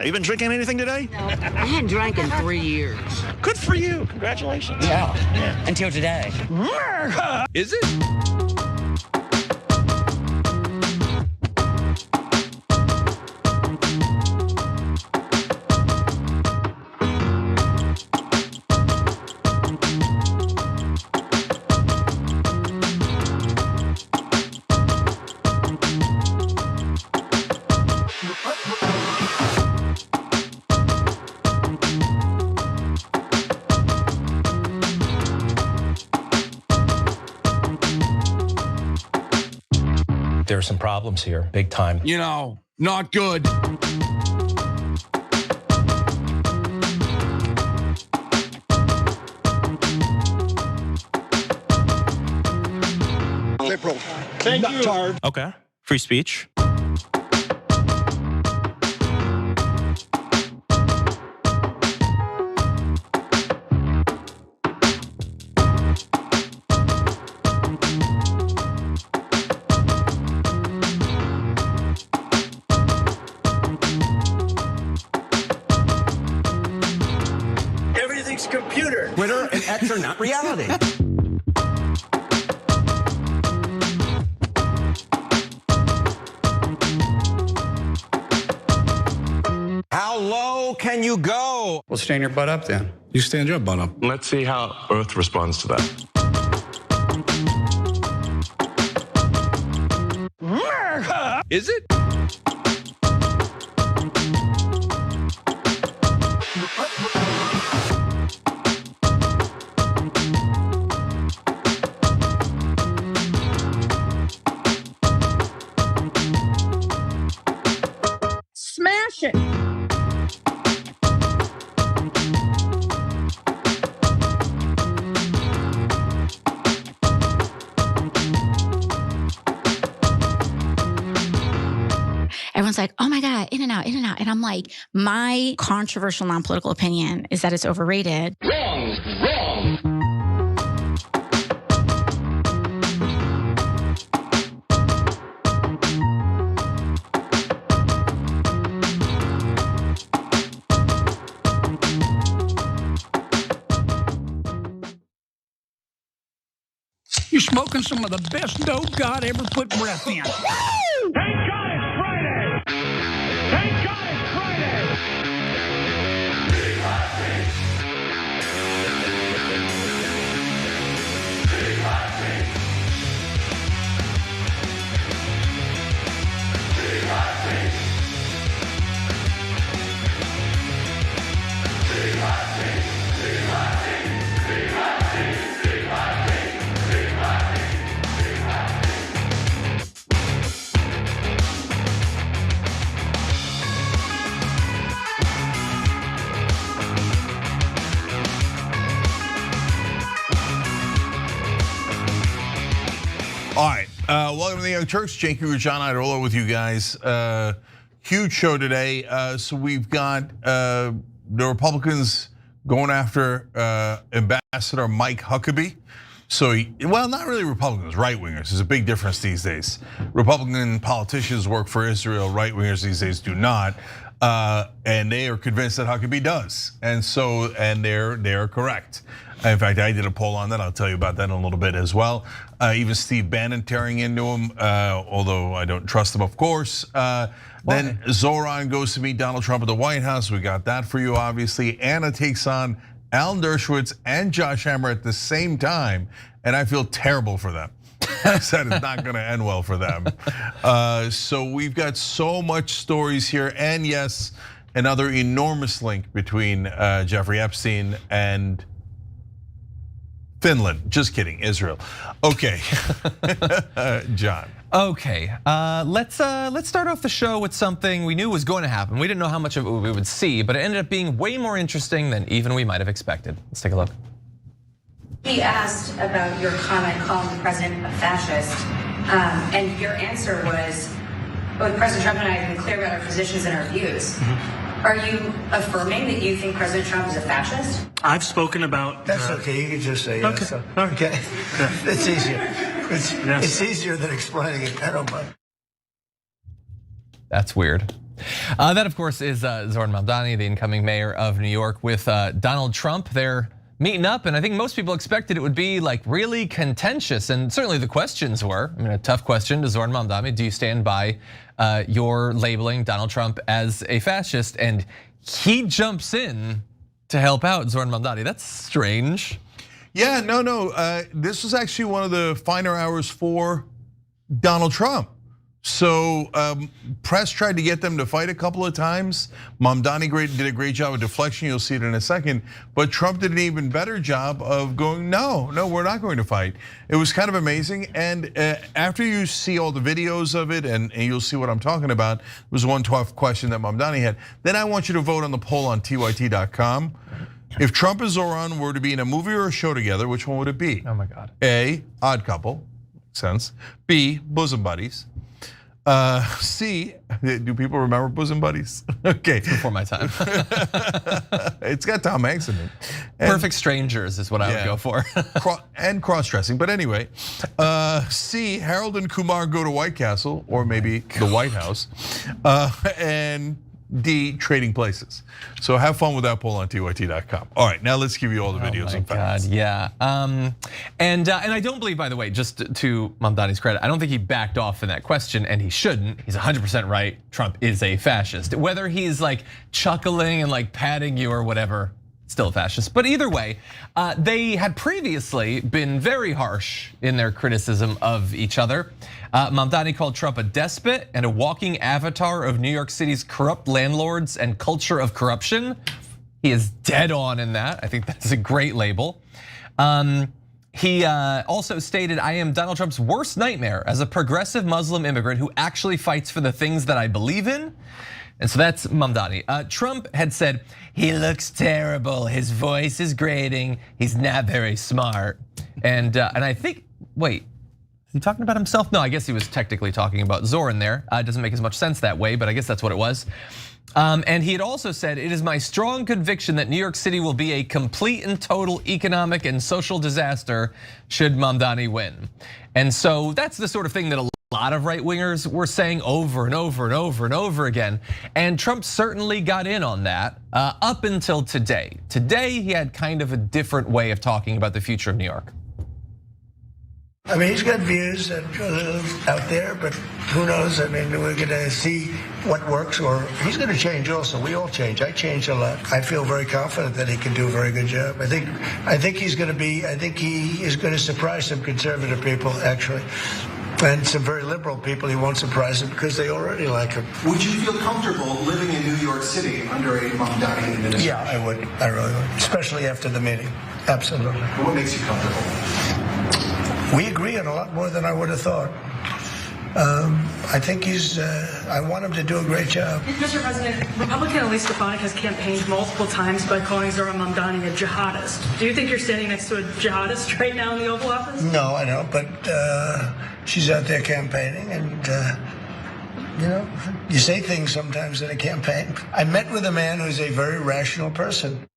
You been drinking anything today? No, I hadn't drank in 3 years. Good for you. Congratulations. Yeah. Until today. Is it? There are some problems here, big time. You know, not good. Liberal. Thank you. Okay. Free speech. Everything's computer. Twitter and X are not reality. How low can you go? Well, stand your butt up then. You stand your butt up. Let's see how Earth responds to that. Is it? Smash it. Everyone's like, oh my God, in and out, in and out. And I'm like, my controversial non-political opinion is that it's overrated. Wrong. You're smoking some of the best dope God ever put breath in. Thank God it's Friday! Thank God it's Friday! All right, welcome to the Young Turks. Jake John Idarola with you guys. Huge show today. So we've got the Republicans going after Ambassador Mike Huckabee. So, well, not really Republicans, right-wingers. There's a big difference these days. Republican politicians work for Israel, right-wingers these days do not. And they are convinced that Huckabee does. And they're correct. In fact, I did a poll on that. I'll tell you about that in a little bit as well. Even Steve Bannon tearing into him, although I don't trust him, of course. Then Zoran goes to meet Donald Trump at the White House. We got that for you, obviously. Anna takes on Alan Dershowitz and Josh Hammer at the same time, and I feel terrible for them. I said it's not going to end well for them. So we've got so much stories here, and yes, another enormous link between Jeffrey Epstein and Finland. Just kidding, Israel. Okay, John. Okay, let's start off the show with something we knew was going to happen. We didn't know how much of it we would see, but it ended up being way more interesting than even we might have expected. Let's take a look. He asked about your comment calling the president a fascist, and your answer was, well, President Trump and I have been clear about our positions and our views. Are you affirming that you think President Trump is a fascist? I've spoken about. That's okay. You can just say yes. Okay. All right. Okay. It's easier. It's easier than explaining it. I don't mind. That's weird. That, of course, is Zoran Mamdani, the incoming mayor of New York, with Donald Trump. They're meeting up, and I think most people expected it would be like really contentious, and certainly the questions were. I mean, a tough question to Zoran Mamdani: do you stand by your labeling Donald Trump as a fascist? And he jumps in to help out Zoran Mamdani. That's strange. Yeah, no. This was actually one of the finer hours for Donald Trump. So press tried to get them to fight a couple of times. Mamdani did a great job of deflection. You'll see it in a second. But Trump did an even better job of going, no, we're not going to fight. It was kind of amazing. And after you see all the videos of it, and you'll see what I'm talking about, it was one tough question that Mamdani had. Then I want you to vote on the poll on tyt.com. If Trump and Zoran were to be in a movie or a show together, which one would it be? Oh my God. A, Odd Couple, makes sense. B, Bosom Buddies. C, do people remember Bosom Buddies? Okay. It's before my time. It's got Tom Hanks in it. Perfect Strangers is what I would go for. And cross-dressing, but anyway. C, Harold and Kumar go to White Castle, or maybe the White House. And D, Trading Places. So have fun with that poll on tyt.com. All right, now let's give you all the videos and facts. God, yeah. And I don't believe, by the way, just to Mamdani's credit, I don't think he backed off in that question, and he shouldn't. He's 100% right. Trump is a fascist. Whether he's like chuckling and like patting you or whatever, still a fascist. But either way, they had previously been very harsh in their criticism of each other. Mamdani called Trump a despot and a walking avatar of New York City's corrupt landlords and culture of corruption. He is dead on in that. I think that's a great label. He also stated, I am Donald Trump's worst nightmare as a progressive Muslim immigrant who actually fights for the things that I believe in. And so that's Mamdani. Trump had said, he looks terrible, his voice is grating, he's not very smart. And I think, wait, is he talking about himself? No, I guess he was technically talking about Zoran there. It doesn't make as much sense that way, but I guess that's what it was. And he had also said, it is my strong conviction that New York City will be a complete and total economic and social disaster should Mamdani win. And so that's the sort of thing that a lot of right-wingers were saying over and over and over and over again. And Trump certainly got in on that up until today. Today, he had kind of a different way of talking about the future of New York. I mean, he's got views that are out there, but who knows? I mean, we're going to see what works, or he's going to change also. We all change. I change a lot. I feel very confident that he can do a very good job. I think he's going to be. I think he is going to surprise some conservative people, actually, and some very liberal people. He won't surprise them because they already like him. Would you feel comfortable living in New York City under a Mamdani administration? Yeah, I would. I really would, especially after the meeting. Absolutely. What makes you comfortable? We agree on a lot more than I would have thought. I think I want him to do a great job. Mr. President, Republican Elise Stefanik has campaigned multiple times by calling Zoran Mamdani a jihadist. Do you think you're standing next to a jihadist right now in the Oval Office? No, I don't, but she's out there campaigning, and you say things sometimes in a campaign. I met with a man who's a very rational person.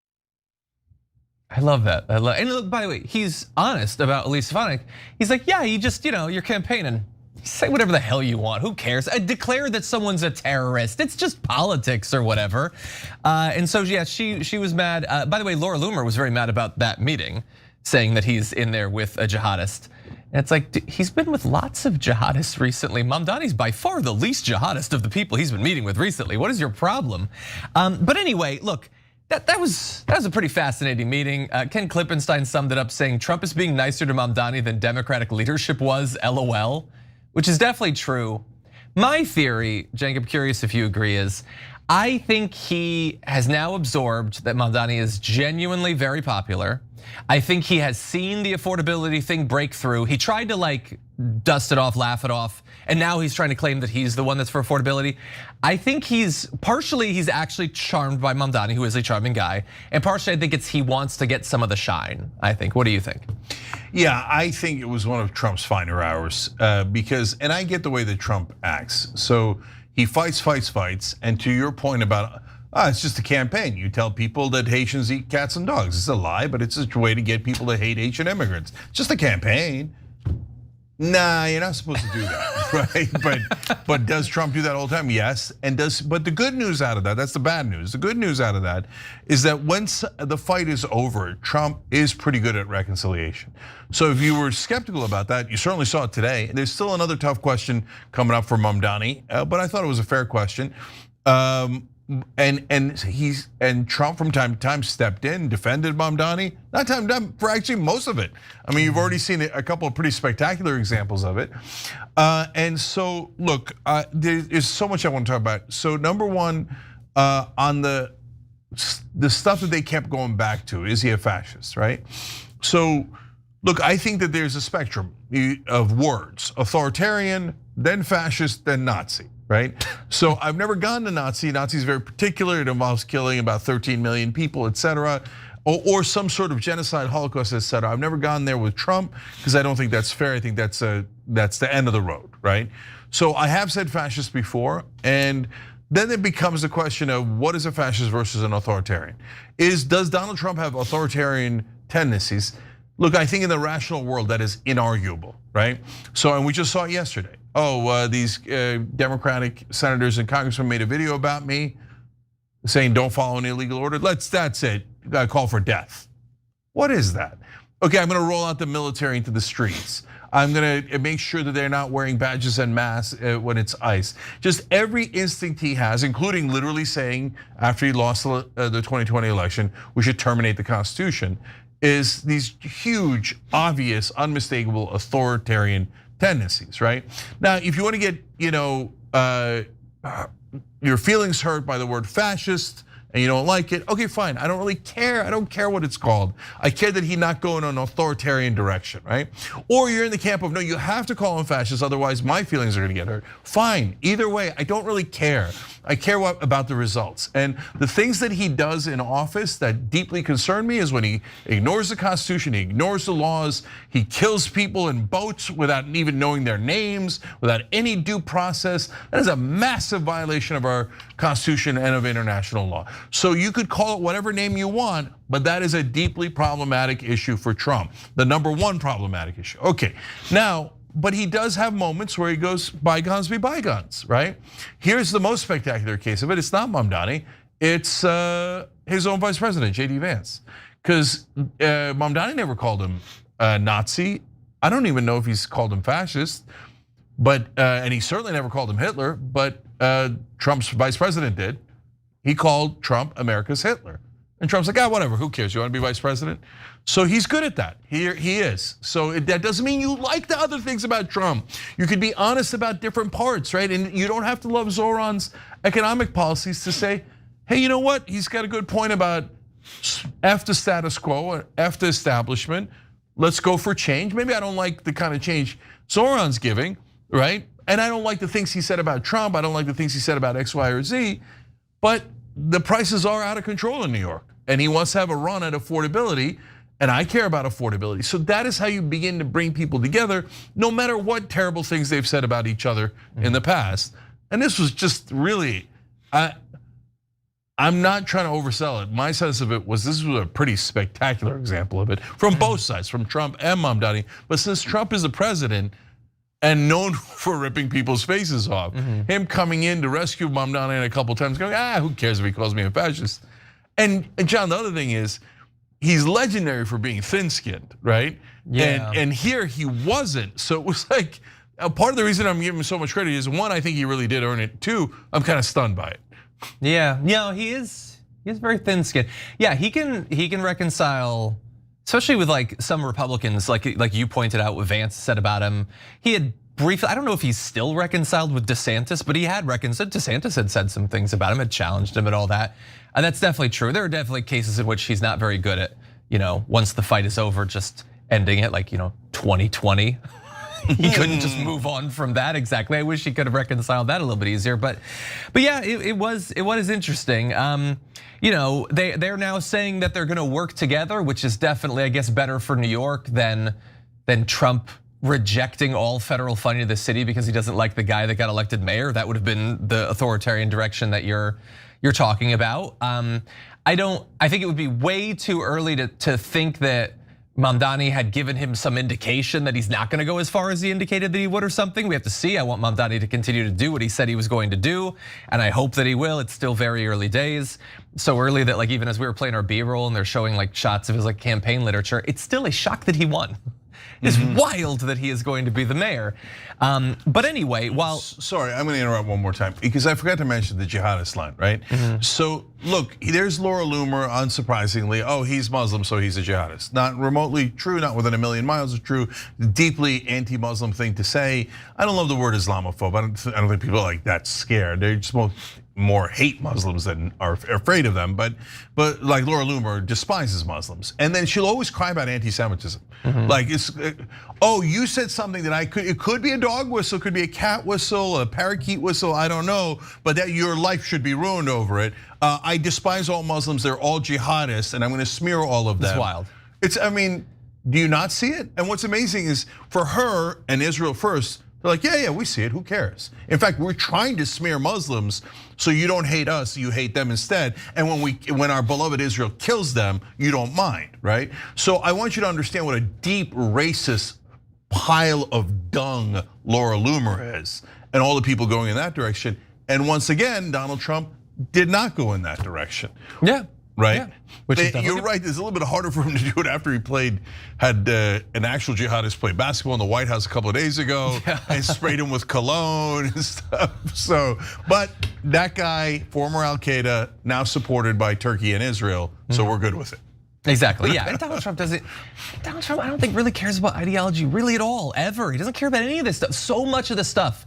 I love that. And look, by the way, he's honest about Elise Stefanik. He's like, yeah, you just, you're campaigning. Say whatever the hell you want. Who cares? Declare that someone's a terrorist. It's just politics or whatever. And so yeah, she was mad. By the way, Laura Loomer was very mad about that meeting, saying that he's in there with a jihadist. And it's like, he's been with lots of jihadists recently. Mamdani's by far the least jihadist of the people he's been meeting with recently. What is your problem? But anyway, look. That was a pretty fascinating meeting. Ken Klippenstein summed it up saying Trump is being nicer to Mamdani than Democratic leadership was, LOL, which is definitely true. My theory, Cenk, I'm curious if you agree, is I think he has now absorbed that Mamdani is genuinely very popular. I think he has seen the affordability thing break through. He tried to like dust it off, laugh it off, and now he's trying to claim that he's the one that's for affordability. I think he's actually charmed by Mamdani, who is a charming guy, and partially I think he wants to get some of the shine, I think. What do you think? Yeah, I think it was one of Trump's finer hours because, and I get the way that Trump acts. So he fights, and to your point about, it's just a campaign. You tell people that Haitians eat cats and dogs. It's a lie, but it's a way to get people to hate Haitian immigrants. It's just a campaign. Nah, you're not supposed to do that. right? But does Trump do that all the time? Yes. But the good news out of that, that's the bad news. The good news out of that is that once the fight is over, Trump is pretty good at reconciliation. So if you were skeptical about that, you certainly saw it today. There's still another tough question coming up for Mamdani, but I thought it was a fair question. And Trump from time to time stepped in, defended Mamdani. Not time to time for actually most of it. I mean, you've already seen a couple of pretty spectacular examples of it. And so, look, there's so much I want to talk about. So number one, on the stuff that they kept going back to, is he a fascist, right? So, look, I think that there's a spectrum of words: authoritarian, then fascist, then Nazi. Right? So I've never gone to Nazi. Nazi is very particular. It involves killing about 13 million people, et cetera, or some sort of genocide, Holocaust, et cetera. I've never gone there with Trump because I don't think that's fair. I think that's the end of the road, right? So I have said fascist before, and then it becomes the question of what is a fascist versus an authoritarian? Does Donald Trump have authoritarian tendencies? Look, I think in the rational world that is inarguable, right? So, and we just saw it yesterday. These Democratic senators and congressmen made a video about me saying don't follow an illegal order. That's it, call for death. What is that? Okay, I'm gonna roll out the military into the streets. I'm gonna make sure that they're not wearing badges en masse when it's ICE. Just every instinct he has, including literally saying after he lost the 2020 election, we should terminate the Constitution, is these huge, obvious, unmistakable authoritarian tendencies, right? Now, if you want to get, your feelings hurt by the word fascist and you don't like it, okay, fine. I don't really care. I don't care what it's called. I care that he not go in an authoritarian direction, right? Or you're in the camp of, no, you have to call him fascist, otherwise my feelings are gonna get hurt. Fine, either way, I don't really care. I care about the results. And the things that he does in office that deeply concern me is when he ignores the Constitution, he ignores the laws, he kills people in boats without even knowing their names, without any due process. That is a massive violation of our Constitution and of international law. So you could call it whatever name you want, but that is a deeply problematic issue for Trump. The number one problematic issue. Okay, now, but he does have moments where he goes, bygones be bygones, right? Here's the most spectacular case of it. It's not Mamdani, it's his own vice president, JD Vance. Because Mamdani never called him Nazi. I don't even know if he's called him fascist, but and he certainly never called him Hitler, but Trump's vice president did. He called Trump America's Hitler. And Trump's like, whatever, who cares? You want to be vice president? So he's good at that. He is. So that doesn't mean you like the other things about Trump. You can be honest about different parts, right? And you don't have to love Zoran's economic policies to say, hey, you know what? He's got a good point about F the status quo, F the establishment. Let's go for change. Maybe I don't like the kind of change Zoran's giving, right? And I don't like the things he said about Trump. I don't like the things he said about X, Y, or Z. But the prices are out of control in New York. And he wants to have a run at affordability, and I care about affordability. So that is how you begin to bring people together, no matter what terrible things they've said about each other in the past. And this was just really, I'm not trying to oversell it. My sense of it was this was a pretty spectacular example of it from both sides, from Trump and Mamdani. But since Trump is the president and known for ripping people's faces off, him coming in to rescue Mamdani a couple times, going, who cares if he calls me a fascist? And John, the other thing is, he's legendary for being thin-skinned, right? Yeah. And here he wasn't. So it was like, part of the reason I'm giving him so much credit is one, I think he really did earn it. Two, I'm kind of stunned by it. Yeah, he is very thin-skinned. Yeah, he can reconcile, especially with like some Republicans, like you pointed out what Vance said about him. He had briefly, I don't know if he's still reconciled with DeSantis, but he had reconciled. DeSantis had said some things about him, had challenged him and all that. And that's definitely true. There are definitely cases in which he's not very good at, once the fight is over, just ending it like, 2020. He couldn't just move on from that exactly. I wish he could have reconciled that a little bit easier, but yeah, it was interesting. They're now saying that they're going to work together, which is definitely, I guess, better for New York than Trump rejecting all federal funding to the city because he doesn't like the guy that got elected mayor. That would have been the authoritarian direction that you're talking about. I think it would be way too early to think that Mamdani had given him some indication that he's not gonna go as far as he indicated that he would or something. We have to see. I want Mamdani to continue to do what he said he was going to do, and I hope that he will. It's still very early days. So early that like even as we were playing our B-roll and they're showing like shots of his like campaign literature, it's still a shock that he won. It's wild that he is going to be the mayor. But anyway, while- Sorry, I'm gonna interrupt one more time because I forgot to mention the jihadist line, right? So look, there's Laura Loomer, unsurprisingly, oh, he's Muslim, so he's a jihadist. Not remotely true, not within a million miles of true, deeply anti-Muslim thing to say. I don't love the word Islamophobe. I don't think people are like that scared. They're just more hate Muslims than are afraid of them, but like Laura Loomer despises Muslims, and then she'll always cry about anti-Semitism. Like it's, oh, you said something that it could be a dog whistle, could be a cat whistle, a parakeet whistle, I don't know, but that your life should be ruined over it. I despise all Muslims; they're all jihadists, and I'm going to smear all of them. It's wild. I mean, do you not see it? And what's amazing is for her and Israel First. They're like, yeah, we see it, who cares? In fact, we're trying to smear Muslims so you don't hate us, you hate them instead. And when our beloved Israel kills them, you don't mind, right? So I want you to understand what a deep racist pile of dung Laura Loomer is, and all the people going in that direction. And once again, Donald Trump did not go in that direction. Yeah. Right, yeah. Which you're right. It's a little bit harder for him to do it after he had an actual jihadist play basketball in the White House a couple of days ago and sprayed him with cologne and stuff. So, but that guy, former Al Qaeda, now supported by Turkey and Israel, so we're good with it. Exactly, yeah. And Donald Trump doesn't. Donald Trump, I don't think really cares about ideology really at all, ever. He doesn't care about any of this stuff. So much of the stuff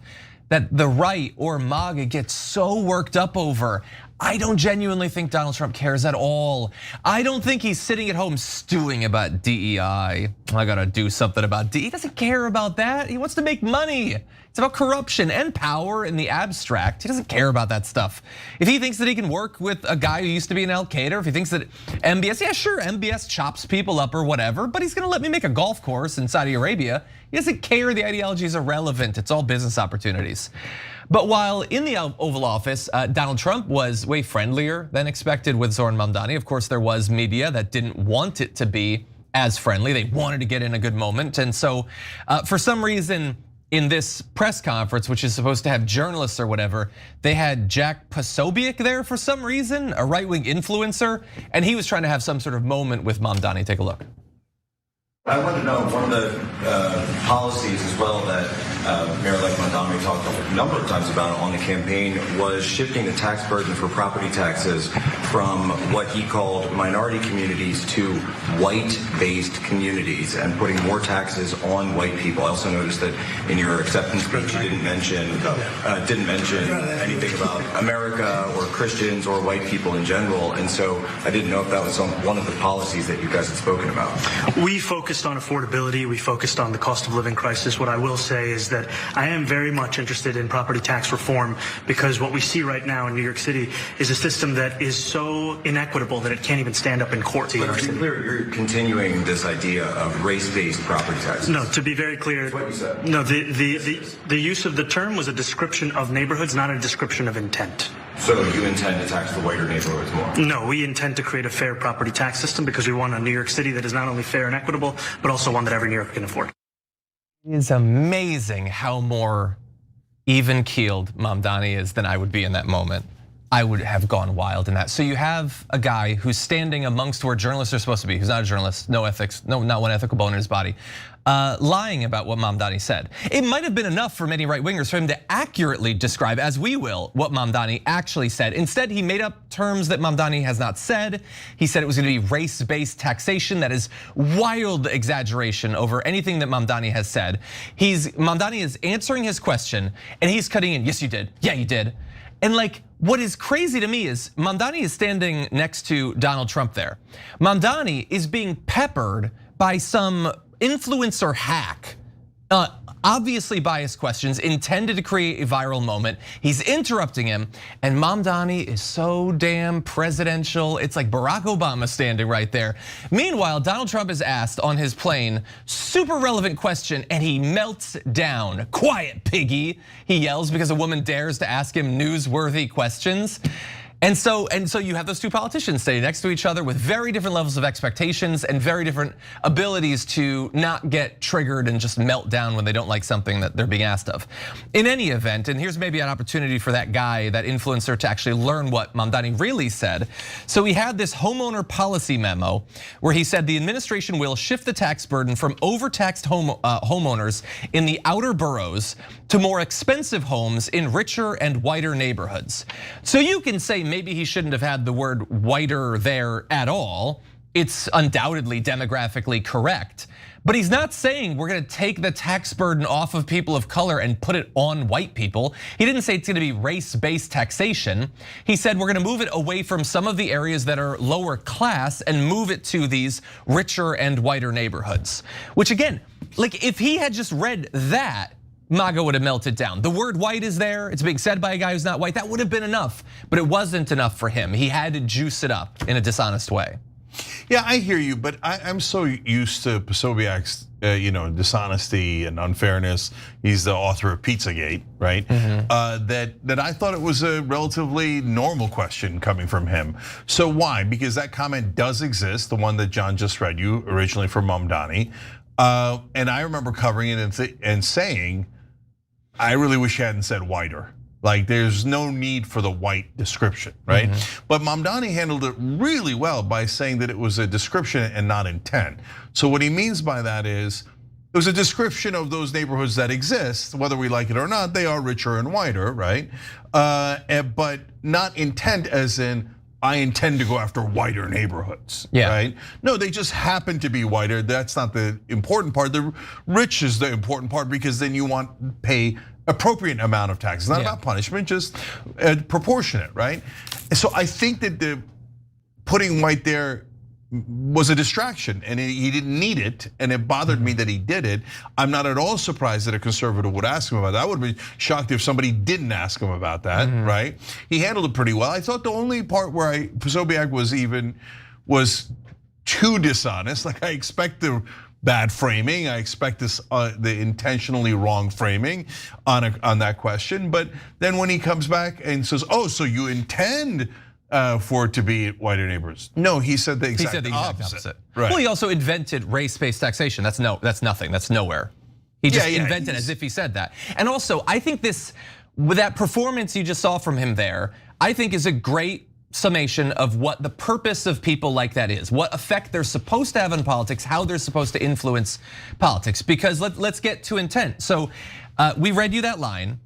that the right or MAGA gets so worked up over, I don't genuinely think Donald Trump cares at all. I don't think he's sitting at home stewing about DEI. I gotta do something about DEI. He doesn't care about that. He wants to make money. It's about corruption and power in the abstract. He doesn't care about that stuff. If he thinks that he can work with a guy who used to be an Al Qaeda, if he thinks that MBS, yeah, sure, MBS chops people up or whatever, but he's gonna let me make a golf course in Saudi Arabia. He doesn't care, the ideology is irrelevant. It's all business opportunities. But while in the Oval Office, Donald Trump was way friendlier than expected with Zoran Mamdani. Of course, there was media that didn't want it to be as friendly. They wanted to get in a good moment. And so for some reason, in this press conference, which is supposed to have journalists or whatever, they had Jack Posobiec there for some reason, a right-wing influencer, and he was trying to have some sort of moment with Mamdani. Take a look. I want to know, one of the policies as well that Mayor-elect Mamdani talked a number of times about on the campaign was shifting the tax burden for property taxes from what he called minority communities to white-based communities and putting more taxes on white people. I also noticed that in your acceptance speech you didn't mention anything about America or Christians or white people in general, and so I didn't know if that was one of the policies that you guys had spoken about. We focused on affordability, we focused on the cost of living crisis. What I will say is that I am very much interested in property tax reform because what we see right now in New York City is a system that is so inequitable that it can't even stand up in court. But to be clear, you're continuing this idea of race-based property taxes. No, to be very clear, what you said. No, the use of the term was a description of neighborhoods, not a description of intent. So you intend to tax the whiter neighborhoods more? No, we intend to create a fair property tax system because we want a New York City that is not only fair and equitable, but also one that every New Yorker can afford. It's amazing how more even-keeled Mamdani is than I would be in that moment. I would have gone wild in that. So you have a guy who's standing amongst where journalists are supposed to be, who's not a journalist, no ethics, not one ethical bone in his body, lying about what Mamdani said. It might have been enough for many right-wingers for him to accurately describe, as we will, what Mamdani actually said. Instead, he made up terms that Mamdani has not said. He said it was gonna be race-based taxation. That is wild exaggeration over anything that Mamdani has said. Mamdani is answering his question and he's cutting in, yes you did, yeah you did. And like, what is crazy to me is Mamdani is standing next to Donald Trump there. Mamdani is being peppered by some influencer hack, obviously biased questions intended to create a viral moment. He's interrupting him, and Mamdani is so damn presidential. It's like Barack Obama standing right there. Meanwhile, Donald Trump is asked on his plane, super relevant question, and he melts down. Quiet, piggy, he yells because a woman dares to ask him newsworthy questions. And so you have those two politicians standing next to each other with very different levels of expectations and very different abilities to not get triggered and just melt down when they don't like something that they're being asked of. In any event, and here's maybe an opportunity for that guy, that influencer, to actually learn what Mamdani really said. So he had this homeowner policy memo where he said the administration will shift the tax burden from overtaxed homeowners in the outer boroughs to more expensive homes in richer and whiter neighborhoods. So you can say maybe he shouldn't have had the word whiter there at all. It's undoubtedly demographically correct. But he's not saying we're gonna take the tax burden off of people of color and put it on white people. He didn't say it's gonna be race-based taxation. He said we're gonna move it away from some of the areas that are lower class and move it to these richer and whiter neighborhoods. Which again, like if he had just read that, MAGA would have melted down. The word white is there, it's being said by a guy who's not white, that would have been enough, but it wasn't enough for him. He had to juice it up in a dishonest way. Yeah, I hear you, but I'm so used to Posobiec's dishonesty and unfairness. He's the author of Pizzagate, right? That I thought it was a relatively normal question coming from him. So why? Because that comment does exist, the one that John just read you originally from Mamdani. And I remember covering it and saying, I really wish he hadn't said whiter. Like there's no need for the white description, right? But Mamdani handled it really well by saying that it was a description and not intent. So what he means by that is, it was a description of those neighborhoods that exist, whether we like it or not, they are richer and whiter, right? But not intent as in, I intend to go after whiter neighborhoods, right? No, they just happen to be whiter. That's not the important part. The rich is the important part because then you want to pay appropriate amount of taxes. It's not about punishment, just proportionate, right? And so I think that the putting white there was a distraction and he didn't need it, and it bothered me that he did it. I'm not at all surprised that a conservative would ask him about that. I would be shocked if somebody didn't ask him about that, right? He handled it pretty well. I thought the only part where Posobiec was too dishonest, like I expect the bad framing, I expect this the intentionally wrong framing on that question. But then when he comes back and says, "Oh, so you intend for it to be whiter neighbors?" No, he said the exact opposite. Right. Well, he also invented race-based taxation. That's nothing. That's nowhere. He just invented as if he said that. And also, I think with that performance you just saw from him there, I think is a great summation of what the purpose of people like that is, what effect they're supposed to have on politics, how they're supposed to influence politics. Because let's get to intent. So we read you that line.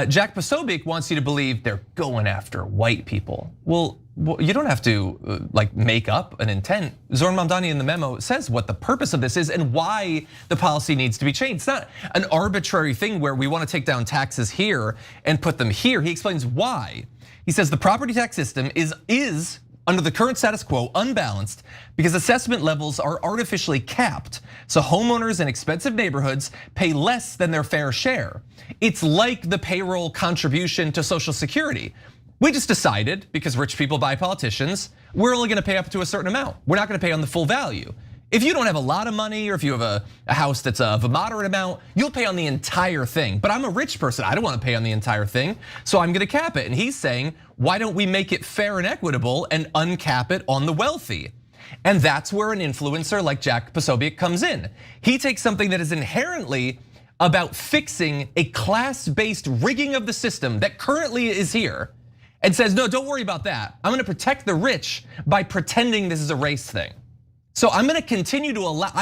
Jack Posobiec wants you to believe they're going after white people. Well, you don't have to make up an intent. Zoran Mamdani in the memo says what the purpose of this is and why the policy needs to be changed. It's not an arbitrary thing where we want to take down taxes here and put them here. He explains why. He says the property tax system is under the current status quo unbalanced because assessment levels are artificially capped. So homeowners in expensive neighborhoods pay less than their fair share. It's like the payroll contribution to Social Security. We just decided, because rich people buy politicians, we're only gonna pay up to a certain amount. We're not gonna pay on the full value. If you don't have a lot of money or if you have a house that's of a moderate amount, you'll pay on the entire thing. But I'm a rich person, I don't wanna pay on the entire thing, so I'm gonna cap it. And he's saying, why don't we make it fair and equitable and uncap it on the wealthy? And that's where an influencer like Jack Posobiec comes in. He takes something that is inherently about fixing a class-based rigging of the system that currently is here and says, no, don't worry about that. I'm gonna protect the rich by pretending this is a race thing. So I'm gonna continue to allow,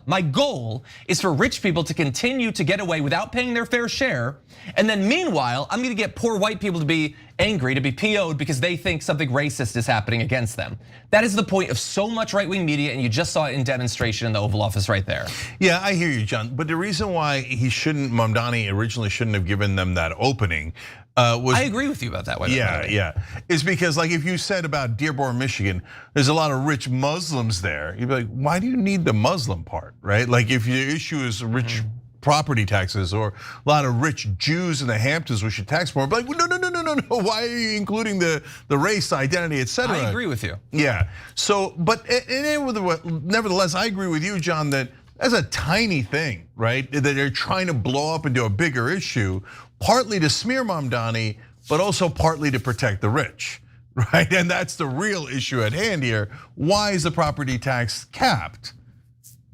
my goal is for rich people to continue to get away without paying their fair share. And then meanwhile, I'm gonna get poor white people to be angry, to be PO'd because they think something racist is happening against them. That is the point of so much right-wing media, and you just saw it in demonstration in the Oval Office right there. Yeah, I hear you, John. But the reason why Mamdani originally shouldn't have given them that opening was, I agree with you about that one. Yeah. It's because if you said about Dearborn, Michigan, there's a lot of rich Muslims there. You'd be like, why do you need the Muslim part, right? Like if your issue is rich property taxes or a lot of rich Jews in the Hamptons we should tax more. But like, no. Why are you including the race, identity, etc.? I agree with you. Yeah. So, but nevertheless, I agree with you, John, that that's a tiny thing, right? That they're trying to blow up into a bigger issue, partly to smear Mamdani, but also partly to protect the rich. right? And that's the real issue at hand here. Why is the property tax capped?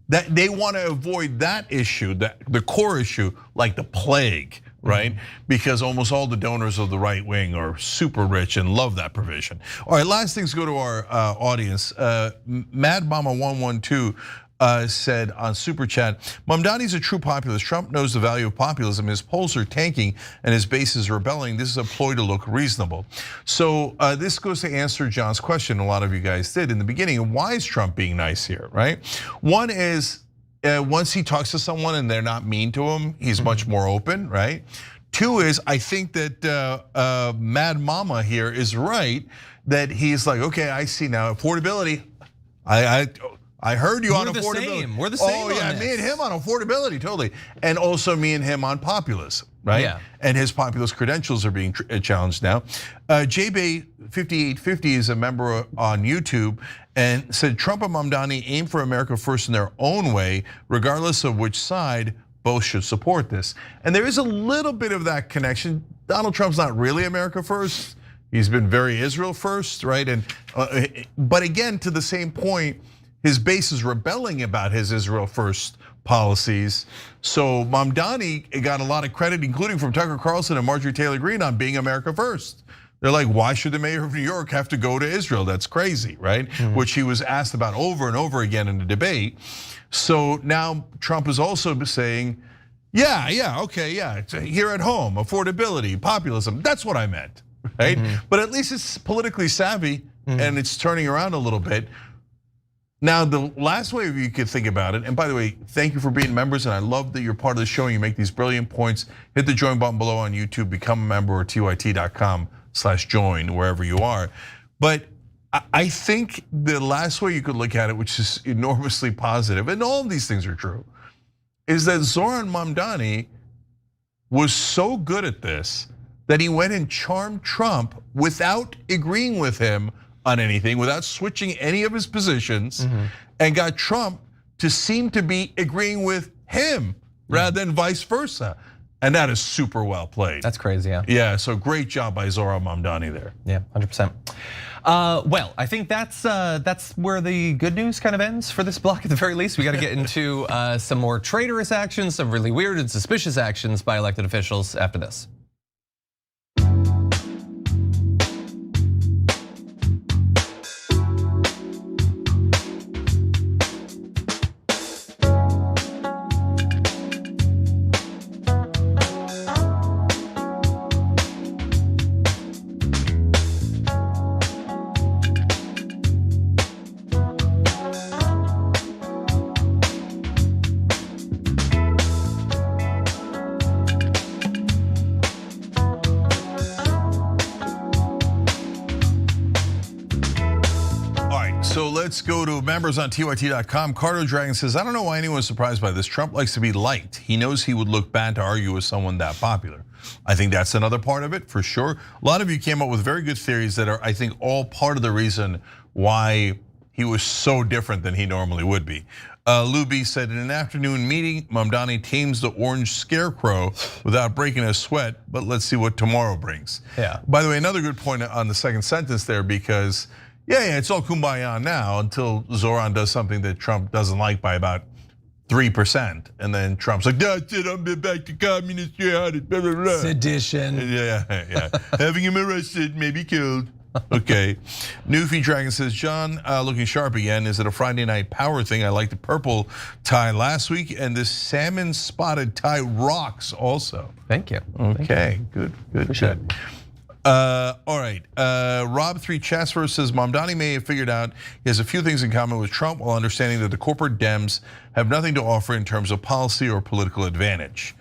That they want to avoid that issue, the core issue, like the plague, right? Because almost all the donors of the right wing are super rich and love that provision. All right, last things go to our audience. Mad Mama 112 said on Super Chat, Mamdani's a true populist. Trump knows the value of populism. His polls are tanking and his base is rebelling. This is a ploy to look reasonable. So this goes to answer John's question, a lot of you guys did in the beginning. Why is Trump being nice here, right? One is, once he talks to someone and they're not mean to him, he's much more open, right? Two is, I think that Mad Mama here is right, that he's like, okay, I see now, affordability, I heard you on affordability. We're the same. Oh yeah, me and him on affordability, totally. And also me and him on populism, right? Yeah. And his populist credentials are being challenged now. JBay5850 is a member on YouTube and said Trump and Mamdani aim for America first in their own way, regardless of which side. Both should support this. And there is a little bit of that connection. Donald Trump's not really America first. He's been very Israel first, right? And but again, to the same point, his base is rebelling about his Israel first policies. So Mamdani got a lot of credit, including from Tucker Carlson and Marjorie Taylor Greene, on being America first. They're like, why should the mayor of New York have to go to Israel? That's crazy, right? Which he was asked about over and over again in the debate. So now Trump is also saying, okay, it's here at home, affordability, populism, that's what I meant, right? But at least it's politically savvy and it's turning around a little bit. Now, the last way you could think about it, and by the way, thank you for being members, and I love that you're part of the show and you make these brilliant points. Hit the join button below on YouTube, become a member, or tyt.com/join, wherever you are. But I think the last way you could look at it, which is enormously positive, and all of these things are true, is that Zoran Mamdani was so good at this that he went and charmed Trump without agreeing with him on anything, without switching any of his positions, and got Trump to seem to be agreeing with him rather than vice versa. And that is super well played. That's crazy, yeah. Yeah, so great job by Zoran Mamdani there. Yeah, 100%. Well, I think that's where the good news kind of ends for this block at the very least. We got to get into some more traitorous actions, some really weird and suspicious actions by elected officials after this. Let's go to members on tyt.com. Carter Dragon says, I don't know why anyone's surprised by this. Trump likes to be liked. He knows he would look bad to argue with someone that popular. I think that's another part of it, for sure. A lot of you came up with very good theories that are, I think, all part of the reason why he was so different than he normally would be. Lou B said, in an afternoon meeting, Mamdani tames the orange scarecrow without breaking a sweat, but let's see what tomorrow brings. Yeah. By the way, another good point on the second sentence there, because yeah, it's all kumbaya now until Zoran does something that Trump doesn't like by about 3%. And then Trump's like, that's it, I'm back to communist jihad, blah, blah, blah. Sedition. Yeah. Having him arrested, maybe killed. Okay. Newfie Dragon says, John, looking sharp again. Is it a Friday night power thing? I liked the purple tie last week, and this salmon spotted tie rocks also. Thank you. Okay, good. Appreciate it. All right, Rob3 Chasfer says Mamdani may have figured out he has a few things in common with Trump while understanding that the corporate Dems have nothing to offer in terms of policy or political advantage.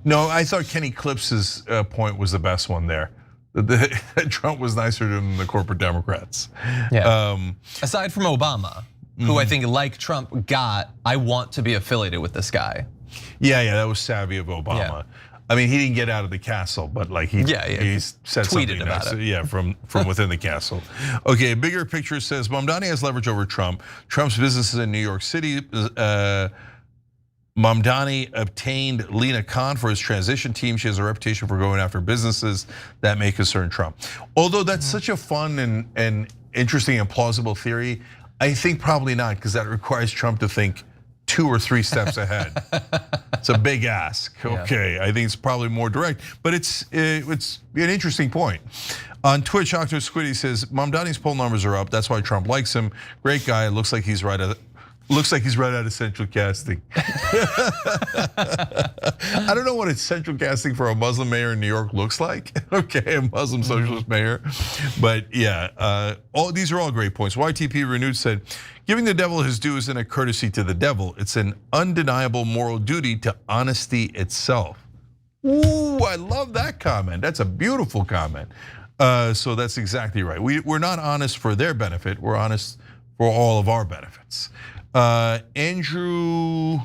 No, I thought Kenny Clips's point was the best one there. That Trump was nicer than the corporate Democrats. Yeah. Aside from Obama, who I think, like Trump, I want to be affiliated with this guy. Yeah, that was savvy of Obama. Yeah. I mean, he didn't get out of the castle, but like he said tweeted something about nice. it. Yeah, from within the castle. Okay, bigger picture says Mamdani has leverage over Trump. Trump's businesses in New York City Mamdani obtained Lena Khan for his transition team. She has a reputation for going after businesses that may concern Trump. Although that's such a fun and interesting and plausible theory, I think probably not, because that requires Trump to think 2 or 3 steps ahead. It's a big ask. Okay, I think it's probably more direct, but it's an interesting point. On Twitch, Dr. Squiddy says Mamdani's poll numbers are up. That's why Trump likes him. Great guy. Looks like he's right out of central casting. I don't know what a central casting for a Muslim mayor in New York looks like. Okay, a Muslim socialist mayor. But yeah, these are all great points. YTP Renewed said, giving the devil his due isn't a courtesy to the devil. It's an undeniable moral duty to honesty itself. Ooh, I love that comment. That's a beautiful comment. So that's exactly right. We're not honest for their benefit. We're honest for all of our benefits. Andrew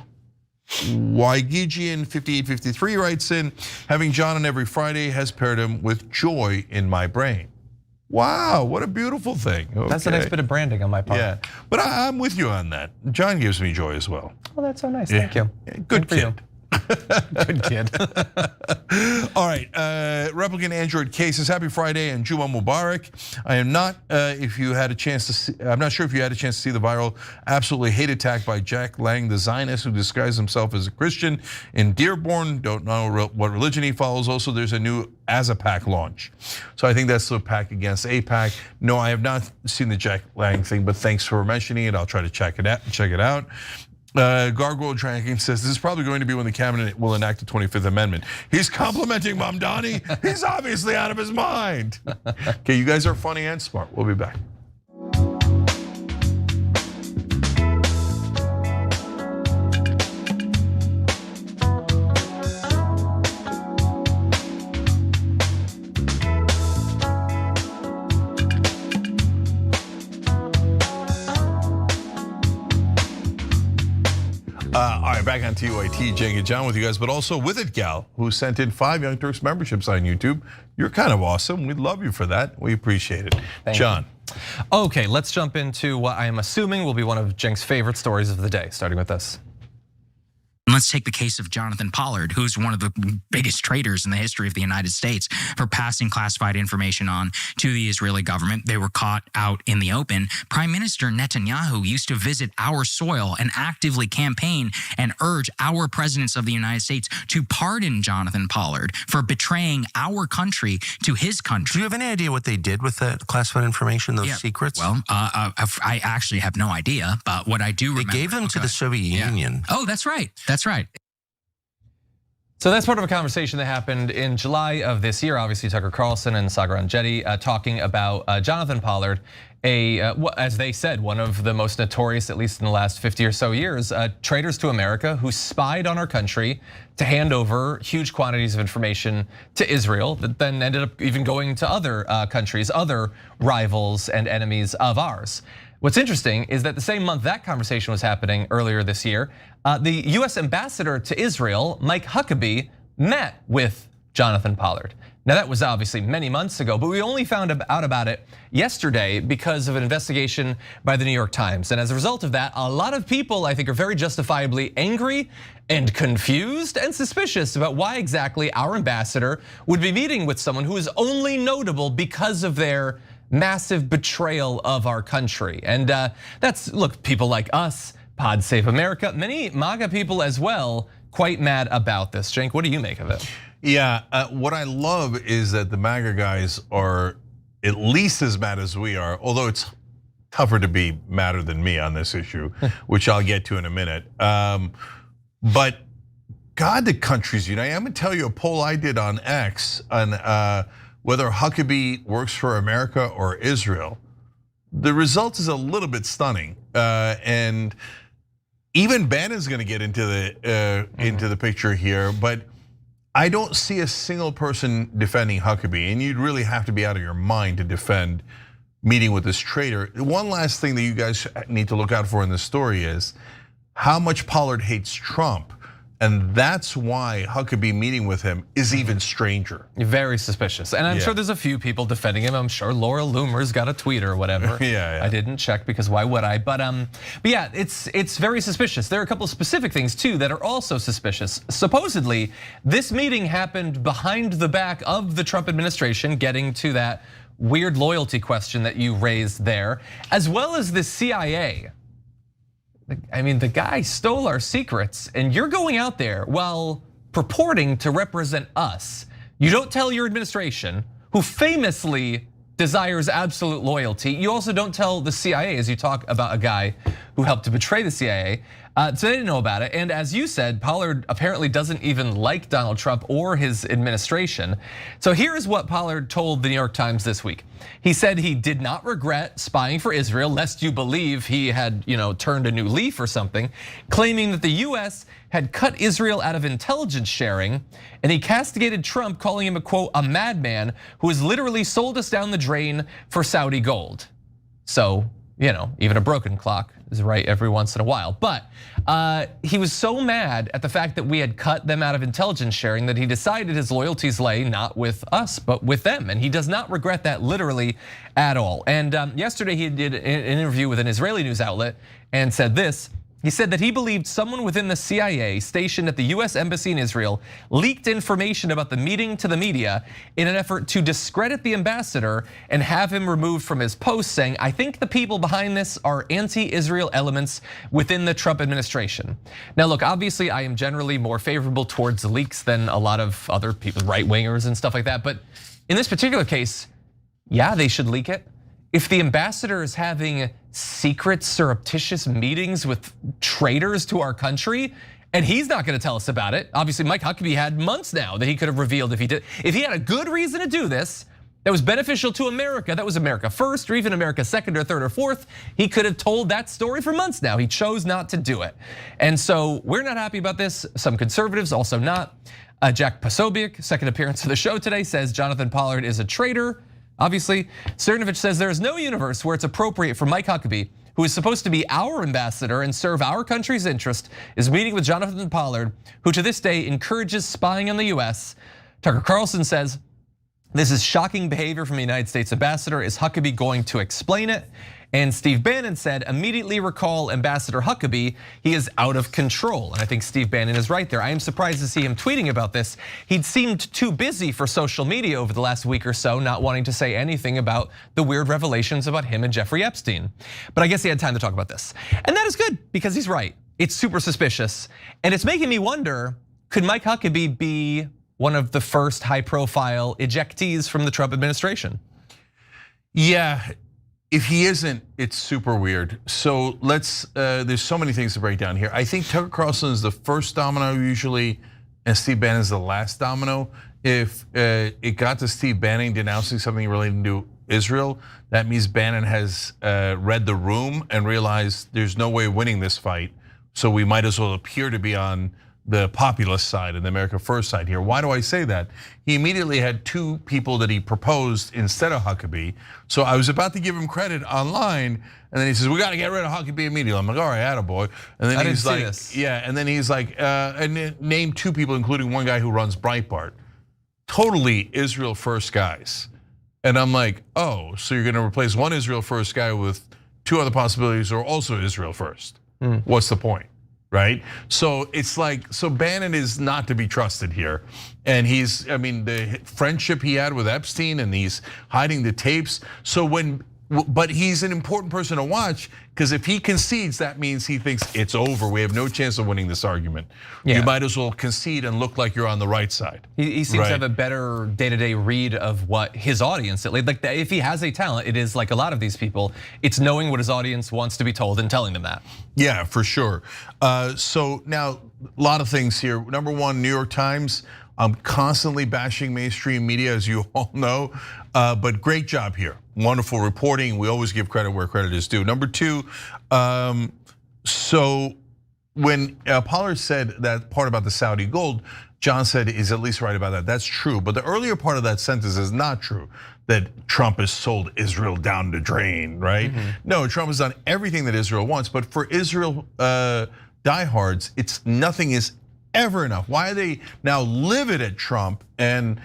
Wygigian 5853 writes in, having John on every Friday has paired him with joy in my brain. Wow, what a beautiful thing. Okay. That's a nice bit of branding on my part. Yeah, but I'm with you on that. John gives me joy as well. Oh, that's so nice, thank you. Good kid. Good kid. All right, Replicant Android K says happy Friday and Juma Mubarak. I'm not sure if you had a chance to see the viral absolutely hate attack by Jack Lang, the Zionist who disguised himself as a Christian in Dearborn. Don't know what religion he follows. Also, there's a new ASAPAC launch. So I think that's the PAC against APAC. No, I have not seen the Jack Lang thing, but thanks for mentioning it. I'll try to check it out. Gargoyle Dragon says this is probably going to be when the cabinet will enact the 25th Amendment. He's complimenting Mamdani. He's obviously out of his mind. Okay, you guys are funny and smart. We'll be back. All right, back on TYT, Jake and John with you guys, but also with it, Gal, who sent in 5 Young Turks memberships on YouTube. You're kind of awesome. We love you for that. We appreciate it. John. Okay, let's jump into what I am assuming will be one of Jenk's favorite stories of the day, starting with this. Let's take the case of Jonathan Pollard, who's one of the biggest traitors in the history of the United States for passing classified information on to the Israeli government. They were caught out in the open. Prime Minister Netanyahu used to visit our soil and actively campaign and urge our presidents of the United States to pardon Jonathan Pollard for betraying our country to his country. Do you have any idea what they did with that classified information, those secrets? Well, I actually have no idea, but what I do remember— They gave them to the Soviet Union. Oh, that's right. That's right. So that's part of a conversation that happened in July of this year. Obviously, Tucker Carlson and Sagaran Jetty talking about Jonathan Pollard, as they said, one of the most notorious, at least in the last 50 or so years, traitors to America who spied on our country to hand over huge quantities of information to Israel that then ended up even going to other countries, other rivals and enemies of ours. What's interesting is that the same month that conversation was happening earlier this year, the US Ambassador to Israel, Mike Huckabee, met with Jonathan Pollard. Now that was obviously many months ago, but we only found out about it yesterday because of an investigation by the New York Times. And as a result of that, a lot of people, I think, are very justifiably angry and confused and suspicious about why exactly our ambassador would be meeting with someone who is only notable because of their massive betrayal of our country. And that's, look, people like us, Pod Save America, many MAGA people as well, quite mad about this. Cenk, what do you make of it? Yeah, what I love is that the MAGA guys are at least as mad as we are, although it's tougher to be madder than me on this issue, which I'll get to in a minute. But God, the country's united. I'm gonna tell you a poll I did on X on whether Huckabee works for America or Israel. The result is a little bit stunning, and even Bannon's going to get into the picture here. But I don't see a single person defending Huckabee, and you'd really have to be out of your mind to defend meeting with this traitor. One last thing that you guys need to look out for in this story is how much Pollard hates Trump. And that's why Huckabee meeting with him is even stranger. Very suspicious. And I'm sure there's a few people defending him. I'm sure Laura Loomer's got a tweet or whatever. I didn't check because why would I? But yeah, it's very suspicious. There are a couple of specific things too that are also suspicious. Supposedly, this meeting happened behind the back of the Trump administration, getting to that weird loyalty question that you raised there, as well as the CIA. I mean, the guy stole our secrets, and you're going out there while purporting to represent us. You don't tell your administration, who famously desires absolute loyalty. You also don't tell the CIA, as you talk about a guy who helped to betray the CIA. So they didn't know about it. And as you said, Pollard apparently doesn't even like Donald Trump or his administration. So here is what Pollard told the New York Times this week. He said he did not regret spying for Israel, lest you believe he had turned a new leaf or something, claiming that the US had cut Israel out of intelligence sharing, and he castigated Trump, calling him a madman who has literally sold us down the drain for Saudi gold. So, even a broken clock is right every once in a while. But he was so mad at the fact that we had cut them out of intelligence sharing that he decided his loyalties lay not with us, but with them. And he does not regret that literally at all. And yesterday he did an interview with an Israeli news outlet and said this. He said that he believed someone within the CIA stationed at the US Embassy in Israel leaked information about the meeting to the media in an effort to discredit the ambassador and have him removed from his post, saying, "I think the people behind this are anti-Israel elements within the Trump administration." Now look, obviously I am generally more favorable towards leaks than a lot of other people, right-wingers and stuff like that. But in this particular case, yeah, they should leak it. If the ambassador is having secret surreptitious meetings with traitors to our country, and he's not gonna tell us about it. Obviously, Mike Huckabee had months now that he could have revealed if he did. If he had a good reason to do this, that was beneficial to America, that was America first, or even America second or third or fourth, he could have told that story for months now. He chose not to do it. And so we're not happy about this. Some conservatives also not. Jack Posobiec, second appearance of the show today, says Jonathan Pollard is a traitor. Obviously, Cernovich says there is no universe where it's appropriate for Mike Huckabee, who is supposed to be our ambassador and serve our country's interest, is meeting with Jonathan Pollard, who to this day encourages spying on the US. Tucker Carlson says, this is shocking behavior from the United States ambassador. Is Huckabee going to explain it? And Steve Bannon said, immediately recall Ambassador Huckabee, he is out of control. And I think Steve Bannon is right there. I am surprised to see him tweeting about this. He'd seemed too busy for social media over the last week or so, not wanting to say anything about the weird revelations about him and Jeffrey Epstein. But I guess he had time to talk about this. And that is good, because he's right. It's super suspicious. And it's making me wonder, could Mike Huckabee be one of the first high-profile ejectees from the Trump administration? Yeah. If he isn't, it's super weird. So there's so many things to break down here. I think Tucker Carlson is the first domino usually, and Steve Bannon is the last domino. If it got to Steve Bannon denouncing something relating to Israel, that means Bannon has read the room and realized there's no way of winning this fight. So we might as well appear to be on the populist side and the America First side here. Why do I say that? He immediately had two people that he proposed instead of Huckabee. So I was about to give him credit online, and then he says, we got to get rid of Huckabee immediately. I'm like, all right, attaboy. And then he's like, yeah, and then he's like, and name two people, including one guy who runs Breitbart. Totally Israel First guys. And I'm like, oh, so you're gonna replace one Israel First guy with two other possibilities who are also Israel First. What's the point? Right? So it's like, so Bannon is not to be trusted here. And the friendship he had with Epstein, and he's hiding the tapes. But he's an important person to watch, because if he concedes, that means he thinks it's over. We have no chance of winning this argument. Yeah. You might as well concede and look like you're on the right side. He seems to have a better day-to-day read of what his audience, like if he has a talent, it is like a lot of these people, it's knowing what his audience wants to be told and telling them that. Yeah, for sure. So now, a lot of things here. Number one, New York Times. I'm constantly bashing mainstream media, as you all know, but great job here. Wonderful reporting. We always give credit where credit is due. Number two, so when Pollard said that part about the Saudi gold, John said he's at least right about that. That's true, but the earlier part of that sentence is not true, that Trump has sold Israel down the drain, right? No, Trump has done everything that Israel wants, but for Israel diehards, nothing is ever enough? Why are they now livid at Trump and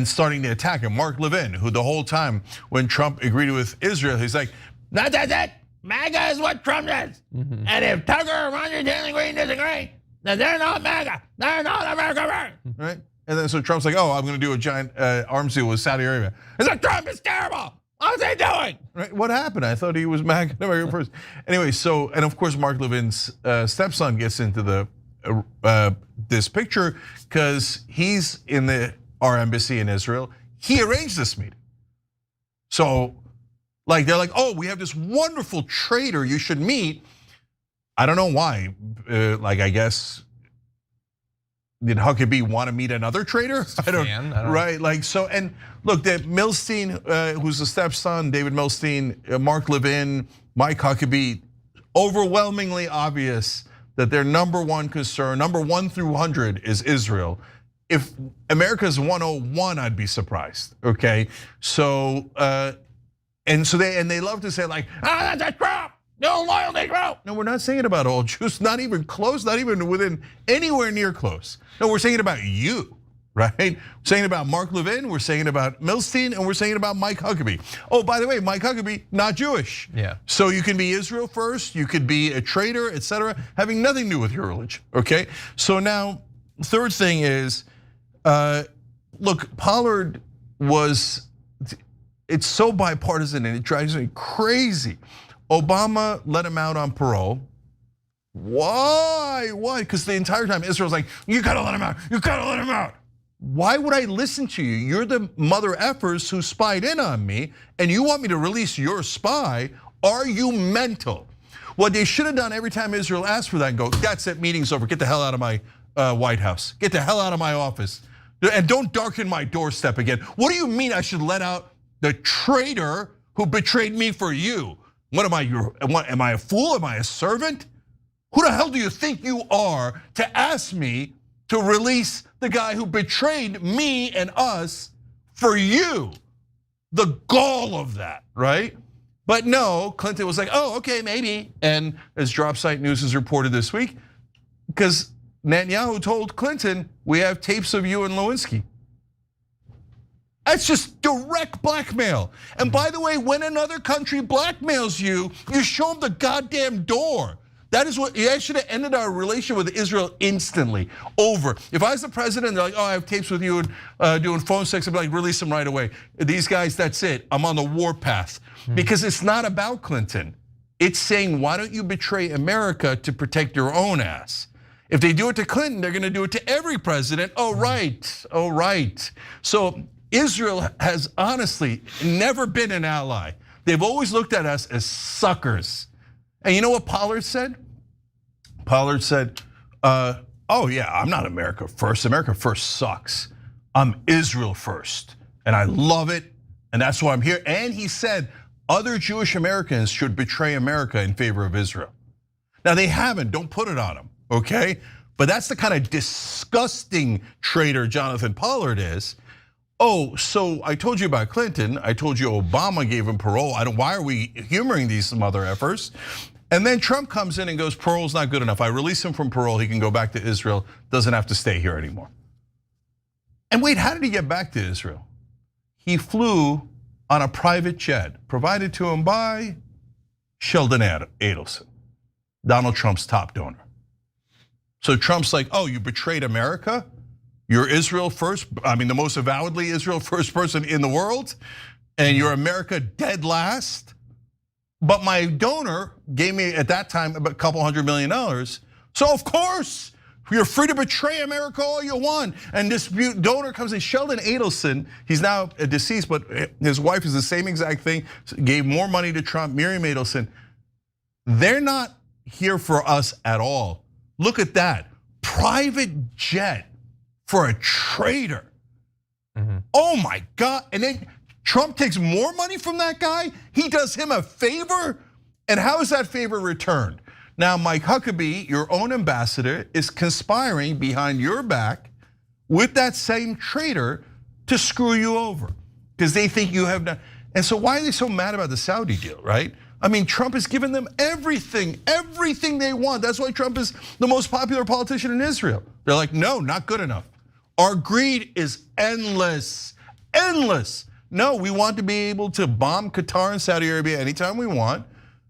starting to attack him? Mark Levin, who the whole time when Trump agreed with Israel, he's like, that's it. MAGA is what Trump is. And if Tucker or Roger Daly Green disagree, then they're not MAGA. They're not America. Right? And then so Trump's like, oh, I'm going to do a giant arms deal with Saudi Arabia. He's like, Trump is terrible. How's he doing? Right? What happened? I thought he was MAGA American first. Anyway, so, and of course, Mark Levin's stepson gets into this picture because he's in our embassy in Israel. He arranged this meeting. So, like, they're like, oh, we have this wonderful traitor you should meet. I don't know why. I guess, did Huckabee want to meet another traitor? I don't know. Right, like, so, and look, that Milstein, who's the stepson, David Milstein, Mark Levin, Mike Huckabee, overwhelmingly obvious that their number one concern, number 1 through 100 is Israel. If America's 101, I'd be surprised, okay? So, and they love to say like, that's a Trump, no loyalty Trump. No, we're not saying it about all Jews, not even close, not even within anywhere near close. No, we're saying it about you, right? We're saying about Mark Levin, we're saying about Milstein, and we're saying about Mike Huckabee. Oh, by the way, Mike Huckabee, not Jewish. Yeah. So you can be Israel first, you could be a traitor, etc., having nothing to do with your religion, okay? So now, third thing is, look, Pollard it's so bipartisan and it drives me crazy. Obama let him out on parole. Why? Because the entire time Israel's like, you gotta let him out, you gotta let him out. Why would I listen to you? You're the mother effers who spied in on me and you want me to release your spy? Are you mental? What they should have done every time Israel asked for that and go, that's it, meeting's over, get the hell out of my White House. Get the hell out of my office. And don't darken my doorstep again. What do you mean I should let out the traitor who betrayed me for you? What am I, am I a fool? Am I a servant? Who the hell do you think you are to ask me to release the guy who betrayed me and us for you? The gall of that, right? But no, Clinton was like, oh, okay, maybe. And as Dropsite News has reported this week, because Netanyahu told Clinton, we have tapes of you and Lewinsky. That's just direct blackmail. And by the way, when another country blackmails you, you show them the goddamn door. That is what, I should have ended our relation with Israel instantly, over. If I was the president, they're like, oh, I have tapes with you and doing phone sex, I'd be like, release them right away. These guys, that's it, I'm on the warpath. Because it's not about Clinton. It's saying, why don't you betray America to protect your own ass? If they do it to Clinton, they're gonna do it to every president. Oh, right. So Israel has honestly never been an ally. They've always looked at us as suckers. And you know what Pollard said? Pollard said, oh yeah, I'm not America first. America first sucks. I'm Israel first, and I love it, and that's why I'm here. And he said, other Jewish Americans should betray America in favor of Israel. Now they haven't, don't put it on them, okay? But that's the kind of disgusting traitor Jonathan Pollard is. Oh, so I told you about Clinton. I told you Obama gave him parole. Why are we humoring these mother effers? And then Trump comes in and goes, parole's not good enough. I release him from parole. He can go back to Israel. Doesn't have to stay here anymore. And wait, how did he get back to Israel? He flew on a private jet provided to him by Sheldon Adelson, Donald Trump's top donor. So Trump's like, oh, you betrayed America? You're Israel first, I mean the most avowedly Israel first person in the world, and you're America dead last. But my donor gave me at that time about a couple $100 million. So of course, you're free to betray America all you want. And this donor comes in, Sheldon Adelson, he's now deceased, but his wife is the same exact thing, gave more money to Trump, Miriam Adelson. They're not here for us at all. Look at that, private jet for a traitor. Oh my God, and then Trump takes more money from that guy? He does him a favor? And how is that favor returned? Now, Mike Huckabee, your own ambassador, is conspiring behind your back with that same traitor to screw you over. Because they think you have done. And so why are they so mad about the Saudi deal, right? I mean, Trump has given them everything they want. That's why Trump is the most popular politician in Israel. They're like, no, not good enough. Our greed is endless, endless. No, we want to be able to bomb Qatar and Saudi Arabia anytime we want,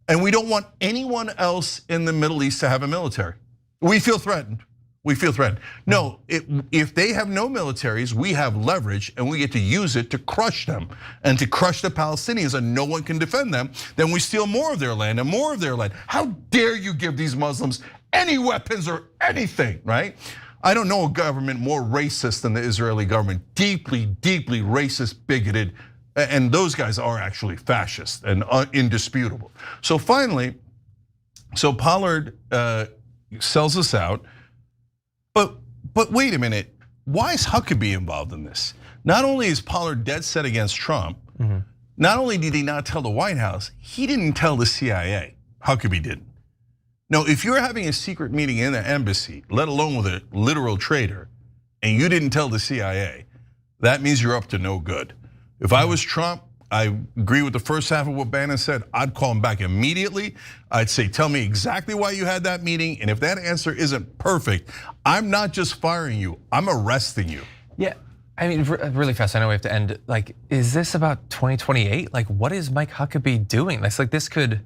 and we don't want anyone else in the Middle East to have a military. We feel threatened. We feel threatened. No, if they have no militaries, we have leverage and we get to use it to crush them and to crush the Palestinians, and no one can defend them. Then we steal more of their land and more of their land. How dare you give these Muslims any weapons or anything, right? I don't know a government more racist than the Israeli government. Deeply, deeply racist, bigoted, and those guys are actually fascist and indisputable. So finally, Pollard sells us out. But wait a minute, why is Huckabee involved in this? Not only is Pollard dead set against Trump, not only did he not tell the White House, he didn't tell the CIA. Huckabee didn't. Now, if you're having a secret meeting in the embassy, let alone with a literal traitor, and you didn't tell the CIA, that means you're up to no good. If I was Trump, I agree with the first half of what Bannon said. I'd call him back immediately. I'd say, tell me exactly why you had that meeting. And if that answer isn't perfect, I'm not just firing you, I'm arresting you. Yeah, I mean, really fast, I know we have to end. Like, is this about 2028? Like, what is Mike Huckabee doing? It's like this could,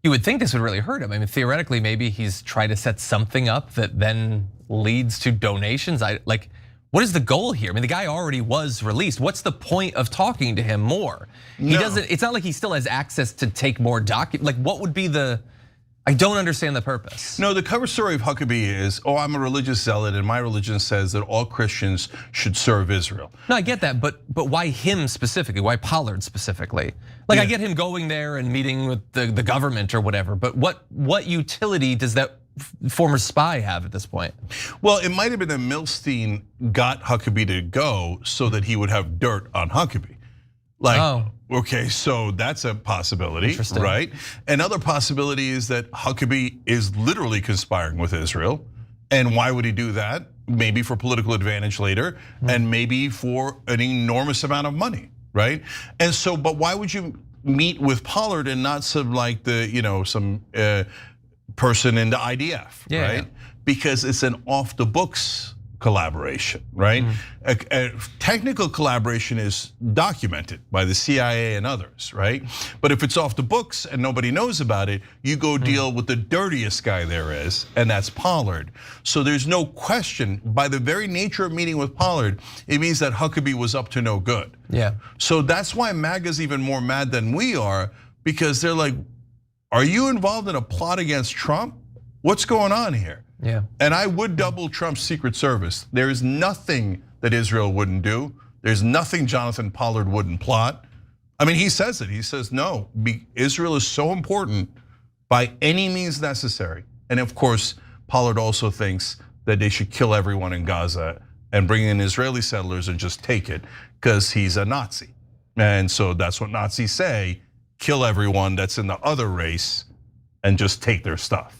you would think this would really hurt him. I mean, theoretically, maybe he's trying to set something up that then leads to donations. What is the goal here? I mean, the guy already was released. What's the point of talking to him more? He doesn't, it's not like he still has access to take more documents. Like, what would be I don't understand the purpose. No, the cover story of Huckabee is, I'm a religious zealot and my religion says that all Christians should serve Israel. No, I get that, but why him specifically? Why Pollard specifically? Like, I get him going there and meeting with the government or whatever, but what utility does that former spy have at this point? Well, it might have been that Milstein got Huckabee to go so that he would have dirt on Huckabee. Okay, so that's a possibility, right? Another possibility is that Huckabee is literally conspiring with Israel. And why would he do that? Maybe for political advantage later, and maybe for an enormous amount of money, right? And so, but why would you meet with Pollard and not some like some person in the IDF, right? Because it's an off the books collaboration, right? A technical collaboration is documented by the CIA and others, right? But if it's off the books and nobody knows about it, you go deal with the dirtiest guy there is, and that's Pollard. So there's no question, by the very nature of meeting with Pollard, it means that Huckabee was up to no good. Yeah. So that's why MAGA's even more mad than we are, because they're like, are you involved in a plot against Trump? What's going on here? Yeah. And I would double Trump's Secret Service. There is nothing that Israel wouldn't do. There's nothing Jonathan Pollard wouldn't plot. I mean, he says it. He says, no, Israel is so important by any means necessary. And of course, Pollard also thinks that they should kill everyone in Gaza and bring in Israeli settlers and just take it because he's a Nazi. And so that's what Nazis say, kill everyone that's in the other race and just take their stuff.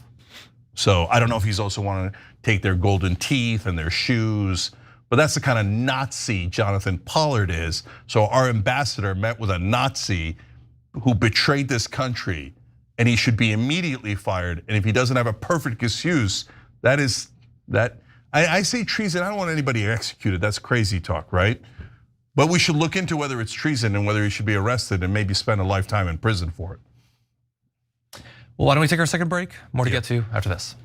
So I don't know if he's also want to take their golden teeth and their shoes, but that's the kind of Nazi Jonathan Pollard is. So our ambassador met with a Nazi who betrayed this country, and he should be immediately fired. And if he doesn't have a perfect excuse, I say treason, I don't want anybody executed, that's crazy talk, right? But we should look into whether it's treason and whether he should be arrested and maybe spend a lifetime in prison for it. Well, why don't we take our second break? More to get to after this.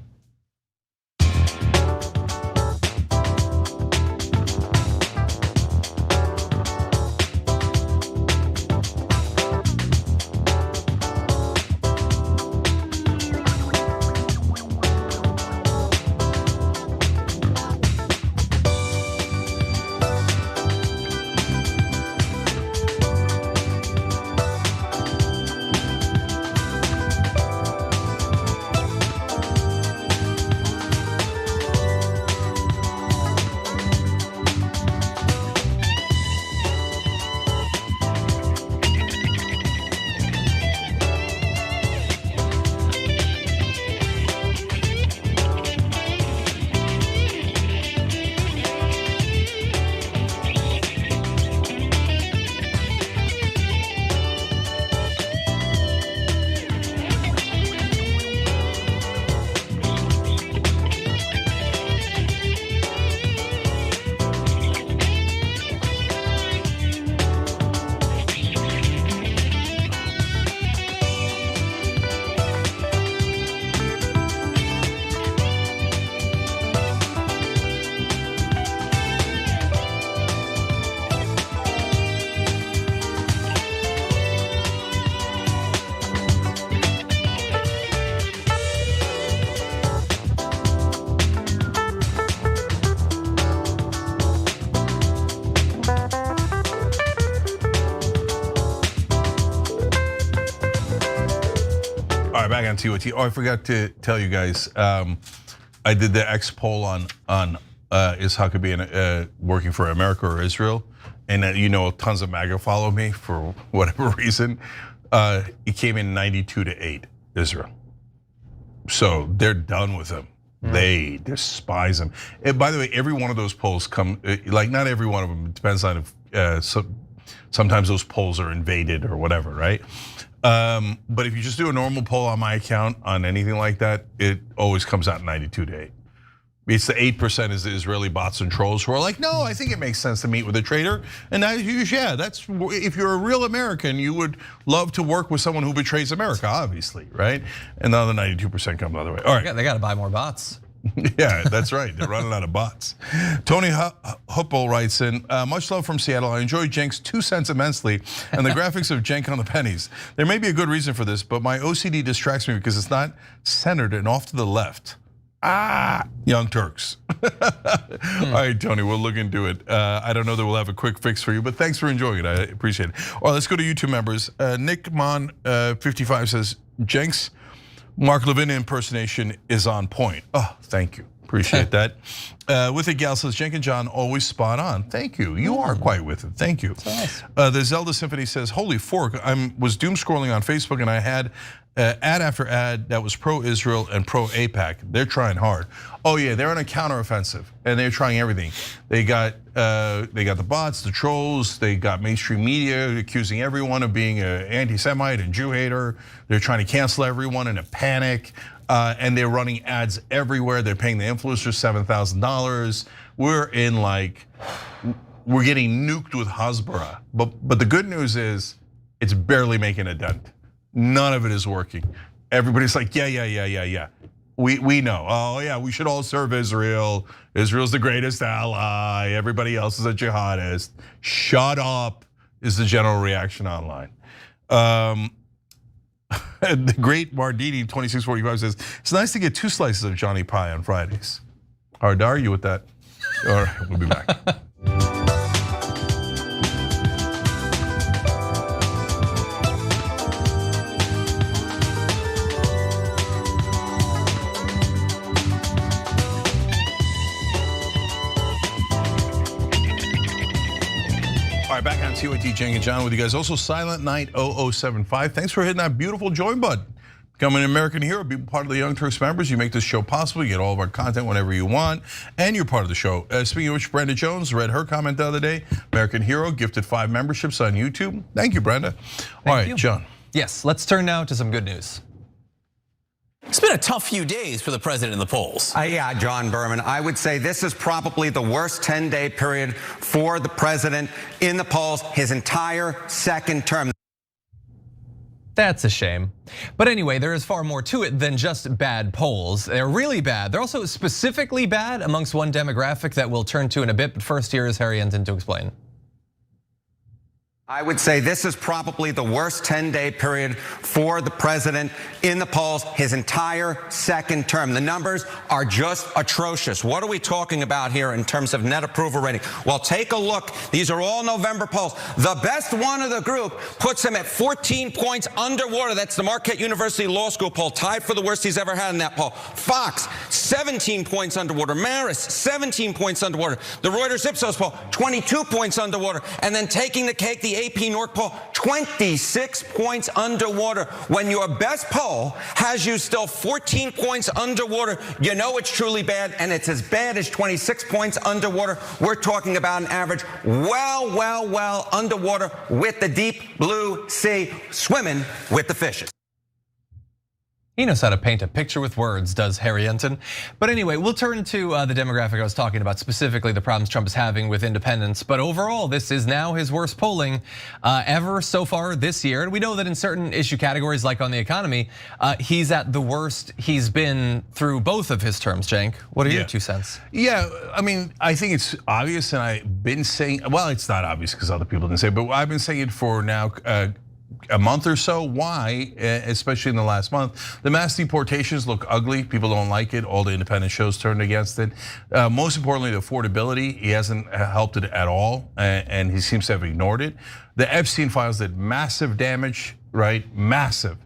back on TOT. Oh, I forgot to tell you guys. I did the X poll on is Huckabee working for America or Israel, and tons of MAGA follow me for whatever reason. It came in 92-8 Israel. So they're done with him. They despise him. And by the way, every one of those polls come, like not every one of them, it depends on if sometimes those polls are invaded or whatever, right? But if you just do a normal poll on my account on anything like that, it always comes out 92-8. It's the 8% is the Israeli bots and trolls who are like, no, I think it makes sense to meet with a traitor. And that's if you're a real American, you would love to work with someone who betrays America, obviously, right? And the other 92% come the other way. All right, they got to buy more bots. Yeah, that's right. They're running out of bots. Tony Huppel writes in, much love from Seattle. I enjoy Cenk's 2 cents immensely and the graphics of Cenk on the pennies. There may be a good reason for this, but my OCD distracts me because it's not centered and off to the left. Young Turks. All right, Tony, we'll look into it. I don't know that we'll have a quick fix for you, but thanks for enjoying it. I appreciate it. All right, let's go to YouTube members. Nick Mon 55 says, Cenk's Mark Levin impersonation is on point. Oh, thank you. Appreciate that. With it, Gal says, Cenk and John always spot on. Thank you. You are quite with it. Thank you. Nice. The Zelda Symphony says, holy fork, I was doom scrolling on Facebook and I had ad after ad that was pro-Israel and pro-AIPAC. They're trying hard. Oh yeah, they're on a counteroffensive and they're trying everything. They got the bots, the trolls, they got mainstream media accusing everyone of being an anti-Semite and Jew hater. They're trying to cancel everyone in a panic. And they're running ads everywhere. They're paying the influencers $7,000. We're getting nuked with Hasbara. But the good news is it's barely making a dent. None of it is working. Everybody's like, yeah. We know. Oh yeah, we should all serve Israel. Israel's the greatest ally. Everybody else is a jihadist. Shut up is the general reaction online. The great Mardini 2645 says, it's nice to get 2 slices of Johnny Pie on Fridays. Hard to argue with that. All right, we'll be back. All right, back on TOT, Cenk and John with you guys. Also, Silent Night 0075. Thanks for hitting that beautiful join button. Become an American hero, be part of the Young Turks members. You make this show possible. You get all of our content whenever you want, and you're part of the show. Speaking of which, Brenda Jones read her comment the other day. American hero, gifted 5 memberships on YouTube. Thank you, Brenda. All right, John. Yes, let's turn now to some good news. It's been a tough few days for the president in the polls. Yeah, John Berman, I would say this is probably the worst 10-day period for the president in the polls, his entire second term. That's a shame. But anyway, there is far more to it than just bad polls. They're really bad. They're also specifically bad amongst one demographic that we'll turn to in a bit. But first, here is Harry Enton to explain. I would say this is probably the worst 10-day period for the president in the polls, his entire second term. The numbers are just atrocious. What are we talking about here in terms of net approval rating? Well, take a look. These are all November polls. The best one of the group puts him at 14 points underwater. That's the Marquette University Law School poll, tied for the worst he's ever had in that poll. Fox, 17 points underwater. Marist, 17 points underwater. The Reuters Ipsos poll, 22 points underwater. And then taking the cake, the AP North poll, 26 points underwater. When your best poll has you still 14 points underwater, you know it's truly bad, and it's as bad as 26 points underwater. We're talking about an average well underwater with the deep blue sea, swimming with the fishes. He knows how to paint a picture with words, does Harry Enton. But anyway, we'll turn to the demographic I was talking about, specifically the problems Trump is having with independents. But overall, this is now his worst polling ever so far this year. And we know that in certain issue categories, like on the economy, he's at the worst he's been through both of his terms, Cenk. What are your 2 cents? Yeah, I mean, I think it's obvious, and I've been saying, well, it's not obvious because other people didn't say it, but I've been saying it for now a month or so. Why? Especially in the last month, the mass deportations look ugly. People don't like it. All the independent shows turned against it. Most importantly, the affordability, he hasn't helped it at all, and he seems to have ignored it. The Epstein files did massive damage, right? Massive.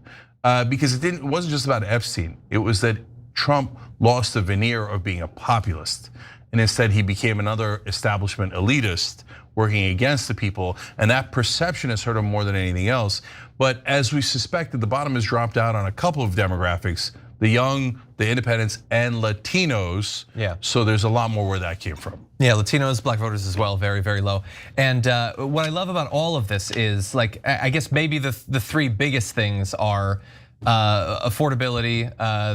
because it wasn't just about Epstein. It was that Trump lost the veneer of being a populist, and instead he became another establishment elitist working against the people, and that perception has hurt him more than anything else. But as we suspected, the bottom has dropped out on a couple of demographics: the young, the independents, and Latinos. Yeah. So there's a lot more where that came from. Yeah, Latinos, black voters as well, very, very low. And what I love about all of this is, like, I guess maybe the three biggest things are affordability,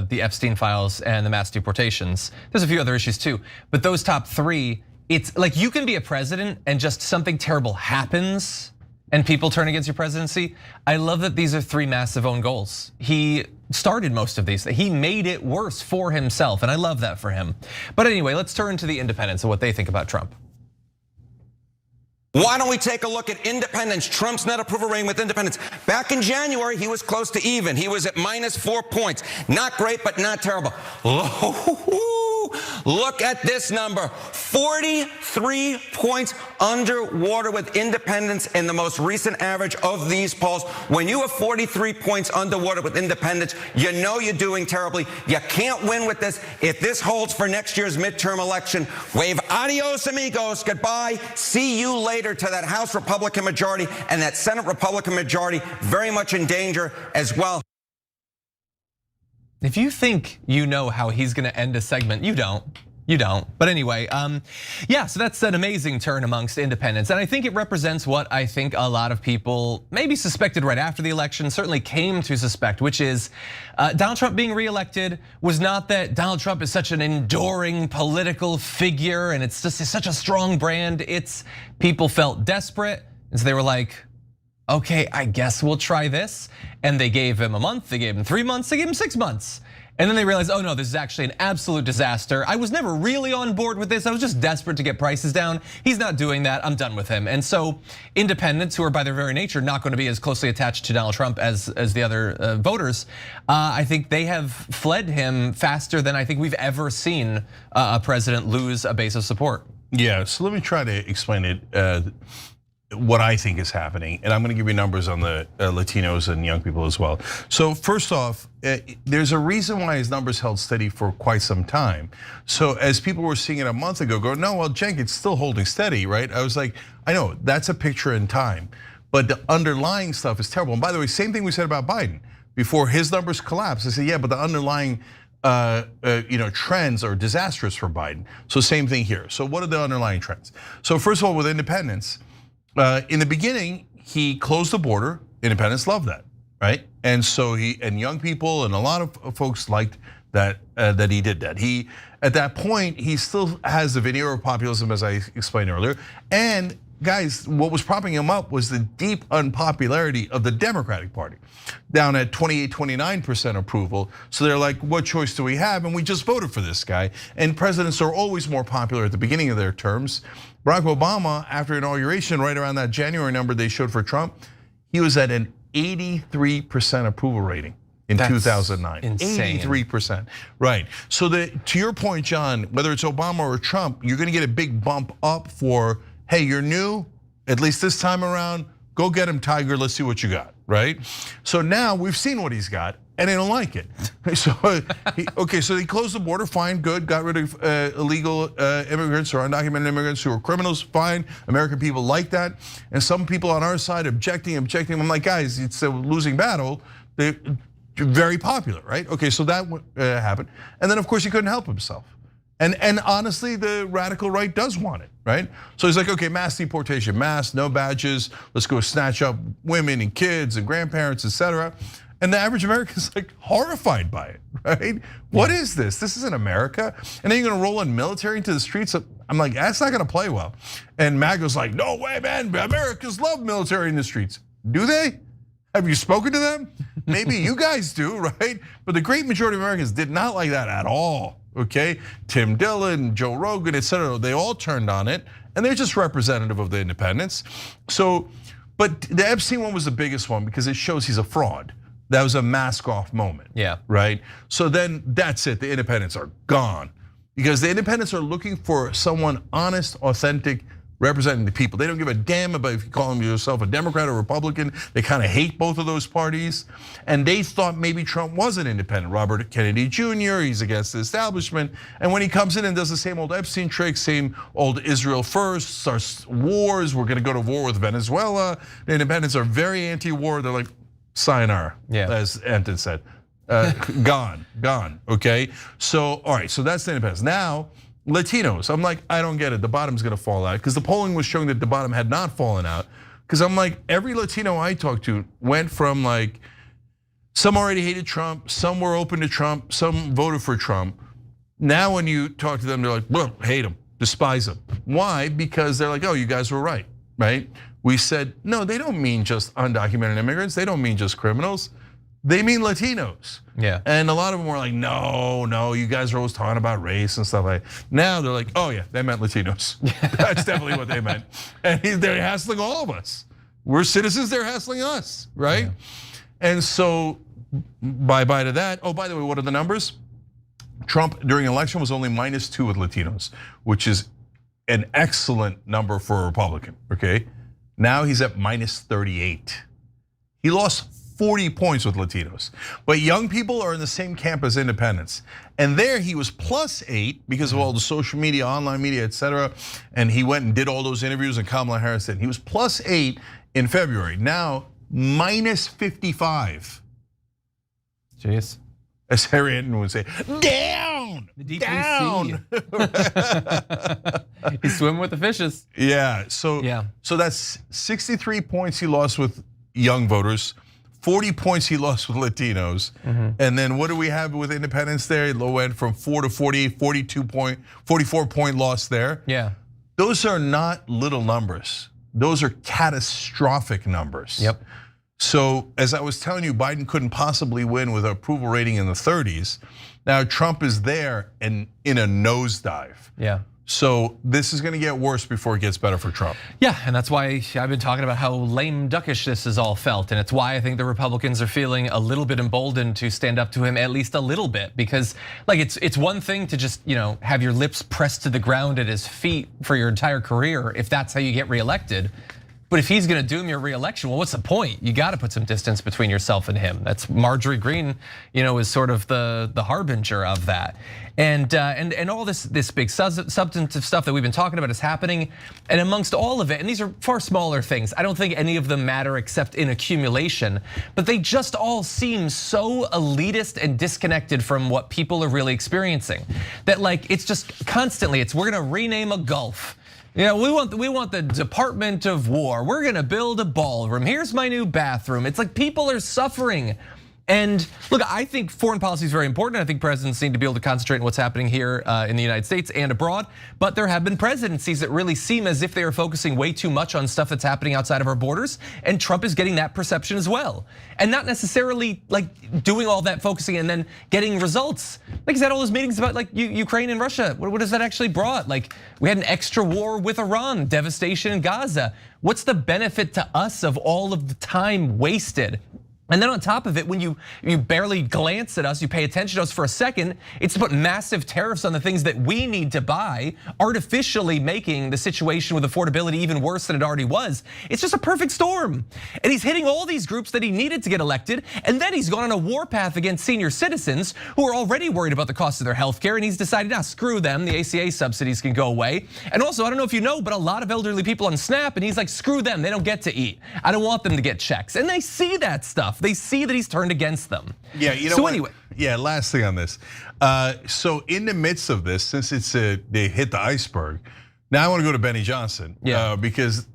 the Epstein files, and the mass deportations. There's a few other issues too, but those top three, it's like you can be a president and just something terrible happens and people turn against your presidency. I love that these are three massive own goals. He started most of these. He made it worse for himself, and I love that for him. But anyway, let's turn to the independents and what they think about Trump. Why don't we take a look at independents? Trump's net approval rating with independents. Back in January, he was close to even. He was at -4 points. Not great, but not terrible. Look at this number, 43 points underwater with independents in the most recent average of these polls. When you have 43 points underwater with independents, you know you're doing terribly. You can't win with this. If this holds for next year's midterm election, wave adios amigos, goodbye. See you later to that House Republican majority and that Senate Republican majority very much in danger as well. If you think you know how he's gonna end a segment, you don't. You don't. But anyway, yeah, so that's an amazing turn amongst independents. And I think it represents what I think a lot of people maybe suspected right after the election, certainly came to suspect, which is Donald Trump being reelected was not that Donald Trump is such an enduring political figure and it's just such a strong brand. It's people felt desperate, and so they were like, okay, I guess we'll try this. And they gave him a month, they gave him 3 months, they gave him 6 months. And then they realized, oh no, this is actually an absolute disaster. I was never really on board with this. I was just desperate to get prices down. He's not doing that, I'm done with him. And so independents, who are by their very nature not going to be as closely attached to Donald Trump as the other voters, I think they have fled him faster than I think we've ever seen a president lose a base of support. Yeah, so let me try to explain it. What I think is happening, and I'm going to give you numbers on the Latinos and young people as well. So first off, there's a reason why his numbers held steady for quite some time. So as people were seeing it a month ago, go, no, well, Cenk, it's still holding steady, right? I was like, I know, that's a picture in time, but the underlying stuff is terrible. And by the way, same thing we said about Biden. Before his numbers collapsed, I said, yeah, but the underlying trends are disastrous for Biden. So same thing here. So what are the underlying trends? So first of all, with independents, in the beginning, he closed the border. Independents loved that, right? And so and young people and a lot of folks liked that that he did that. He at that point he still has the veneer of populism, as I explained earlier. And guys, what was propping him up was the deep unpopularity of the Democratic Party, down at 28-29% approval. So they're like, what choice do we have? And we just voted for this guy. And presidents are always more popular at the beginning of their terms. Barack Obama, after inauguration, right around that January number they showed for Trump, he was at an 83% approval rating in 2009. Insane. 83%, right. So to your point, John, whether it's Obama or Trump, you're gonna get a big bump up for, hey, you're new, at least this time around, go get him, Tiger, let's see what you got, right? So now we've seen what he's got, and they don't like it. So, okay, so they closed the border, fine, good, got rid of illegal immigrants or undocumented immigrants who are criminals, fine. American people like that. And some people on our side objecting. I'm like, guys, it's a losing battle. They're very popular, right? Okay, so that happened. And then of course he couldn't help himself. And honestly, the radical right does want it, right? So he's like, okay, mass deportation, no badges, let's go snatch up women and kids and grandparents, etc. And the average American's like horrified by it, right? What is this? This isn't America. And then you're gonna roll in military into the streets. I'm like, that's not gonna play well. And MAGA's like, no way, man, Americans love military in the streets. Do they? Have you spoken to them? Maybe you guys do, right? But the great majority of Americans did not like that at all, okay? Tim Dillon, Joe Rogan, etc. They all turned on it, and they're just representative of the independents. So, but the Epstein one was the biggest one because it shows he's a fraud. That was a mask off moment, yeah, right? So then that's it, the independents are gone. Because the independents are looking for someone honest, authentic, representing the people. They don't give a damn about if you call yourself a Democrat or Republican. They kind of hate both of those parties. And they thought maybe Trump was an independent. Robert Kennedy Jr., he's against the establishment. And when he comes in and does the same old Epstein trick, same old Israel first, starts wars, we're gonna go to war with Venezuela. The independents are very anti-war. They're like, sayonara, as Anton said. Gone, okay? So, all right, so that's the independents. Now, Latinos, I'm like, I don't get it. The bottom's gonna fall out because the polling was showing that the bottom had not fallen out. Because I'm like, every Latino I talked to went from like, some already hated Trump, some were open to Trump, some voted for Trump. Now when you talk to them, they're like, well, hate him, despise him. Why? Because they're like, oh, you guys were right? We said, no, they don't mean just undocumented immigrants. They don't mean just criminals. They mean Latinos. Yeah. And a lot of them were like, no, you guys are always talking about race and stuff like that. Now they're like, oh yeah, they meant Latinos. That's definitely what they meant. And they're hassling all of us. We're citizens, they're hassling us, right? Yeah. And so, bye-bye to that. Oh, by the way, what are the numbers? Trump during election was only -2 with Latinos, which is an excellent number for a Republican, okay? Now he's at -38. He lost 40 points with Latinos. But young people are in the same camp as independents. And there he was +8 because of all the social media, online media, etc. And he went and did all those interviews and Kamala Harris did. He was +8 in February. Now, -55. Jeez. As Harry Anton would say, down, down. He's swimming with the fishes. Yeah, so that's 63 points he lost with young voters, 40 points he lost with Latinos. And then what do we have with independents there? Low end from 4 to 48, 44 point loss there. Yeah. Those are not little numbers. Those are catastrophic numbers. Yep. So as I was telling you, Biden couldn't possibly win with an approval rating in the 30s. Now Trump is there and in a nosedive. Yeah. So this is gonna get worse before it gets better for Trump. Yeah, and that's why I've been talking about how lame duckish this is all felt. And it's why I think the Republicans are feeling a little bit emboldened to stand up to him at least a little bit. Because like it's one thing to just have your lips pressed to the ground at his feet for your entire career if that's how you get reelected. But if he's gonna doom your reelection, well, what's the point? You gotta put some distance between yourself and him. That's Marjorie Greene, is sort of the harbinger of that. And all this big substantive stuff that we've been talking about is happening. And amongst all of it, and these are far smaller things, I don't think any of them matter except in accumulation, but they just all seem so elitist and disconnected from what people are really experiencing. That like, it's just constantly, we're gonna rename a Gulf. We want the Department of War. We're gonna build a ballroom. Here's my new bathroom. It's like people are suffering. And look, I think foreign policy is very important. I think presidents need to be able to concentrate on what's happening here in the United States and abroad. But there have been presidencies that really seem as if they are focusing way too much on stuff that's happening outside of our borders. And Trump is getting that perception as well. And not necessarily like doing all that focusing and then getting results. Like he's had all those meetings about like Ukraine and Russia. What has that actually brought? Like we had an extra war with Iran, devastation in Gaza. What's the benefit to us of all of the time wasted? And then on top of it, when you barely glance at us, you pay attention to us for a second, it's to put massive tariffs on the things that we need to buy, artificially making the situation with affordability even worse than it already was. It's just a perfect storm. And he's hitting all these groups that he needed to get elected, and then he's gone on a warpath against senior citizens who are already worried about the cost of their health care, and he's decided, screw them, the ACA subsidies can go away. And also, I don't know if you know, but a lot of elderly people on SNAP, and he's like, screw them, they don't get to eat. I don't want them to get checks. And they see that stuff. They see that he's turned against them. Yeah, you know what? Anyway. Yeah, last thing on this. So in the midst of this, since they hit the iceberg, now I want to go to Benny Johnson. Yeah. Because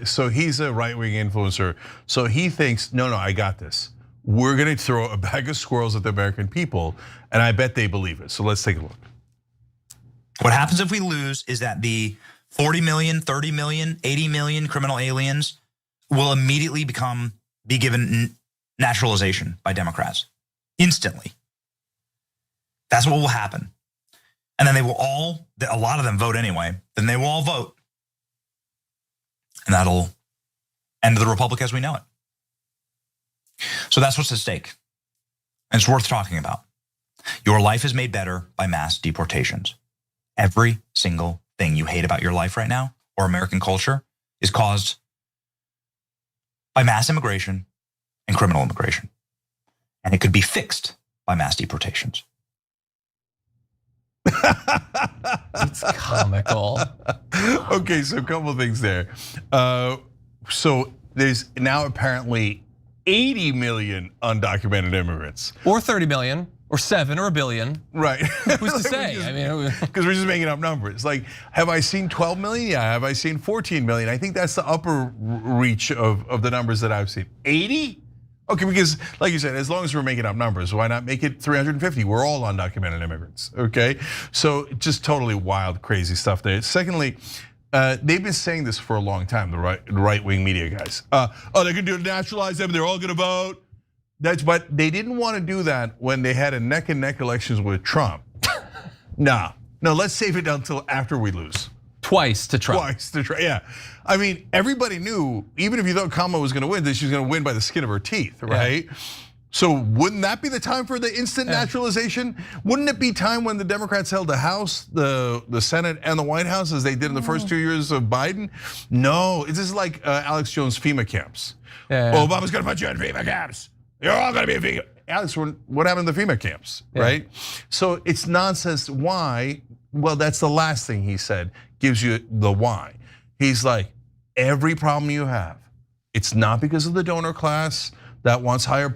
so he's a right-wing influencer. So he thinks, no, I got this. We're gonna throw a bag of squirrels at the American people, and I bet they believe it. So let's take a look. What happens if we lose is that the 40 million, 30 million, 80 million criminal aliens will immediately be given naturalization by Democrats instantly. That's what will happen. And then they will a lot of them vote anyway, then they will all vote. And that'll end the Republic as we know it. So that's what's at stake. And it's worth talking about. Your life is made better by mass deportations. Every single thing you hate about your life right now, or American culture is caused by mass immigration and criminal immigration. And it could be fixed by mass deportations. It's comical. Okay, so a couple of things there. So there's now apparently 80 million undocumented immigrants. Or 30 million, or 7, or a billion. Right. Who's to say? Because we're just making up numbers. Like, have I seen 12 million? Yeah. Have I seen 14 million? I think that's the upper reach of the numbers that I've seen. 80? Okay, because like you said, as long as we're making up numbers, why not make it 350? We're all undocumented immigrants, okay? So just totally wild, crazy stuff there. Secondly, they've been saying this for a long time, the right-wing media guys. They're gonna naturalize them, they're all gonna vote. But they didn't want to do that when they had a neck-and-neck elections with Trump. No, let's save it until after we lose. Twice to Trump. Yeah. I mean, everybody knew, even if you thought Kamala was gonna win, that she was gonna win by the skin of her teeth, right? Yeah. So wouldn't that be the time for the instant naturalization? Wouldn't it be time when the Democrats held the House, the Senate, and the White House as they did in the first 2 years of Biden? No, this is like Alex Jones' FEMA camps. Yeah. Obama's gonna put you in FEMA camps. You're all gonna be in FEMA. Alex, what happened to the FEMA camps, right? So it's nonsense. Why? Well, that's the last thing he said, gives you the why. He's like, every problem you have, it's not because of the donor class that wants higher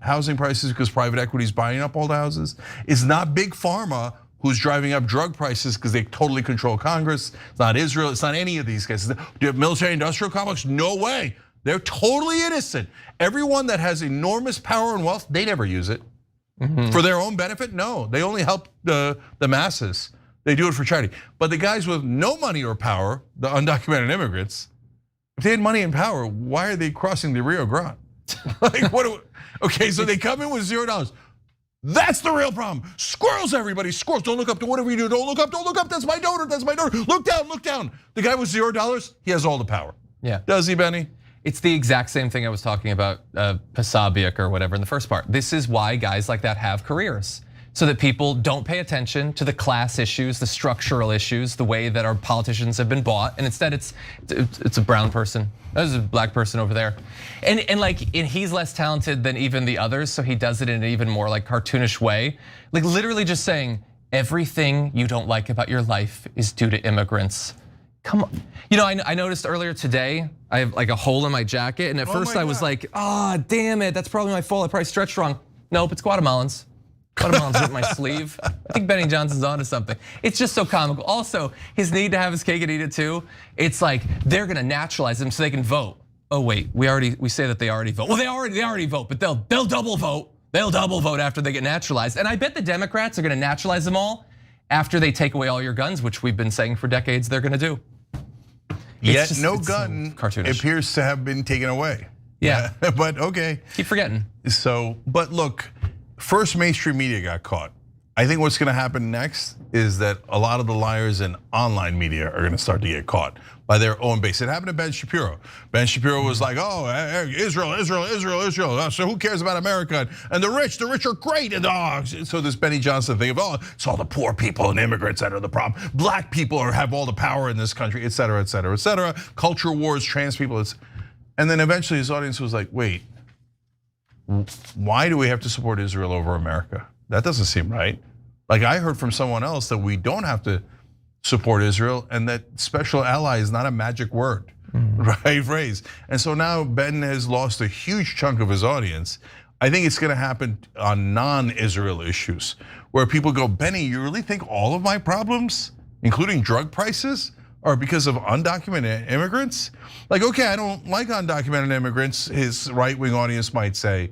housing prices because private equity is buying up all the houses. It's not big pharma who's driving up drug prices because they totally control Congress. It's not Israel, it's not any of these guys. The military industrial complex, no way. They're totally innocent. Everyone that has enormous power and wealth, they never use it. For their own benefit, no. They only help the masses. They do it for charity. But the guys with no money or power, the undocumented immigrants, if they had money and power, why are they crossing the Rio Grande? Like, okay, so they come in with $0. That's the real problem. Squirrels, everybody, squirrels. Don't look up to whatever you do. Don't look up, that's my donor, that's my donor. Look down. The guy with $0, he has all the power. Yeah. Does he, Benny? It's the exact same thing I was talking about, Pasabiak or whatever in the first part. This is why guys like that have careers. So that people don't pay attention to the class issues, the structural issues, the way that our politicians have been bought, and instead it's a brown person, there's a black person over there, and he's less talented than even the others, so he does it in an even more like cartoonish way, like literally just saying everything you don't like about your life is due to immigrants. Come on, I noticed earlier today I have like a hole in my jacket, and at first I was like, damn it, that's probably my fault. I probably stretched wrong. Nope, it's Guatemalans. Guatemalans ripped my sleeve. I think Benny Johnson's onto something. It's just so comical. Also, his need to have his cake and eat it too. It's like they're gonna naturalize him so they can vote. Oh wait, we say that they already vote. Well, they already vote, but they'll double vote. They'll double vote after they get naturalized. And I bet the Democrats are gonna naturalize them all after they take away all your guns, which we've been saying for decades they're gonna do. Yet no gun appears to have been taken away. Yeah, but okay. Keep forgetting. So, but look, first mainstream media got caught. I think what's gonna happen next is that a lot of the liars in online media are gonna start to get caught by their own base. It happened to Ben Shapiro. Ben Shapiro was like, Israel. So who cares about America? And the rich are great. And so this Benny Johnson thing of, it's all the poor people and immigrants that are the problem. Black people have all the power in this country, et cetera, et cetera, et cetera. Culture wars, trans people. And then eventually his audience was like, wait, why do we have to support Israel over America? That doesn't seem right. Like I heard from someone else that we don't have to support Israel and that special ally is not a magic word, right, phrase. And so now Ben has lost a huge chunk of his audience. I think it's gonna happen on non-Israel issues where people go, Benny, you really think all of my problems, including drug prices, are because of undocumented immigrants? Like, okay, I don't like undocumented immigrants, his right-wing audience might say,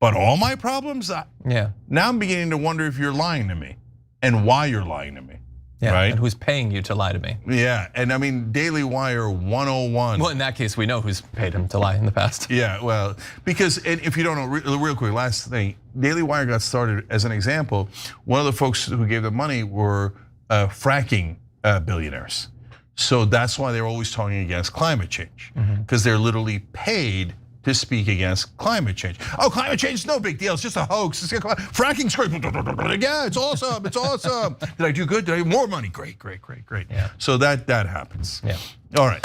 but all my problems? Yeah. Now I'm beginning to wonder if you're lying to me and why you're lying to me. Yeah, right? And who's paying you to lie to me? Yeah, and I mean, Daily Wire 101. Well, in that case, we know who's paid him to lie in the past. Yeah, well, because if you don't know, real quick, last thing, Daily Wire got started as an example. One of the folks who gave the money were fracking billionaires. So that's why they're always talking against climate change, because they're literally paid to speak against climate change. Oh, climate change is no big deal. It's just a hoax. Fracking's great. Yeah, it's awesome. It's awesome. Did I do good? Did I have more money? Great. Yeah. So that happens. Yeah. All right.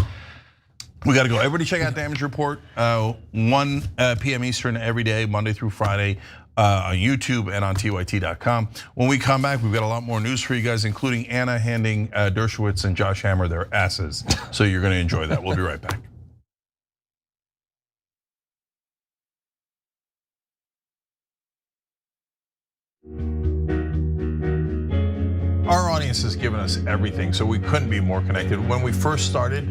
We got to go. Everybody check out Damage Report, 1 p.m. Eastern every day, Monday through Friday, on YouTube and on tyt.com. When we come back, we've got a lot more news for you guys, including Anna handing Dershowitz and Josh Hammer their asses. So you're going to enjoy that. We'll be right back. Our audience has given us everything, so we couldn't be more connected. When we first started,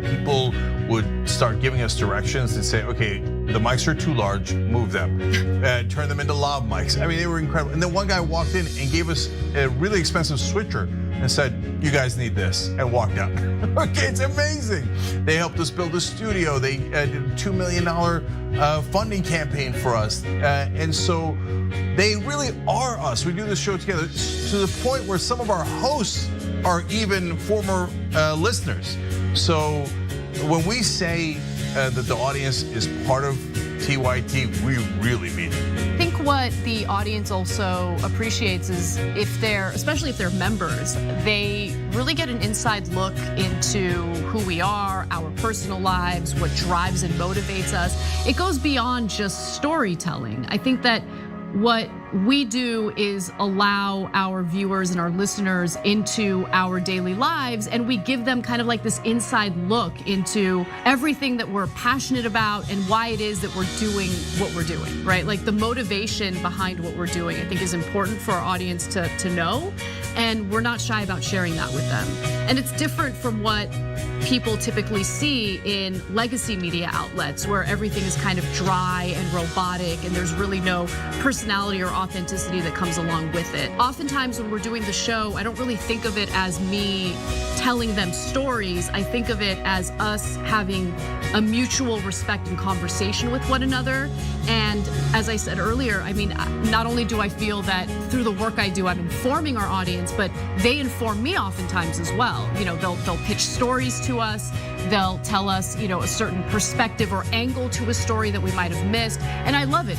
people would start giving us directions and say, okay, the mics are too large, move them. Turn them into lav mics. I mean, they were incredible. And then one guy walked in and gave us a really expensive switcher and said, you guys need this, and walked out. Okay, it's amazing. They helped us build a studio. They did a $2 million funding campaign for us. And so they really are us. We do this show together to the point where some of our hosts are even former listeners. So when we say that the audience is part of TYT, we really mean it. I think what the audience also appreciates is especially if they're members, they really get an inside look into who we are, our personal lives, what drives and motivates us. It goes beyond just storytelling. I think that what we do is allow our viewers and our listeners into our daily lives, and we give them kind of like this inside look into everything that we're passionate about and why it is that we're doing what we're doing, right? Like the motivation behind what we're doing, I think is important for our audience to know, and we're not shy about sharing that with them. And it's different from what people typically see in legacy media outlets where everything is kind of dry and robotic and there's really no personality or authenticity that comes along with it. Oftentimes when we're doing the show, I don't really think of it as me telling them stories. I think of it as us having a mutual respect and conversation with one another. And as I said earlier, I mean, not only do I feel that through the work I do, I'm informing our audience, but they inform me oftentimes as well. You know, they'll pitch stories to us. They'll tell us, you know, a certain perspective or angle to a story that we might have missed. And I love it.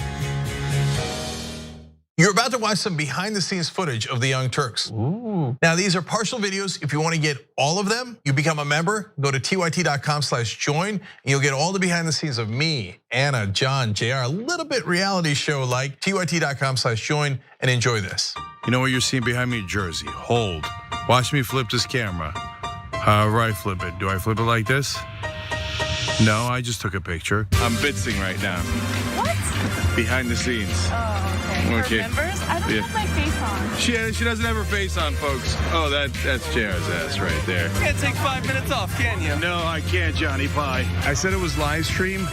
You're about to watch some behind the scenes footage of the Young Turks. Ooh. Now these are partial videos. If you want to get all of them, you become a member, go to tyt.com/join, and you'll get all the behind the scenes of me, Anna, John, JR, a little bit reality show like tyt.com/join, and enjoy this. You know what you're seeing behind me? Jersey, hold. Watch me flip this camera. However I flip it. Do I flip it like this? No, I just took a picture. I'm bitsing right now. What? Behind the scenes. Oh, okay. For members? I don't have my face on. She doesn't have her face on, folks. Oh, that's JR's ass right there. You can't take 5 minutes off, can you? No, I can't, Johnny Pie. I said it was live stream,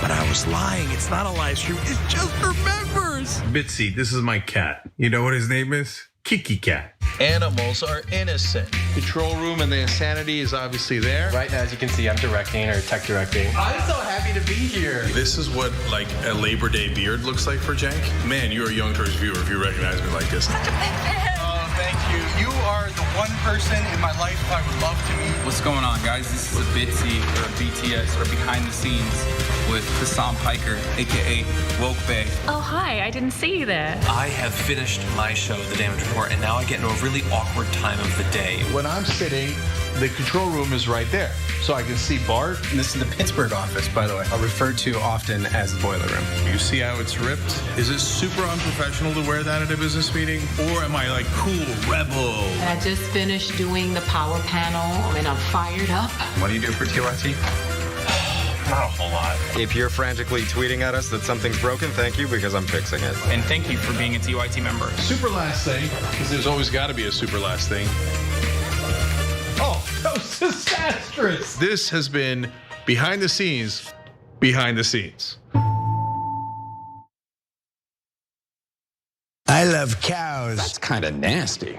but I was lying. It's not a live stream. It's just for members. Bitsy, this is my cat. You know what his name is? Kiki Cat. Animals are innocent. Control room and the insanity is obviously there. Right now, as you can see, I'm directing or tech directing. I'm so happy to be here. This is what like a Labor Day beard looks like for Cenk. Man, you're a Young Turks viewer if you recognize me like this. Oh, thank you. You are the one person in my life I would love to meet. What's going on, guys? This is a Bitsy or a BTS or behind the scenes with Hassan Piker, AKA Woke Bay. Oh, hi. I didn't see you there. I have finished my show, The Damage Report, and now I get into a really awkward time of the day. When I'm sitting, the control room is right there. So I can see Bart. And this is the Pittsburgh office, by the way. I'll refer to often as the boiler room. You see how it's ripped? Is it super unprofessional to wear that at a business meeting? Or am I like cool rebel? I just finished doing the power panel and I'm fired up. What do you do for TYT? Not a whole lot. If you're frantically tweeting at us that something's broken, thank you, because I'm fixing it. And thank you for being a TYT member. Super last thing, because there's always got to be a super last thing. Oh, that was disastrous. This has been behind the scenes, behind the scenes. I love cows. That's kind of nasty.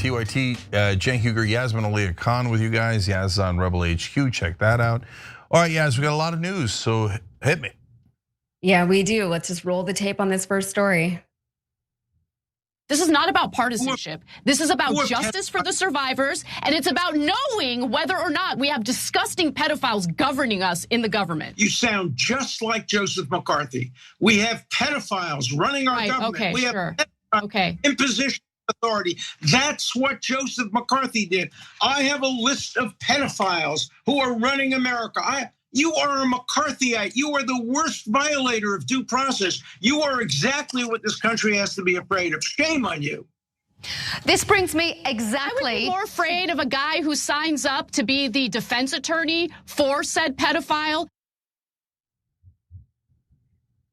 TYT. Cenk Uygur, Yasmin Aliyah Khan with you guys. Yaz on Rebel HQ. Check that out. All right, Yaz, we got a lot of news, so hit me. Yeah, we do. Let's just roll the tape on this first story. This is not about partisanship. This is about justice for the survivors, and it's about knowing whether or not we have disgusting pedophiles governing us in the government. You sound just like Joseph McCarthy. We have pedophiles running our government. Okay, we sure. have imposition of authority. That's what Joseph McCarthy did. I have a list of pedophiles who are running America. You are a McCarthyite. You are the worst violator of due process. You are exactly what this country has to be afraid of. Shame on you. This brings me exactly. I would be more afraid of a guy who signs up to be the defense attorney for said pedophile.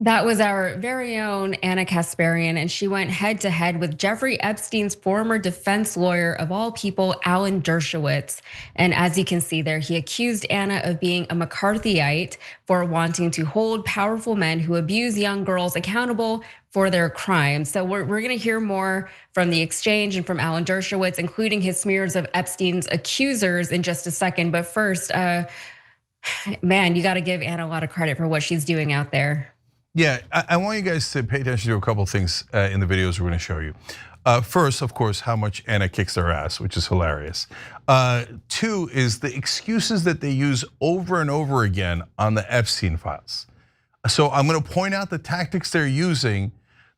That was our very own Anna Kasparian, and she went head to head with Jeffrey Epstein's former defense lawyer of all people, Alan Dershowitz. And as you can see there, he accused Anna of being a McCarthyite for wanting to hold powerful men who abuse young girls accountable for their crimes. So we're gonna hear more from the exchange and from Alan Dershowitz, including his smears of Epstein's accusers in just a second. But first, man, you gotta give Anna a lot of credit for what she's doing out there. Yeah, I want you guys to pay attention to a couple of things in the videos we're gonna show you. First, of course, how much Anna kicks their ass, which is hilarious. Two is the excuses that they use over and over again on the Epstein files. So I'm gonna point out the tactics they're using.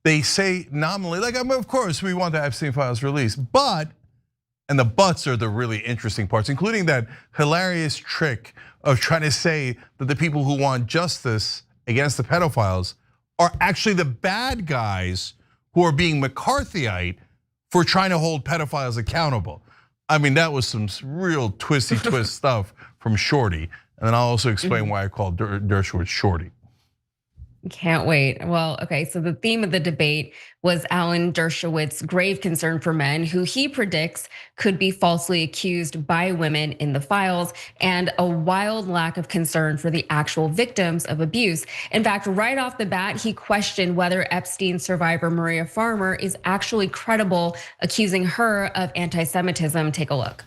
They say nominally, like, of course, we want the Epstein files released, but, and the buts are the really interesting parts, including that hilarious trick of trying to say that the people who want justice against the pedophiles are actually the bad guys who are being McCarthyite for trying to hold pedophiles accountable. I mean, that was some real twisty twist stuff from Shorty. And then I'll also explain why I called Dershowitz Shorty. Can't wait. Well, okay, so the theme of the debate was Alan Dershowitz's grave concern for men who he predicts could be falsely accused by women in the files, and a wild lack of concern for the actual victims of abuse. In fact, right off the bat, he questioned whether Epstein survivor Maria Farmer is actually credible, accusing her of anti-Semitism. Take a look.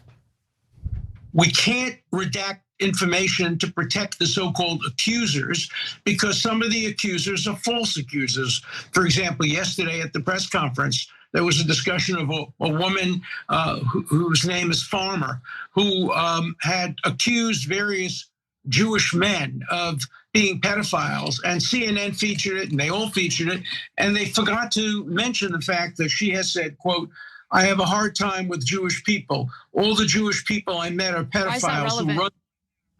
We can't redact information to protect the so-called accusers because some of the accusers are false accusers. For example, yesterday at the press conference, there was a discussion of a woman whose name is Farmer, who had accused various Jewish men of being pedophiles, and CNN featured it, and they all featured it, and they forgot to mention the fact that she has said, quote, "I have a hard time with Jewish people. All the Jewish people I met are pedophiles who run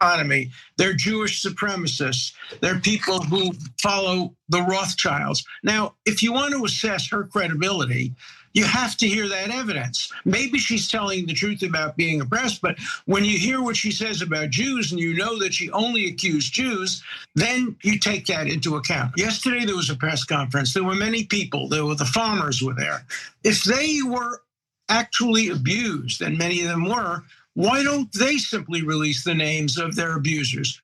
economy. They're Jewish supremacists. They're people who follow the Rothschilds." Now, if you want to assess her credibility, you have to hear that evidence. Maybe she's telling the truth about being oppressed, but when you hear what she says about Jews and you know that she only accused Jews, then you take that into account. Yesterday, there was a press conference. There were many people. The farmers were there. If they were actually abused, and many of them were, why don't they simply release the names of their abusers?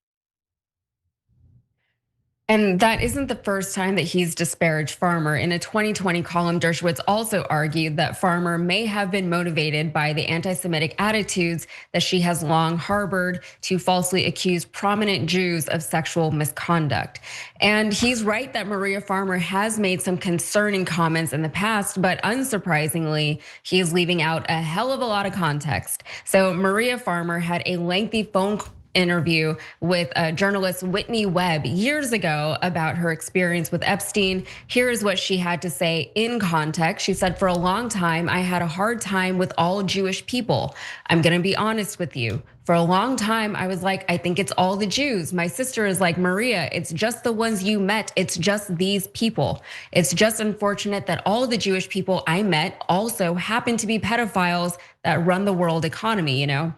And that isn't the first time that he's disparaged Farmer. In a 2020 column, Dershowitz also argued that Farmer may have been motivated by the anti-Semitic attitudes that she has long harbored to falsely accuse prominent Jews of sexual misconduct. And he's right that Maria Farmer has made some concerning comments in the past, but unsurprisingly, he is leaving out a hell of a lot of context. So Maria Farmer had a lengthy phone interview with journalist Whitney Webb years ago about her experience with Epstein. Here is what she had to say in context. She said, "For a long time, I had a hard time with all Jewish people. I'm gonna be honest with you. For a long time, I was like, I think it's all the Jews. My sister is like, Maria, it's just the ones you met. It's just these people. It's just unfortunate that all the Jewish people I met also happen to be pedophiles that run the world economy, you know?"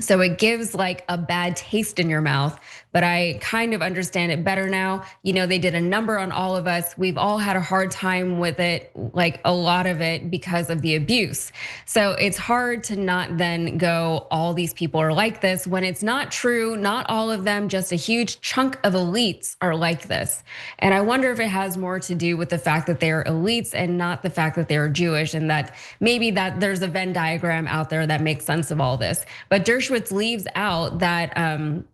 So it gives like a bad taste in your mouth, but I kind of understand it better now. They did a number on all of us. We've all had a hard time with it, like a lot of it because of the abuse. So it's hard to not then go, all these people are like this when it's not true. Not all of them, just a huge chunk of elites are like this. And I wonder if it has more to do with the fact that they're elites and not the fact that they're Jewish, and that maybe that there's a Venn diagram out there that makes sense of all this. But Dershowitz leaves out that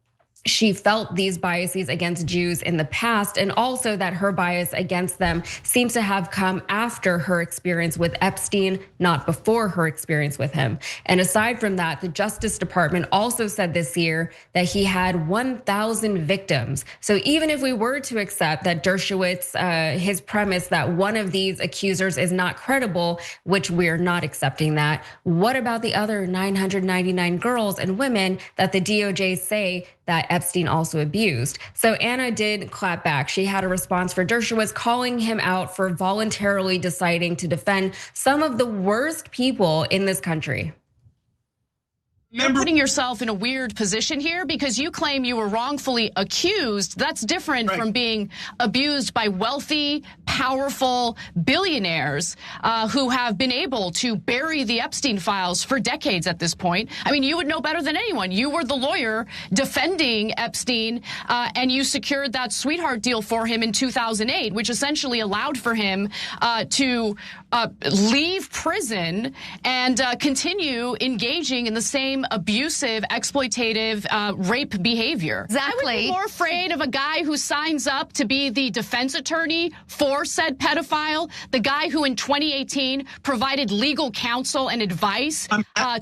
she felt these biases against Jews in the past, and also that her bias against them seems to have come after her experience with Epstein, not before her experience with him. And aside from that, the Justice Department also said this year that he had 1,000 victims. So even if we were to accept that Dershowitz, his premise that one of these accusers is not credible, which we're not accepting that, what about the other 999 girls and women that the DOJ say that Epstein also abused? So Anna did clap back. She had a response for Dershowitz, calling him out for voluntarily deciding to defend some of the worst people in this country. You're putting yourself in a weird position here because you claim you were wrongfully accused. That's different from being abused by wealthy, powerful billionaires who have been able to bury the Epstein files for decades at this point. I mean, you would know better than anyone. You were the lawyer defending Epstein, and you secured that sweetheart deal for him in 2008, which essentially allowed for him to leave prison and continue engaging in the same abusive, exploitative, rape behavior. Exactly. I would be more afraid of a guy who signs up to be the defense attorney for said pedophile, the guy who in 2018 provided legal counsel and advice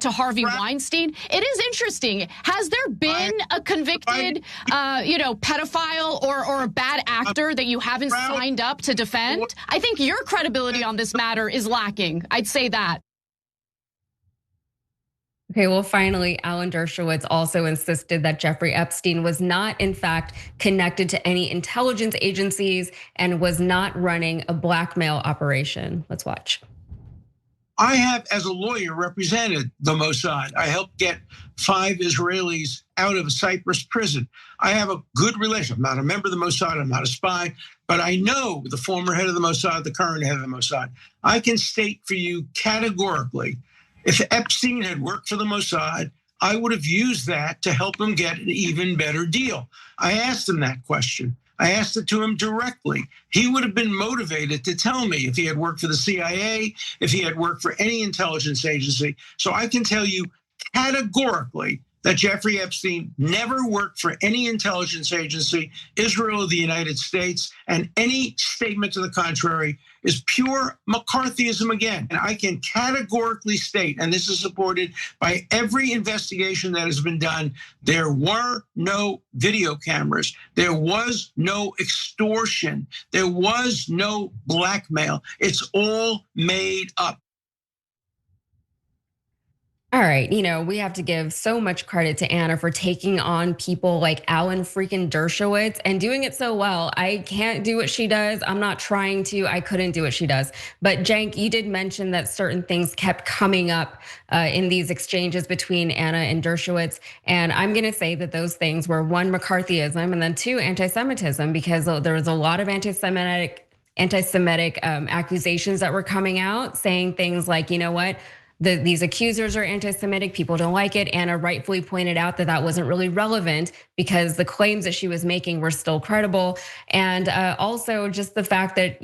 to Harvey Weinstein. It is interesting. Has there been a convicted, pedophile or a bad actor that you haven't signed up to defend? I think your credibility on this matter is lacking. I'd say that. Okay, well, finally, Alan Dershowitz also insisted that Jeffrey Epstein was not, in fact, connected to any intelligence agencies and was not running a blackmail operation. Let's watch. I have, as a lawyer, represented the Mossad. I helped get 5 Israelis out of a Cyprus prison. I have a good relationship. I'm not a member of the Mossad, I'm not a spy, but I know the former head of the Mossad, the current head of the Mossad. I can state for you categorically, if Epstein had worked for the Mossad, I would have used that to help him get an even better deal. I asked him that question. I asked it to him directly. He would have been motivated to tell me if he had worked for the CIA, if he had worked for any intelligence agency. So I can tell you categorically that Jeffrey Epstein never worked for any intelligence agency, Israel or the United States, and any statement to the contrary is pure McCarthyism again. And I can categorically state, and this is supported by every investigation that has been done, there were no video cameras. There was no extortion. There was no blackmail. It's all made up. All right, we have to give so much credit to Anna for taking on people like Alan freaking Dershowitz and doing it so well. I can't do what she does. I'm not trying to. I couldn't do what she does. But Cenk, you did mention that certain things kept coming up in these exchanges between Anna and Dershowitz. And I'm gonna say that those things were 1, McCarthyism, and then 2, anti-Semitism, because there was a lot of anti-Semitic accusations that were coming out, saying things like, you know what? These accusers are anti-Semitic, people don't like it. Anna rightfully pointed out that that wasn't really relevant because the claims that she was making were still credible. And also just the fact that,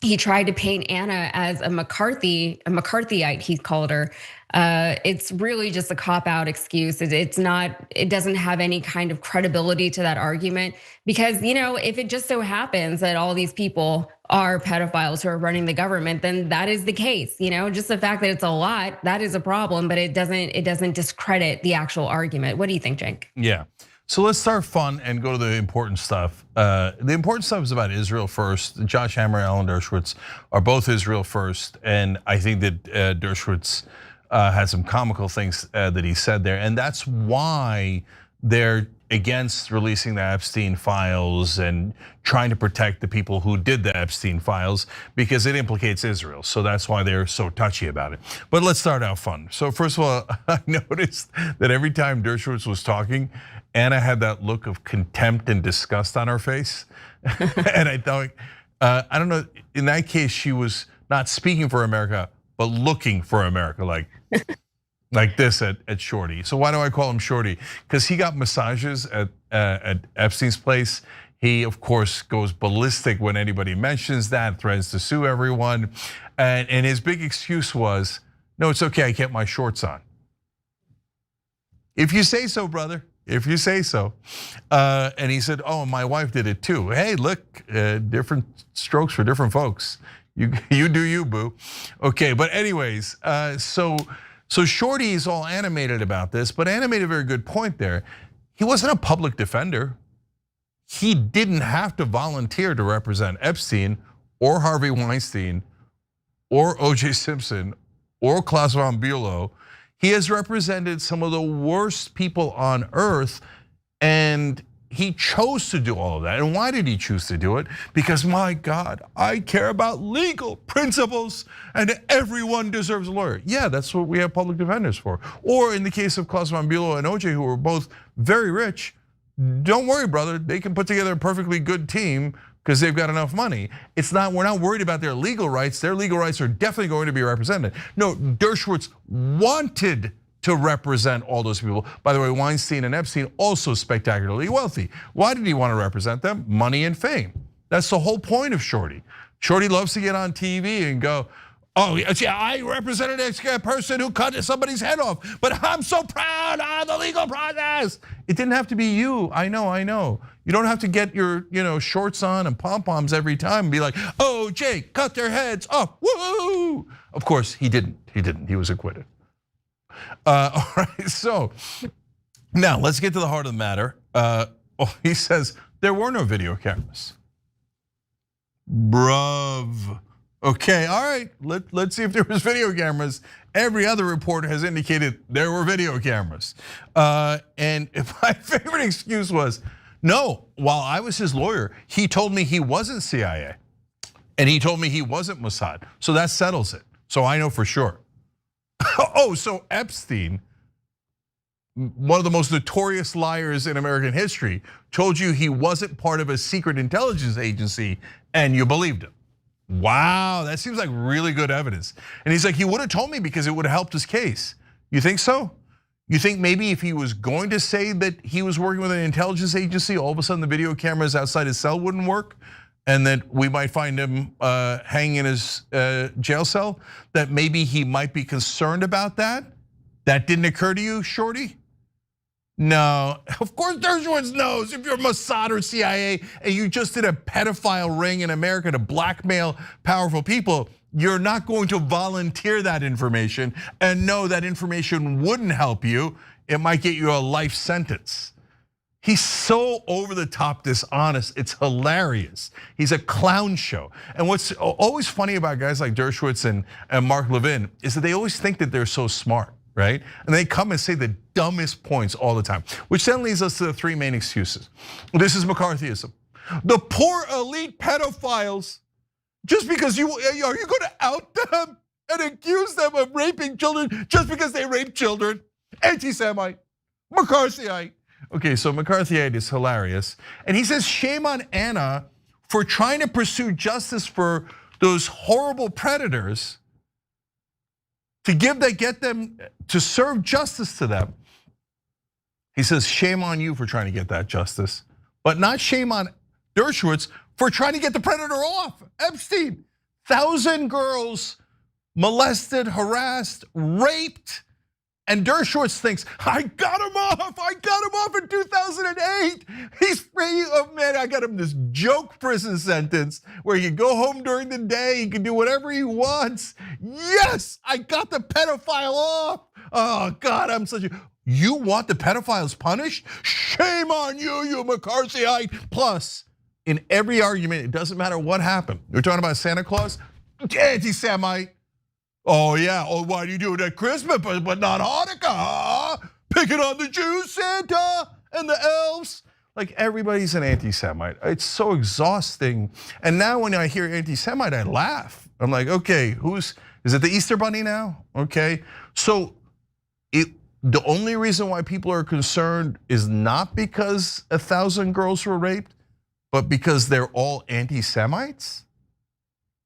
he tried to paint Anna as a McCarthyite, he called her. It's really just a cop-out excuse. It doesn't have any kind of credibility to that argument because, if it just so happens that all these people are pedophiles who are running the government, then that is the case. Just the fact that it's a lot, that is a problem, but it doesn't discredit the actual argument. What do you think, Cenk? Yeah. So let's start fun and go to the important stuff. The important stuff is about Israel first. Josh Hammer and Alan Dershowitz are both Israel first. And I think that Dershowitz had some comical things that he said there. And that's why they're against releasing the Epstein files and trying to protect the people who did the Epstein files because it implicates Israel. So that's why they're so touchy about it. But let's start out fun. So first of all, I noticed that every time Dershowitz was talking, Anna had that look of contempt and disgust on her face. And I thought, I don't know, in that case, she was not speaking for America, but looking for America, like this at Shorty. So why do I call him Shorty? Because he got massages at Epstein's place. He, of course, goes ballistic when anybody mentions that, threatens to sue everyone. And his big excuse was, no, it's okay, I kept my shorts on. If you say so, brother, if you say so. And he said, oh, my wife did it too. Hey, look, different strokes for different folks. You do you, boo. Okay, but anyways, so Shorty is all animated about this, but Anna made a very good point there. He wasn't a public defender. He didn't have to volunteer to represent Epstein or Harvey Weinstein or O.J. Simpson or Klaus von Bülow. He has represented some of the worst people on earth, and he chose to do all of that. And why did he choose to do it? Because my God, I care about legal principles and everyone deserves a lawyer. Yeah, that's what we have public defenders for. Or in the case of Klaus von Bülow and OJ, who were both very rich, don't worry, brother, they can put together a perfectly good team because they've got enough money. We're not worried about their legal rights. Their legal rights are definitely going to be represented. No, Dershowitz wanted to represent all those people. By the way, Weinstein and Epstein also spectacularly wealthy. Why did he want to represent them? Money and fame. That's the whole point of Shorty. Shorty loves to get on TV and go, oh, yeah, I represented a person who cut somebody's head off, but I'm so proud of the legal process. It didn't have to be you, I know. You don't have to get your shorts on and pom-poms every time and be like, oh, Jay, cut their heads off, woo! Of course, he didn't, he was acquitted. All right, so now let's get to the heart of the matter. He says there were no video cameras. Bruv. Okay, all right, let's see if there was video cameras. Every other report has indicated there were video cameras. And my favorite excuse was, no, while I was his lawyer, he told me he wasn't CIA. And he told me he wasn't Mossad. So that settles it. So I know for sure. Oh, so Epstein, one of the most notorious liars in American history, told you he wasn't part of a secret intelligence agency and you believed him. Wow, that seems like really good evidence. And he's like, he would have told me because it would have helped his case. You think so? You think maybe if he was going to say that he was working with an intelligence agency, all of a sudden the video cameras outside his cell wouldn't work? And that we might find him hanging in his jail cell, that maybe he might be concerned about that? That didn't occur to you, Shorty? No, of course Dershowitz knows if you're Mossad or CIA and you just did a pedophile ring in America to blackmail powerful people, you're not going to volunteer that information and know that information wouldn't help you. It might get you a life sentence. He's so over the top dishonest, it's hilarious. He's a clown show. And what's always funny about guys like Dershowitz and Mark Levin is that they always think that they're so smart, right? And they come and say the dumbest points all the time, which then leads us to the three main excuses. This is McCarthyism. The poor elite pedophiles, just because are you going to out them and accuse them of raping children just because they rape children? Anti-Semite, McCarthyite. Okay, so McCarthyite is hilarious. And he says, shame on Anna for trying to pursue justice for those horrible predators to get them to serve justice to them. He says, shame on you for trying to get that justice, but not shame on Dershowitz for trying to get the predator off. Epstein, 1,000 girls molested, harassed, raped. And Dershowitz thinks, I got him off in 2008. He's free, oh man, I got him this joke prison sentence where he can go home during the day, he can do whatever he wants. Yes, I got the pedophile off. Oh God, you want the pedophiles punished? Shame on you, you McCarthyite. Plus, in every argument, it doesn't matter what happened. We're talking about Santa Claus, anti-Semite. Oh yeah, why do you do it at Christmas but not Hanukkah? Picking on the Jews, Santa. and the elves. Like everybody's an anti-Semite. It's so exhausting. And now when I hear anti-Semite, I laugh. I'm like, okay, is it the Easter Bunny now? Okay, so the only reason why people are concerned is not because 1,000 girls were raped, but because they're all anti-Semites?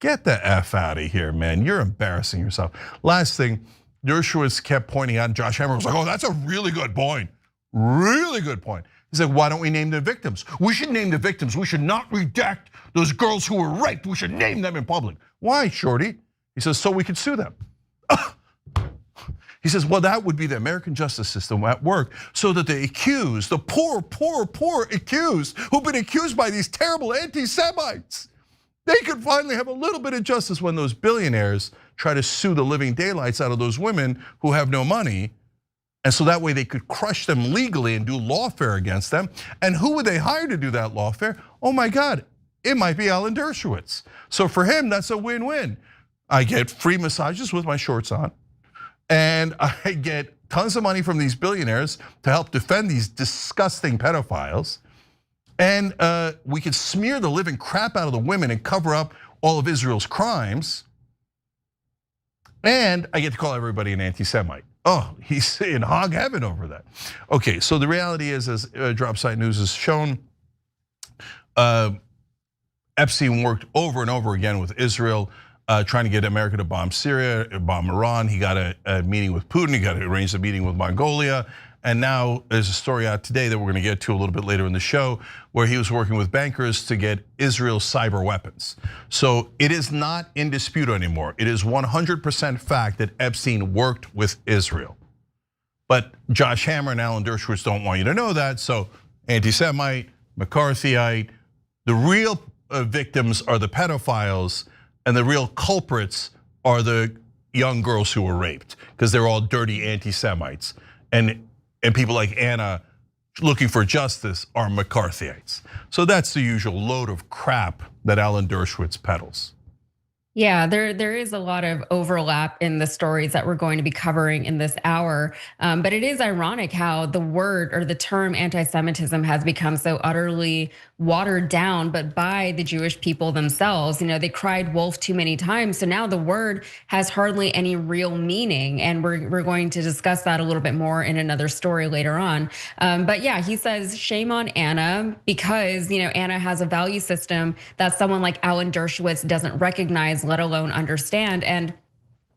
Get the F out of here, man. You're embarrassing yourself. Last thing, Dershowitz kept pointing out, and Josh Hammer was like, oh, that's a really good point. Really good point. He said, why don't we name the victims? We should name the victims. We should not redact those girls who were raped. We should name them in public. Why, Shorty? He says, so we could sue them. He says, well, that would be the American justice system at work, so that the accused, the poor accused, who've been accused by these terrible anti-Semites, they could finally have a little bit of justice when those billionaires try to sue the living daylights out of those women who have no money. And so that way they could crush them legally and do lawfare against them. And who would they hire to do that lawfare? Oh my God, it might be Alan Dershowitz. So for him, that's a win-win. I get free massages with my shorts on, and I get tons of money from these billionaires to help defend these disgusting pedophiles. And we could smear the living crap out of the women and cover up all of Israel's crimes. And I get to call everybody an anti-Semite. Oh, he's in hog heaven over that. Okay, so the reality is, as Drop Site News has shown, Epstein worked over and over again with Israel, trying to get America to bomb Syria, bomb Iran. He got a meeting with Putin, he got to arrange a meeting with Mongolia. And now there's a story out today that we're gonna get to a little bit later in the show, where he was working with bankers to get Israel cyber weapons. So it is not in dispute anymore. It is 100% fact that Epstein worked with Israel. But Josh Hammer and Alan Dershowitz don't want you to know that, so anti-Semite, McCarthyite, the real victims are the pedophiles, and the real culprits are the young girls who were raped, because they're all dirty anti-Semites. And people like Anna looking for justice are McCarthyites. So that's the usual load of crap that Alan Dershowitz peddles. Yeah, there is a lot of overlap in the stories that we're going to be covering in this hour. But it is ironic how the word or the term anti-Semitism has become so utterly watered down, but by the Jewish people themselves. They cried wolf too many times, so now the word has hardly any real meaning. And we're going to discuss that a little bit more in another story later on. But yeah, he says shame on Anna, because Anna has a value system that someone like Alan Dershowitz doesn't recognize, let alone understand. And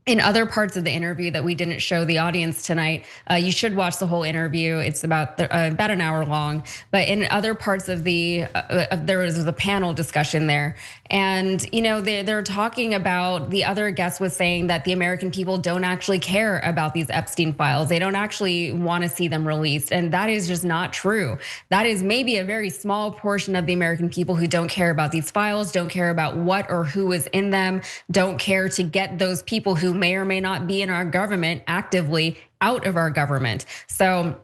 in other parts of the interview that we didn't show the audience tonight, you should watch the whole interview. It's about an hour long. But in other parts of there was a panel discussion there, and they're talking about, the other guest was saying that the American people don't actually care about these Epstein files. They don't actually want to see them released, and that is just not true. That is maybe a very small portion of the American people who don't care about these files, don't care about what or who is in them, don't care to get those people who may or may not be in our government actively out of our government. So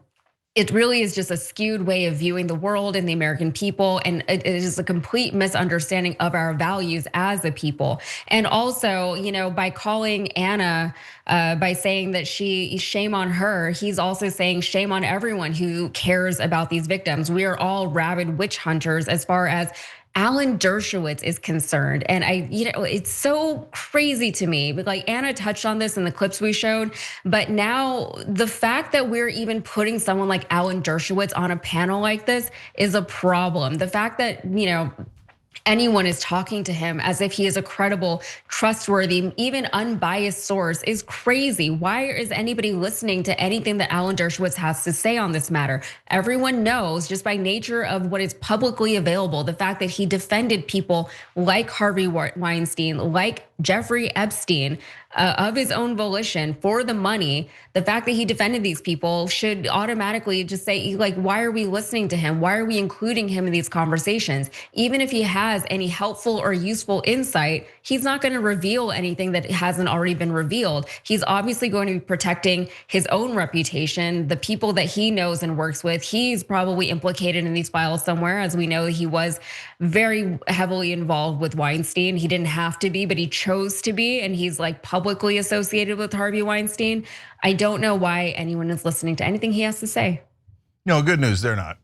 it really is just a skewed way of viewing the world and the American people, and it is a complete misunderstanding of our values as a people. And also, by calling Anna, by saying that shame on her, he's also saying shame on everyone who cares about these victims. We are all rabid witch hunters as far as Alan Dershowitz is concerned. And it's so crazy to me. But like Anna touched on this in the clips we showed, but now the fact that we're even putting someone like Alan Dershowitz on a panel like this is a problem. The fact that, anyone is talking to him as if he is a credible, trustworthy, even unbiased source is crazy. Why is anybody listening to anything that Alan Dershowitz has to say on this matter? Everyone knows, just by nature of what is publicly available, the fact that he defended people like Harvey Weinstein, like Jeffrey Epstein, of his own volition for the money. The fact that he defended these people should automatically just say, like, why are we listening to him? Why are we including him in these conversations? Even if he has any helpful or useful insight, he's not going to reveal anything that hasn't already been revealed. He's obviously going to be protecting his own reputation, the people that he knows and works with. He's probably implicated in these files somewhere, as we know he was very heavily involved with Weinstein. He didn't have to be, but he chose to be, and he's like publicly associated with Harvey Weinstein. I don't know why anyone is listening to anything he has to say. No, good news, they're not.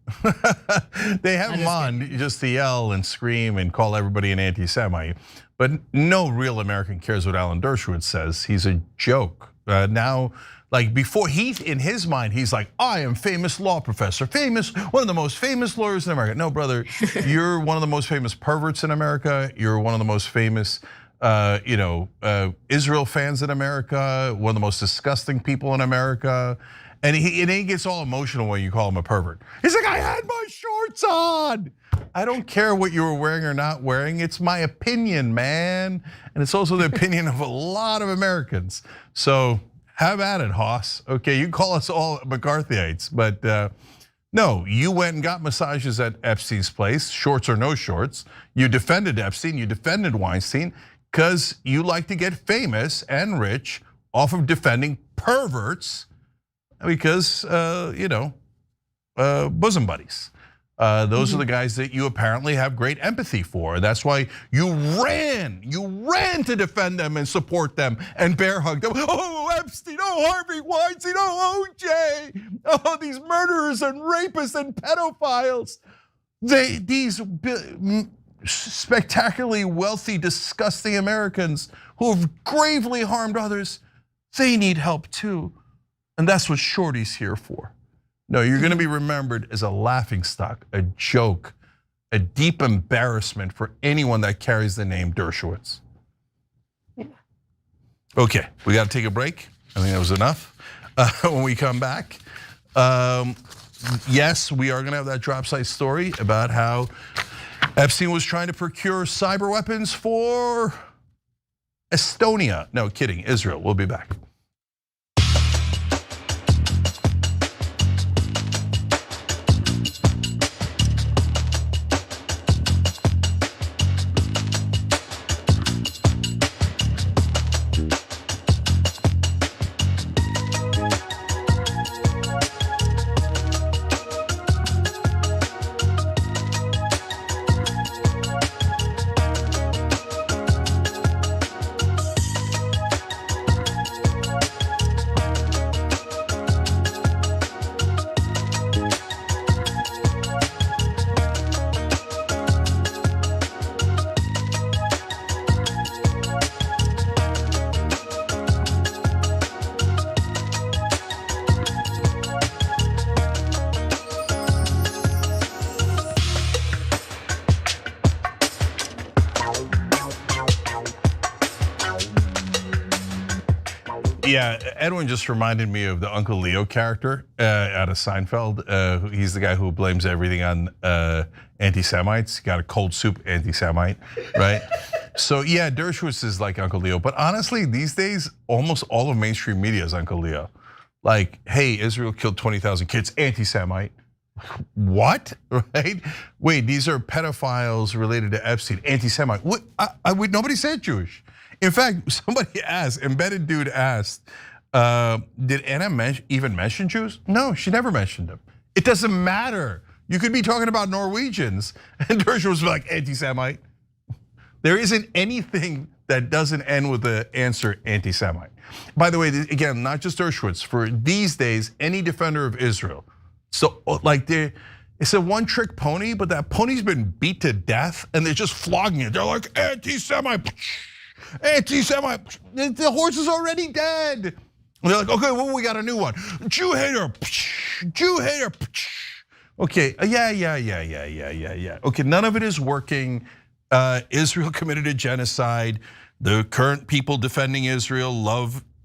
They have him on just to yell and scream and call everybody an anti-Semite. But no real American cares what Alan Dershowitz says. He's a joke. Now, like before, in his mind, he's like, I am famous law professor, one of the most famous lawyers in America. No, brother, you're one of the most famous perverts in America. You're one of the most famous Israel fans in America, one of the most disgusting people in America. And he gets all emotional when you call him a pervert. He's like, I had my shorts on. I don't care what you were wearing or not wearing. It's my opinion, man. And it's also the opinion of a lot of Americans. So have at it, Hoss. Okay, you call us all McCarthyites, but no, you went and got massages at Epstein's place, shorts or no shorts. You defended Epstein, you defended Weinstein, because you like to get famous and rich off of defending perverts. Because bosom buddies. Those are the guys that you apparently have great empathy for. That's why you ran to defend them and support them and bear hug them. Oh, Epstein, oh, Harvey Weinstein, oh, OJ, oh, these murderers and rapists and pedophiles. These spectacularly wealthy, disgusting Americans who have gravely harmed others, they need help too. And that's what Shorty's here for. No, you're gonna be remembered as a laughingstock, a joke, a deep embarrassment for anyone that carries the name Dershowitz. Yeah. Okay, we gotta take a break. I think that was enough. When we come back, yes, we are gonna have that drop site story about how Epstein was trying to procure cyber weapons for Estonia. No, kidding, Israel. We'll be back. Yeah, Edwin just reminded me of the Uncle Leo character out of Seinfeld. He's the guy who blames everything on anti-Semites. Got a cold soup anti-Semite, right? So yeah, Dershowitz is like Uncle Leo. But honestly, these days, almost all of mainstream media is Uncle Leo. Like, hey, Israel killed 20,000 kids, anti-Semite. What, right? Wait, these are pedophiles related to Epstein, anti-Semite. What? Nobody said Jewish. In fact, somebody asked, embedded dude asked, did Anna even mention Jews? No, she never mentioned them. It doesn't matter. You could be talking about Norwegians and Dershowitz was like anti-Semite. There isn't anything that doesn't end with the answer anti-Semite. By the way, again, not just Dershowitz, for these days, any defender of Israel. So like it's a one-trick pony, but that pony's been beat to death and they're just flogging it. They're like anti-Semite. Anti-Semite, the horse is already dead. And they're like, okay, well, we got a new one. Jew hater, Jew hater. Okay, yeah. Okay, none of it is working. Israel committed a genocide. The current people defending Israel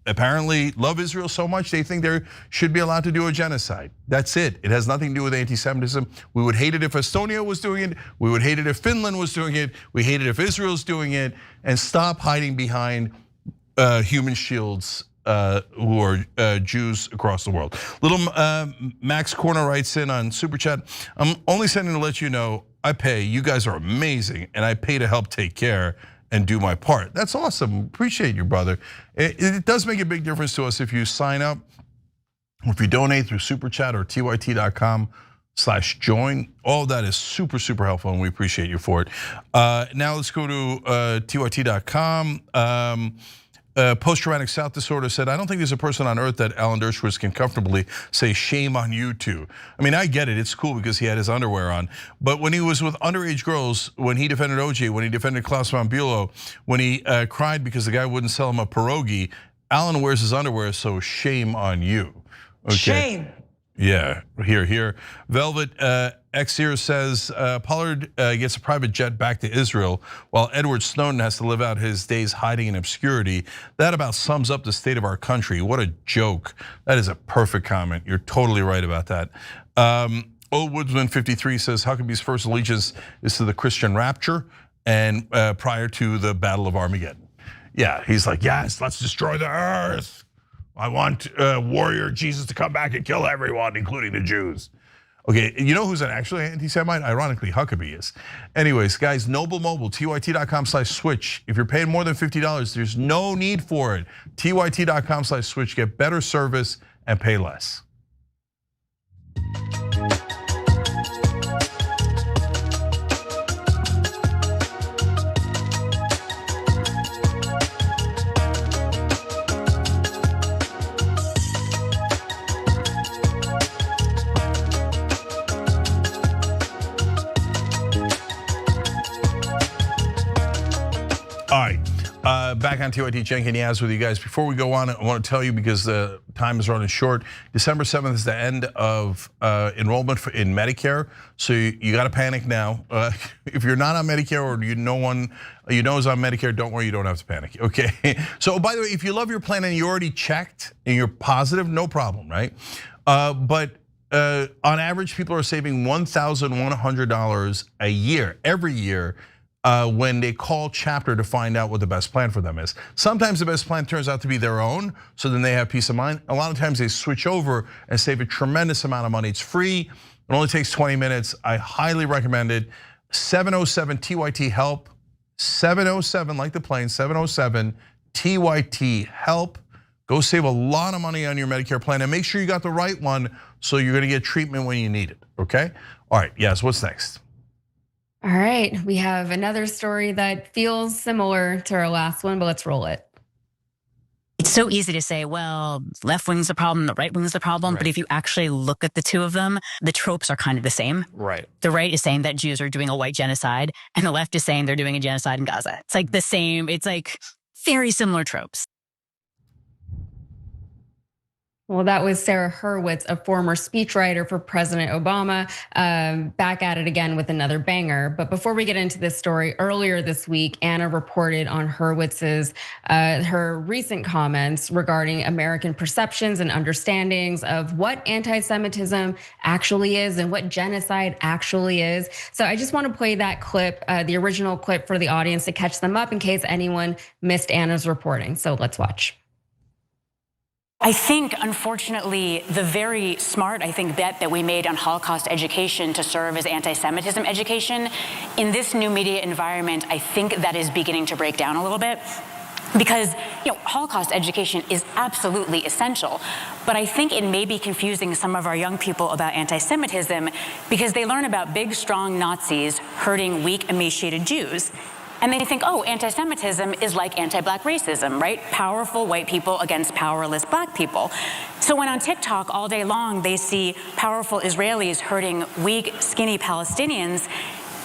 apparently love Israel so much they think they should be allowed to do a genocide. That's it. It has nothing to do with anti-Semitism. We would hate it if Estonia was doing it. We would hate it if Finland was doing it. We hate it if Israel's doing it. And stop hiding behind human shields who are Jews across the world. Little Max Corner writes in on Super Chat, I'm only sending to let you know I pay. You guys are amazing and I pay to help take care and do my part. That's awesome, appreciate you, brother. It does make a big difference to us if you sign up, or if you donate through Super Chat or tyt.com/join. All of that is super, super helpful and we appreciate you for it. Now let's go to tyt.com. post-traumatic South disorder said, I don't think there's a person on earth that Alan Dershowitz can comfortably say shame on you too. I mean, I get it, it's cool because he had his underwear on. But when he was with underage girls, when he defended OJ, when he defended Klaus von Bülow, when he cried because the guy wouldn't sell him a pierogi, Alan wears his underwear, so shame on you. Okay. Shame. Yeah, here. Velvet Xer says Pollard gets a private jet back to Israel while Edward Snowden has to live out his days hiding in obscurity. That about sums up the state of our country. What a joke. That is a perfect comment. You're totally right about that. Old Woodsman 53 says Huckabee's first allegiance is to the Christian rapture and prior to the Battle of Armageddon. Yeah, he's like, yes, let's destroy the earth. I want warrior Jesus to come back and kill everyone, including the Jews. Okay, you know who's an actually anti-Semite? Ironically, Huckabee is. Anyways, guys, Noble Mobile, tyt.com/switch. If you're paying more than $50, there's no need for it. tyt.com/switch, get better service and pay less. All right, back on TYT, Cenk and Yaz with you guys. Before we go on, I want to tell you because the time is running short. December 7th is the end of enrollment in Medicare, so you got to panic now. If you're not on Medicare or you know one you know is on Medicare, don't worry, you don't have to panic. Okay. So by the way, if you love your plan and you already checked and you're positive, no problem, right? But on average, people are saving $1,100 a year, every year. When they call Chapter to find out what the best plan for them is. Sometimes the best plan turns out to be their own, so then they have peace of mind. A lot of times they switch over and save a tremendous amount of money. It's free, it only takes 20 minutes. I highly recommend it. 707 TYT help, 707 like the plane, 707 TYT help. Go save a lot of money on your Medicare plan and make sure you got the right one so you're gonna get treatment when you need it, okay? All right, yes, what's next? All right, we have another story that feels similar to our last one, but let's roll it. It's so easy to say, well, left wing's the problem, the right wing's the problem. Right. But if you actually look at the two of them, the tropes are kind of the same. Right. The right is saying that Jews are doing a white genocide, and the left is saying they're doing a genocide in Gaza. It's like the same, it's like very similar tropes. Well, that was Sarah Hurwitz, a former speechwriter for President Obama, back at it again with another banger. But before we get into this story, earlier this week, Anna reported on Hurwitz's, her recent comments regarding American perceptions and understandings of what anti-Semitism actually is and what genocide actually is. So I just want to play that clip, the original clip for the audience to catch them up in case anyone missed Anna's reporting. So let's watch. I think, unfortunately, the very smart, bet that we made on Holocaust education to serve as anti-Semitism education, in this new media environment, I think that is beginning to break down a little bit. Because Holocaust education is absolutely essential, but I think it may be confusing some of our young people about anti-Semitism because they learn about big, strong Nazis hurting weak, emaciated Jews. And they think, oh, anti-Semitism is like anti-black racism, right? Powerful white people against powerless black people. So when on TikTok all day long they see powerful Israelis hurting weak, skinny Palestinians,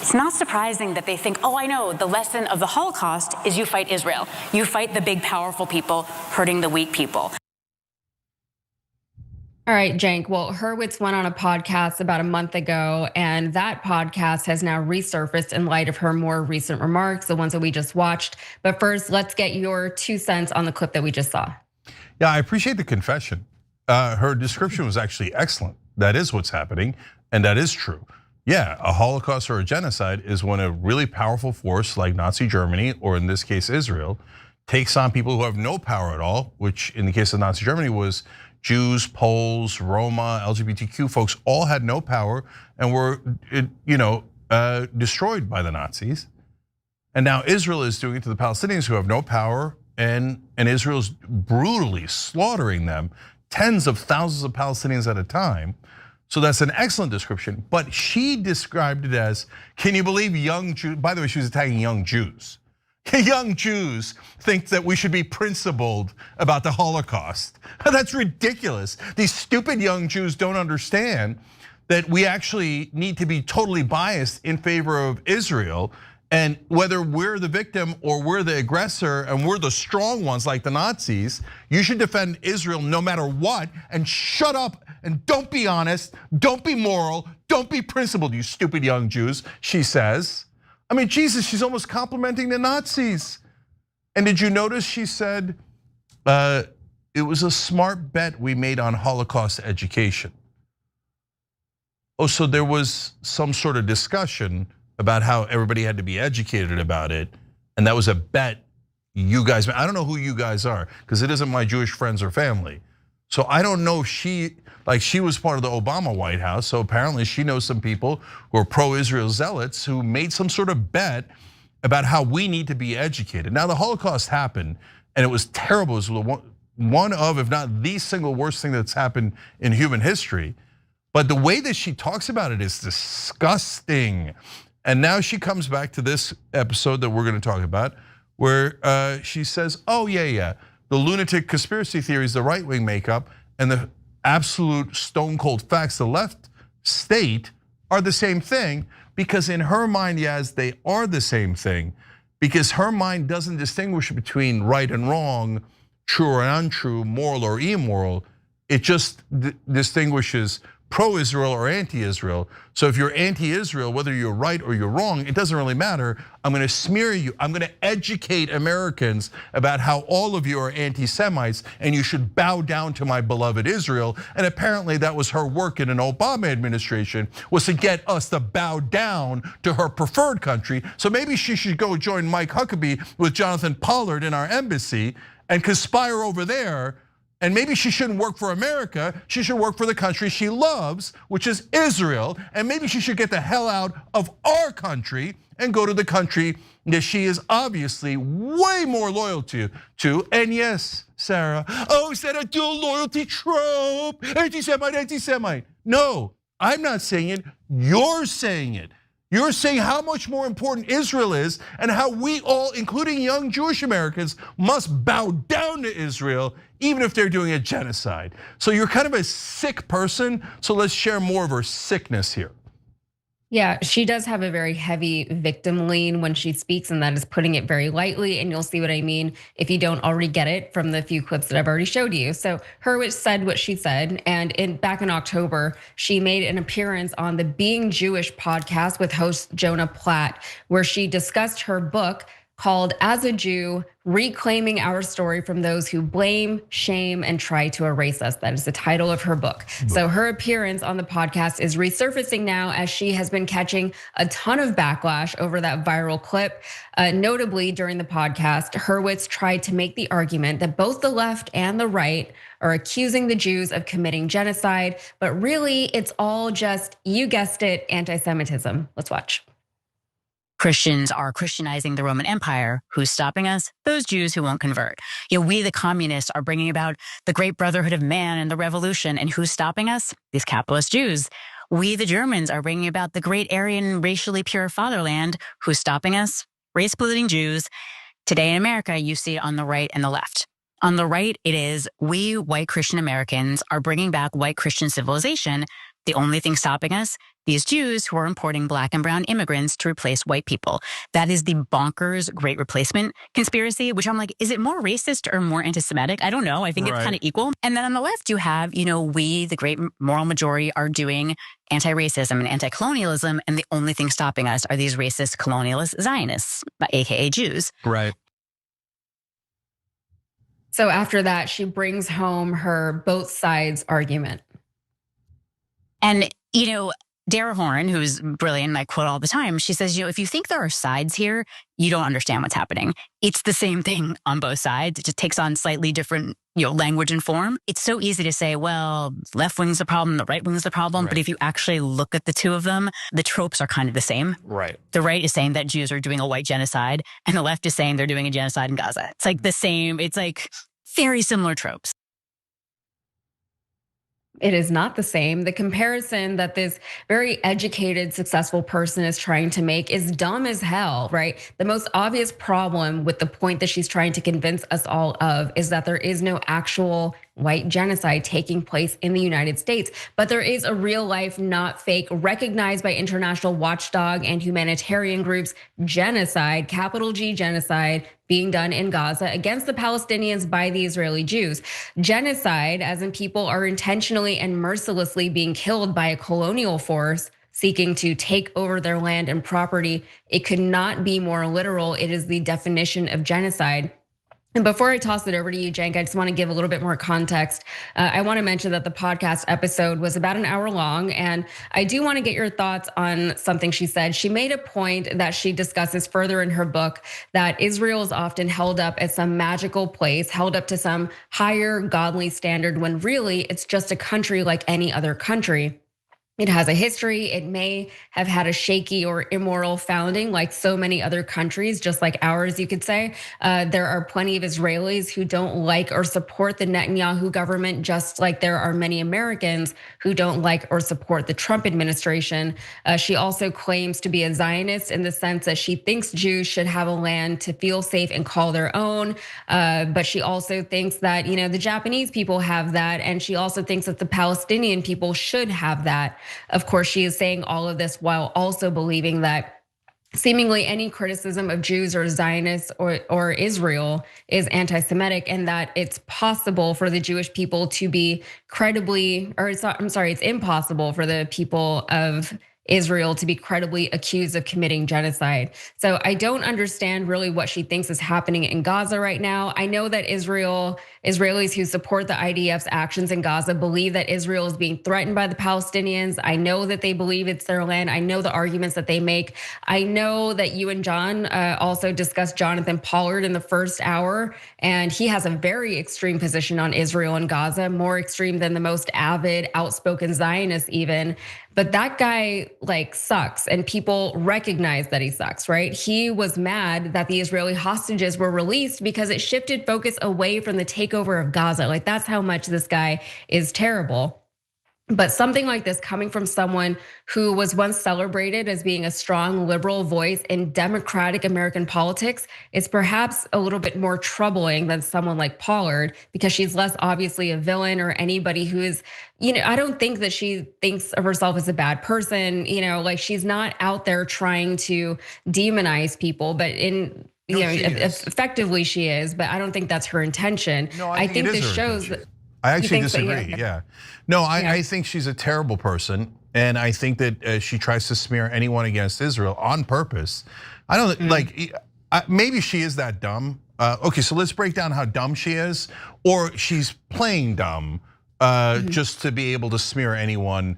it's not surprising that they think, oh, I know, the lesson of the Holocaust is you fight Israel. You fight the big, powerful people hurting the weak people. All right, Cenk. Well, Hurwitz went on a podcast about a month ago, and that podcast has now resurfaced in light of her more recent remarks, the ones that we just watched. But first, let's get your 2 cents on the clip that we just saw. Yeah, I appreciate the confession. Her description was actually excellent. That is what's happening, and that is true. Yeah, a Holocaust or a genocide is when a really powerful force like Nazi Germany, or in this case Israel, takes on people who have no power at all, which in the case of Nazi Germany was Jews, Poles, Roma, LGBTQ folks all had no power and were destroyed by the Nazis. And now Israel is doing it to the Palestinians who have no power, and Israel's brutally slaughtering them, tens of thousands of Palestinians at a time. So that's an excellent description, but she described it as, can you believe young Jews? By the way, she was attacking young Jews. young Jews think that we should be principled about the Holocaust. That's ridiculous. These stupid young Jews don't understand that we actually need to be totally biased in favor of Israel. And whether we're the victim or we're the aggressor and we're the strong ones like the Nazis, you should defend Israel no matter what, and shut up and don't be honest, don't be moral, don't be principled, you stupid young Jews, she says. I mean, Jesus, she's almost complimenting the Nazis. And did you notice she said, it was a smart bet we made on Holocaust education. Oh, so there was some sort of discussion about how everybody had to be educated about it. And that was a bet you guys, I don't know who you guys are, because it isn't my Jewish friends or family. So I don't know if she was part of the Obama White House. So apparently she knows some people who are pro-Israel zealots who made some sort of bet about how we need to be educated. Now the Holocaust happened and it was terrible. It was one of, if not the single worst thing that's happened in human history. But the way that she talks about it is disgusting. And now she comes back to this episode that we're gonna talk about, where she says, oh yeah, the lunatic conspiracy theories the right wing make up and the absolute stone cold facts the left state are the same thing, because in her mind, yes, they are the same thing, because her mind doesn't distinguish between right and wrong, true or untrue, moral or immoral. It just distinguishes pro-Israel or anti-Israel. So if you're anti-Israel, whether you're right or you're wrong, it doesn't really matter. I'm gonna smear you. I'm gonna educate Americans about how all of you are anti-Semites and you should bow down to my beloved Israel. And apparently that was her work in an Obama administration, was to get us to bow down to her preferred country. So maybe she should go join Mike Huckabee with Jonathan Pollard in our embassy and conspire over there. And maybe she shouldn't work for America, she should work for the country she loves, which is Israel. And maybe she should get the hell out of our country and go to the country that she is obviously way more loyal to. And yes, Sarah, oh, is that a dual loyalty trope? Anti-Semite, anti-Semite. No, I'm not saying it, you're saying it. You're saying how much more important Israel is and how we all, including young Jewish Americans, must bow down to Israel even if they're doing a genocide. So you're kind of a sick person, so let's share more of her sickness here. Yeah, she does have a very heavy victim lean when she speaks, and that is putting it very lightly. And you'll see what I mean if you don't already get it from the few clips that I've already showed you. So Hurwitz said what she said, and back in October, she made an appearance on the Being Jewish podcast with host Jonah Platt, where she discussed her book called As a Jew, Reclaiming Our Story from Those Who Blame, Shame, and Try to Erase Us. That is the title of her book. So her appearance on the podcast is resurfacing now as she has been catching a ton of backlash over that viral clip. Notably, during the podcast, Hurwitz tried to make the argument that both the left and the right are accusing the Jews of committing genocide, but really it's all just, you guessed it, anti-Semitism. Let's watch. Christians are Christianizing the Roman Empire. Who's stopping us? Those Jews who won't convert. We, the communists, are bringing about the great brotherhood of man and the revolution. And who's stopping us? These capitalist Jews. We, the Germans, are bringing about the great Aryan, racially pure fatherland. Who's stopping us? Race-polluting Jews. Today in America, you see it on the right and the left. On the right, it is we, white Christian Americans, are bringing back white Christian civilization. The only thing stopping us, these Jews who are importing black and brown immigrants to replace white people. That is the bonkers great replacement conspiracy, which I'm like, is it more racist or more anti-Semitic? I don't know. I think it's kind of equal. And then on the left, you have, we, the great moral majority, are doing anti-racism and anti-colonialism. And the only thing stopping us are these racist colonialist Zionists, AKA Jews. Right. So after that, she brings home her both sides argument. And, Dara Horn, who's brilliant, and I quote all the time, she says, if you think there are sides here, you don't understand what's happening. It's the same thing on both sides. It just takes on slightly different, language and form. It's so easy to say, well, left wing's the problem, the right wing's the problem. Right. But if you actually look at the two of them, the tropes are kind of the same. Right. The right is saying that Jews are doing a white genocide, and the left is saying they're doing a genocide in Gaza. It's like the same, it's like very similar tropes. It is not the same. The comparison that this very educated, successful person is trying to make is dumb as hell, right? The most obvious problem with the point that she's trying to convince us all of is that there is no actual white genocide taking place in the United States, but there is a real life, not fake, recognized by international watchdog and humanitarian groups, genocide, capital G genocide, being done in Gaza against the Palestinians by the Israeli Jews. Genocide, as in people are intentionally and mercilessly being killed by a colonial force seeking to take over their land and property. It could not be more literal. It is the definition of genocide. And before I toss it over to you, Cenk, I just want to give a little bit more context. I want to mention that the podcast episode was about an hour long, and I do want to get your thoughts on something she said. She made a point that she discusses further in her book that Israel is often held up as some magical place, held up to some higher godly standard, when really it's just a country like any other country. It has a history. It may have had a shaky or immoral founding like so many other countries, just like ours, you could say. There are plenty of Israelis who don't like or support the Netanyahu government, just like there are many Americans who don't like or support the Trump administration. She also claims to be a Zionist in the sense that she thinks Jews should have a land to feel safe and call their own. But she also thinks that, the Japanese people have that. And she also thinks that the Palestinian people should have that. Of course, she is saying all of this while also believing that seemingly any criticism of Jews or Zionists or Israel is anti-Semitic, and that it's possible for the Jewish people to be it's impossible for the people of Israel to be credibly accused of committing genocide. So I don't understand really what she thinks is happening in Gaza right now. I know that Israelis who support the IDF's actions in Gaza believe that Israel is being threatened by the Palestinians. I know that they believe it's their land. I know the arguments that they make. I know that you and John also discussed Jonathan Pollard in the first hour, and he has a very extreme position on Israel and Gaza, more extreme than the most avid, outspoken Zionists even. But that guy sucks, and people recognize that he sucks, right? He was mad that the Israeli hostages were released because it shifted focus away from the takeover of Gaza. That's how much this guy is terrible. But something like this coming from someone who was once celebrated as being a strong liberal voice in democratic American politics is perhaps a little bit more troubling than someone like Pollard, because she's less obviously a villain or anybody who is, I don't think that she thinks of herself as a bad person. She's not out there trying to demonize people, but effectively she is, but I don't think that's her intention. No, I think this shows that. I actually disagree. Yeah. No, I think she's a terrible person, and I think that she tries to smear anyone against Israel on purpose. I don't maybe she is that dumb. Okay, so let's break down how dumb she is, or she's playing dumb just to be able to smear anyone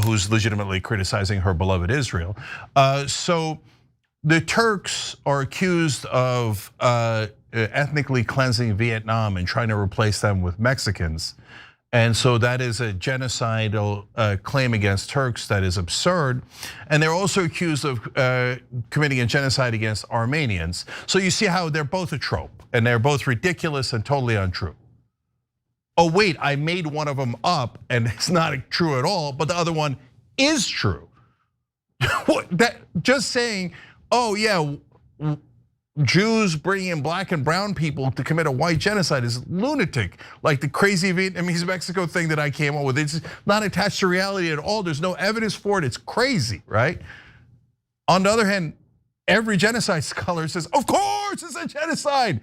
who's legitimately criticizing her beloved Israel. So the Turks are accused of ethnically cleansing Vietnam and trying to replace them with Mexicans. And so that is a genocidal claim against Turks that is absurd. And they're also accused of committing a genocide against Armenians. So you see how they're both a trope, and they're both ridiculous and totally untrue. Oh wait, I made one of them up and it's not true at all, but the other one is true. Just saying, oh yeah, Jews bringing in black and brown people to commit a white genocide is lunatic. Like the crazy Vietnamese Mexico thing that I came up with. It's not attached to reality at all. There's no evidence for it. It's crazy, right? On the other hand, every genocide scholar says, of course it's a genocide.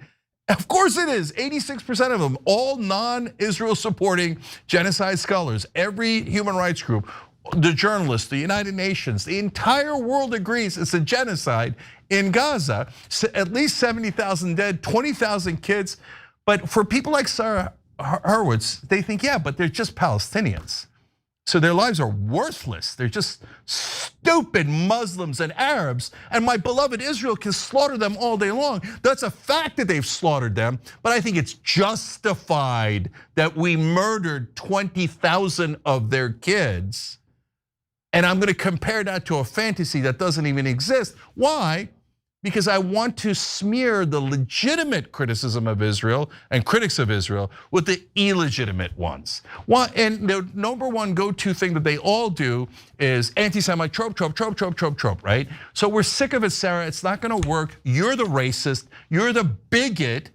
Of course it is. 86% of them, all non-Israel supporting genocide scholars, every human rights group, the journalists, the United Nations, the entire world agrees it's a genocide in Gaza. At least 70,000 dead, 20,000 kids. But for people like Sarah Hurwitz, they think, yeah, but they're just Palestinians. So their lives are worthless. They're just stupid Muslims and Arabs. And my beloved Israel can slaughter them all day long. That's a fact that they've slaughtered them. But I think it's justified that we murdered 20,000 of their kids. And I'm going to compare that to a fantasy that doesn't even exist. Why? because I want to smear the legitimate criticism of Israel and critics of Israel with the illegitimate ones. And the number one go-to thing that they all do is anti-Semite trope, right? So we're sick of it, Sarah. It's not gonna work. You're the racist. You're the bigot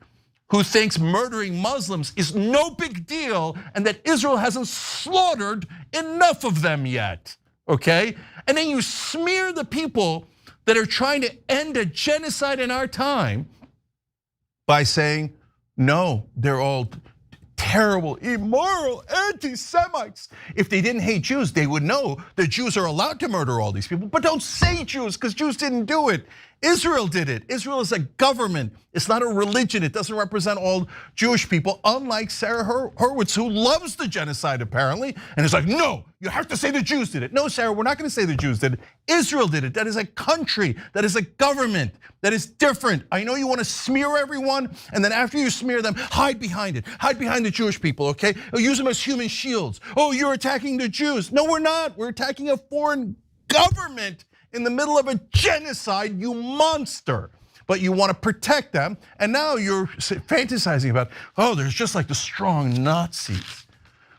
who thinks murdering Muslims is no big deal and that Israel hasn't slaughtered enough of them yet, okay? And then you smear the people that are trying to end a genocide in our time by saying, no, they're all terrible, immoral, anti-Semites. If they didn't hate Jews, they would know that Jews are allowed to murder all these people, but don't say Jews because Jews didn't do it. Israel did it. Israel is a government. It's not a religion. It doesn't represent all Jewish people, unlike Sarah Hurwitz, who loves the genocide apparently, and is like, no, you have to say the Jews did it. No, Sarah, we're not gonna say the Jews did it. Israel did it. That is a country, that is a government, that is different. I know you wanna smear everyone, and then after you smear them, hide behind it. Hide behind the Jewish people, okay? Use them as human shields. Oh, you're attacking the Jews. No, we're not. We're attacking a foreign government in the middle of a genocide, you monster. But you want to protect them, and now you're fantasizing about, oh, there's just like the strong Nazis.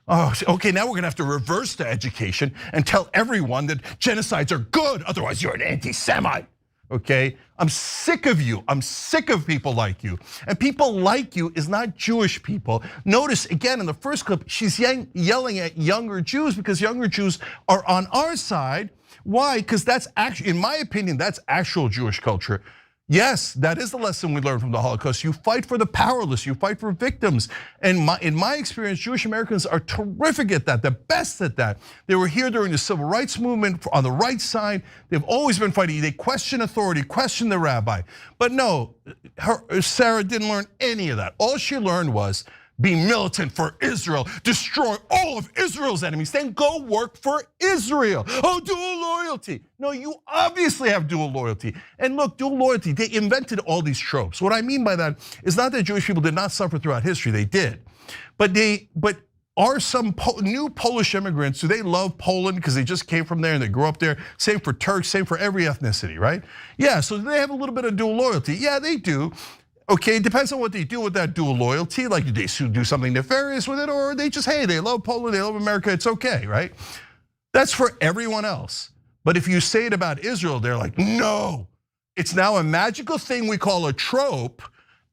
Oh, okay, now we're gonna have to reverse the education and tell everyone that genocides are good, otherwise you're an anti-Semite, okay? I'm sick of you, I'm sick of people like you. And people like you is not Jewish people. Notice again in the first clip, she's yelling at younger Jews because younger Jews are on our side. Why? Because that's actually, in my opinion, that's actual Jewish culture. Yes, that is the lesson we learned from the Holocaust. You fight for the powerless, you fight for victims. And in my experience, Jewish Americans are terrific at that, the best at that. They were here during the civil rights movement on the right side. They've always been fighting. They question authority, question the rabbi. But no, Sarah didn't learn any of that. All she learned was be militant for Israel, destroy all of Israel's enemies, then go work for Israel. Oh, dual loyalty. No, you obviously have dual loyalty. And look, dual loyalty, they invented all these tropes. What I mean by that is not that Jewish people did not suffer throughout history, they did. But are some new Polish immigrants, do they love Poland because they just came from there and they grew up there? Same for Turks, same for every ethnicity, right? Yeah, so they have a little bit of dual loyalty. Yeah, they do. Okay, it depends on what they do with that dual loyalty. Like, do they do something nefarious with it, or they just, hey, they love Poland, they love America, it's okay, right? That's for everyone else. But if you say it about Israel, they're like, no. It's now a magical thing we call a trope,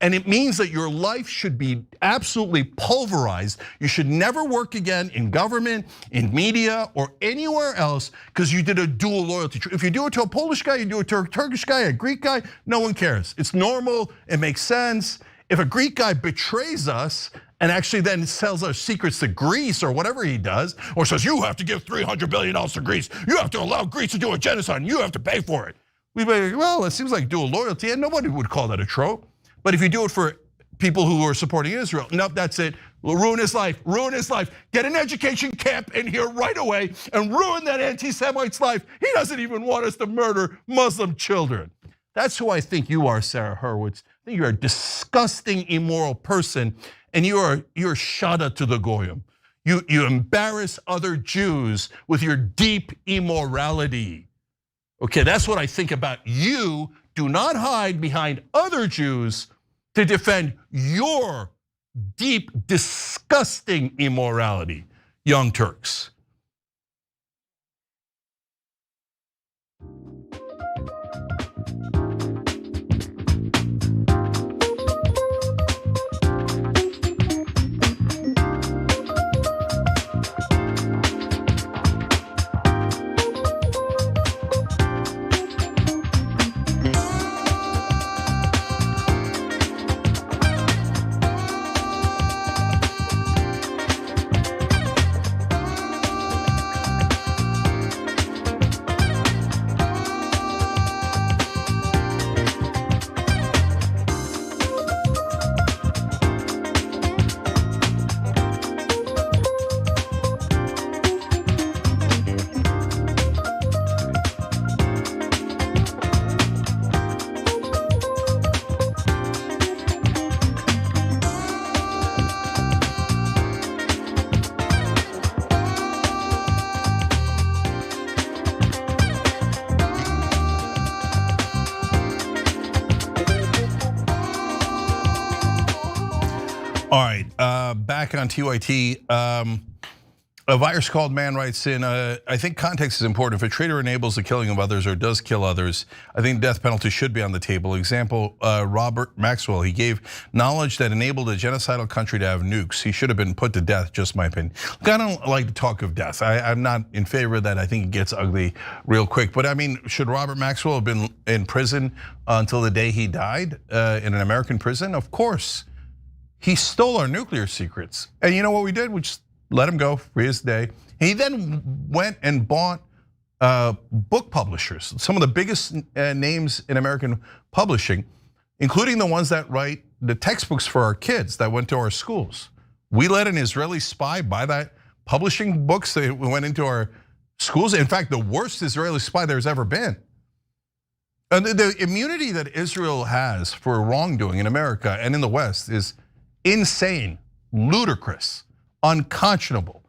and it means that your life should be absolutely pulverized. You should never work again in government, in media, or anywhere else because you did a dual loyalty. If you do it to a Polish guy, you do it to a Turkish guy, a Greek guy, no one cares. It's normal, it makes sense. If a Greek guy betrays us and actually then sells our secrets to Greece or whatever he does, or says, you have to give $300 billion to Greece, you have to allow Greece to do a genocide and you have to pay for it. We'd be like, well, it seems like dual loyalty and nobody would call that a trope. But if you do it for people who are supporting Israel, nope, that's it. We'll ruin his life, ruin his life. Get an education camp in here right away and ruin that anti-Semite's life. He doesn't even want us to murder Muslim children. That's who I think you are, Sarah Hurwitz. I think you're a disgusting, immoral person, and you're shada to the goyim. You embarrass other Jews with your deep immorality. Okay, that's what I think about you. Do not hide behind other Jews to defend your deep, disgusting immorality, young Turks. All right, back on TYT. A virus called Man writes in, I think context is important. If a traitor enables the killing of others or does kill others, I think death penalty should be on the table. Example, Robert Maxwell, he gave knowledge that enabled a genocidal country to have nukes. He should have been put to death, just my opinion. Look, I don't like to talk of death. I'm not in favor of that. I think it gets ugly real quick. But I mean, should Robert Maxwell have been in prison until the day he died in an American prison? Of course. He stole our nuclear secrets. And you know what we did? We just let him go for his day. He then went and bought book publishers, some of the biggest names in American publishing, including the ones that write the textbooks for our kids that went to our schools. We let an Israeli spy buy that, publishing books that went into our schools. In fact, the worst Israeli spy there's ever been. And the immunity that Israel has for wrongdoing in America and in the West is insane, ludicrous, unconscionable.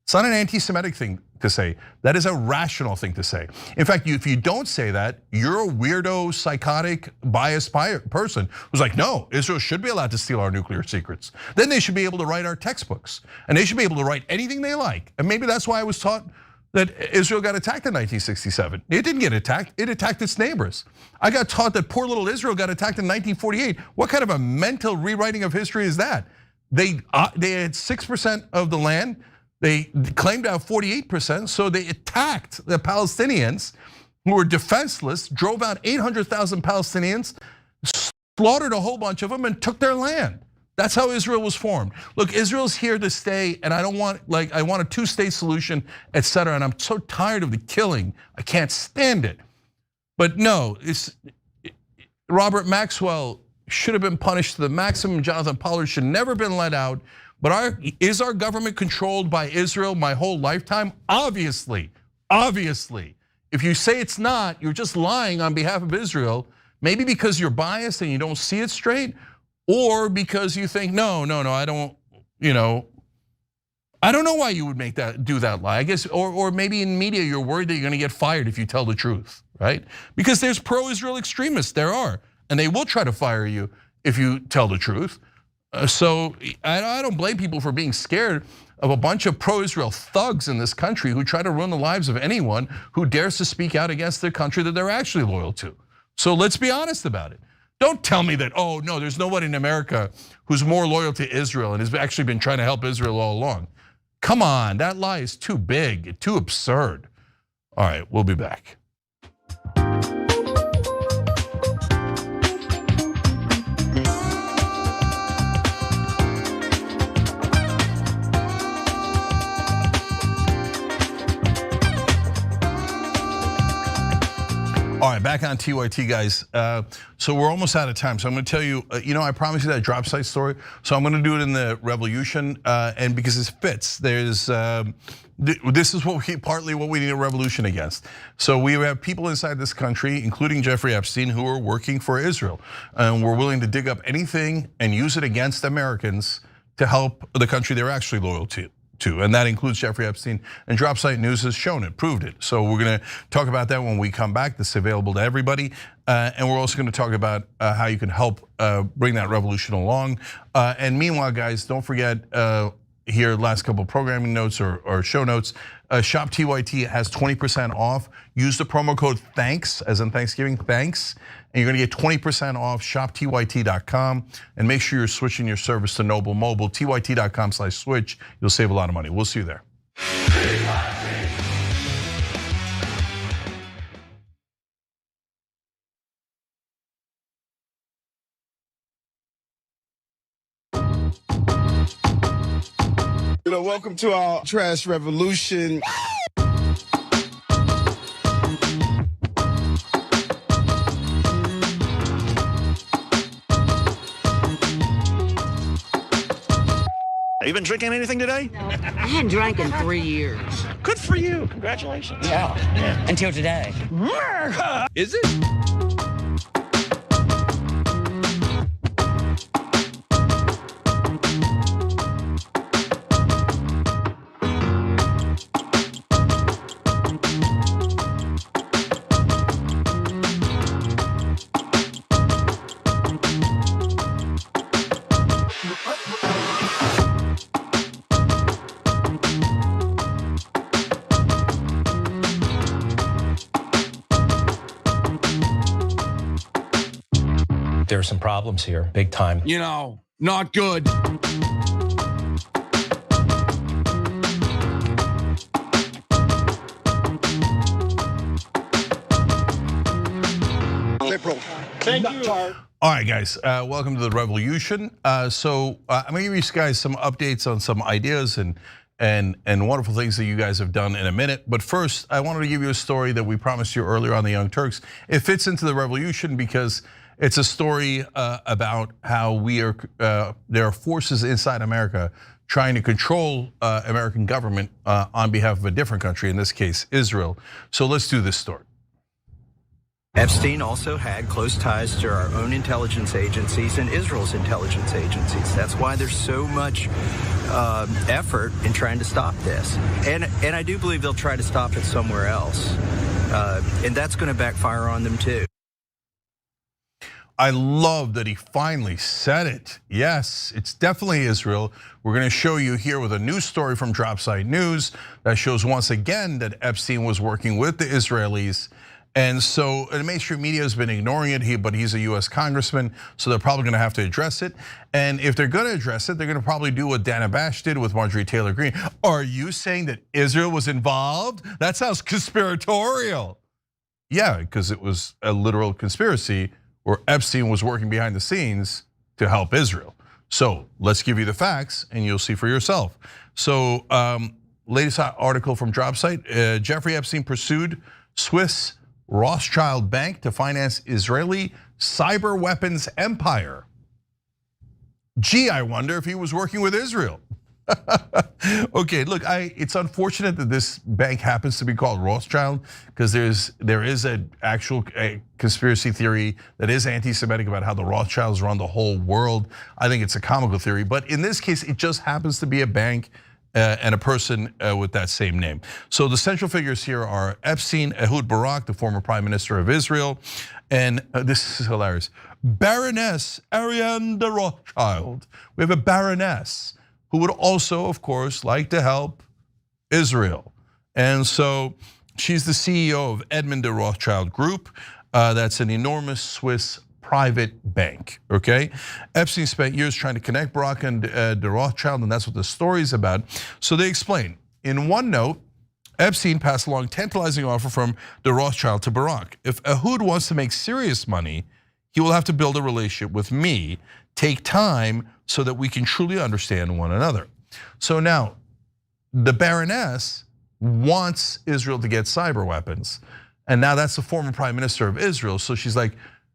It's not an anti-Semitic thing to say. That is a rational thing to say. In fact, if you don't say that, you're a weirdo, psychotic, biased person who's like, no, Israel should be allowed to steal our nuclear secrets. Then they should be able to write our textbooks, and they should be able to write anything they like. And maybe that's why I was taught that Israel got attacked in 1967. It didn't get attacked, it attacked its neighbors. I got taught that poor little Israel got attacked in 1948. What kind of a mental rewriting of history is that? They had 6% of the land. They claimed to have 48%, so they attacked the Palestinians who were defenseless, drove out 800,000 Palestinians, slaughtered a whole bunch of them, and took their land. That's how Israel was formed. Look, Israel's here to stay, and I don't want, I want a two-state solution, etc. And I'm so tired of the killing, I can't stand it. But no, Robert Maxwell should have been punished to the maximum. Jonathan Pollard should never been let out. But is our government controlled by Israel my whole lifetime? Obviously, obviously. If you say it's not, you're just lying on behalf of Israel, maybe because you're biased and you don't see it straight, or because you think, no, I don't, I don't know why you would do that lie. I guess, or maybe in media you're worried that you're gonna get fired if you tell the truth, right? Because there's pro-Israel extremists, there are, and they will try to fire you if you tell the truth. So I don't blame people for being scared of a bunch of pro-Israel thugs in this country who try to ruin the lives of anyone who dares to speak out against their country that they're actually loyal to. So let's be honest about it. Don't tell me that, oh no, there's nobody in America who's more loyal to Israel and has actually been trying to help Israel all along. Come on, that lie is too big, too absurd. All right, we'll be back. All right, back on TYT, guys. So we're almost out of time. So I'm going to tell you, I promised you that drop site story. So I'm going to do it in the revolution, and because it fits. This is partly what we need a revolution against. So we have people inside this country, including Jeffrey Epstein, who are working for Israel, and we're willing to dig up anything and use it against Americans to help the country they're actually loyal to. And that includes Jeffrey Epstein, and Drop Site News has shown it, proved it. So we're gonna talk about that when we come back. This is available to everybody. And we're also gonna talk about how you can help bring that revolution along. And meanwhile, guys, don't forget here, last couple of programming notes or show notes. Shop TYT has 20% off. Use the promo code THANKS, as in Thanksgiving, thanks. And you're gonna get 20% off, shoptyt.com. And make sure you're switching your service to Noble Mobile, tyt.com/switch. You'll save a lot of money. We'll see you there. Welcome to our trash revolution. Have you been drinking anything today? No, I hadn't drank in 3 years. Good for you. Congratulations. Yeah. Until today. Is it? there are some problems here, big time. You know, not good. Thank you. All right, guys, welcome to the revolution. So I'm gonna give you guys some updates on some ideas and wonderful things that you guys have done in a minute. But first, I wanted to give you a story that we promised you earlier on the Young Turks. It fits into the revolution because it's a story about how there are forces inside America trying to control American government on behalf of a different country, in this case, Israel. So let's do this story. Epstein also had close ties to our own intelligence agencies and Israel's intelligence agencies. That's why there's so much effort in trying to stop this. And I do believe they'll try to stop it somewhere else. And that's going to backfire on them too. I love that he finally said it. Yes, it's definitely Israel. We're gonna show you here with a new story from Dropsite News that shows once again that Epstein was working with the Israelis. And so the mainstream media has been ignoring it, but he's a US congressman, so they're probably gonna have to address it. And if they're gonna address it, they're gonna probably do what Dana Bash did with Marjorie Taylor Greene. Are you saying that Israel was involved? That sounds conspiratorial. Yeah, because it was a literal conspiracy where Epstein was working behind the scenes to help Israel. So let's give you the facts and you'll see for yourself. So latest article from Dropsite, Jeffrey Epstein pursued Swiss Rothschild Bank to finance Israeli cyber weapons empire. Gee, I wonder if he was working with Israel. Okay, look, it's unfortunate that this bank happens to be called Rothschild because there is an actual conspiracy theory that is anti-Semitic about how the Rothschilds run the whole world. I think it's a comical theory, but in this case, it just happens to be a bank and a person with that same name. So the central figures here are Epstein, Ehud Barak, the former prime minister of Israel, and this is hilarious, Baroness Ariane de Rothschild. We have a baroness who would also, of course, like to help Israel. And so she's the CEO of Edmond de Rothschild Group. That's an enormous Swiss private bank, okay? Epstein spent years trying to connect Barak and de Rothschild, and that's what the story's about. So they explain, in one note, Epstein passed along a tantalizing offer from de Rothschild to Barak. If Ehud wants to make serious money, he will have to build a relationship with me, take time so that we can truly understand one another. So now, the Baroness wants Israel to get cyber weapons. And now that's the former prime minister of Israel. So she's like,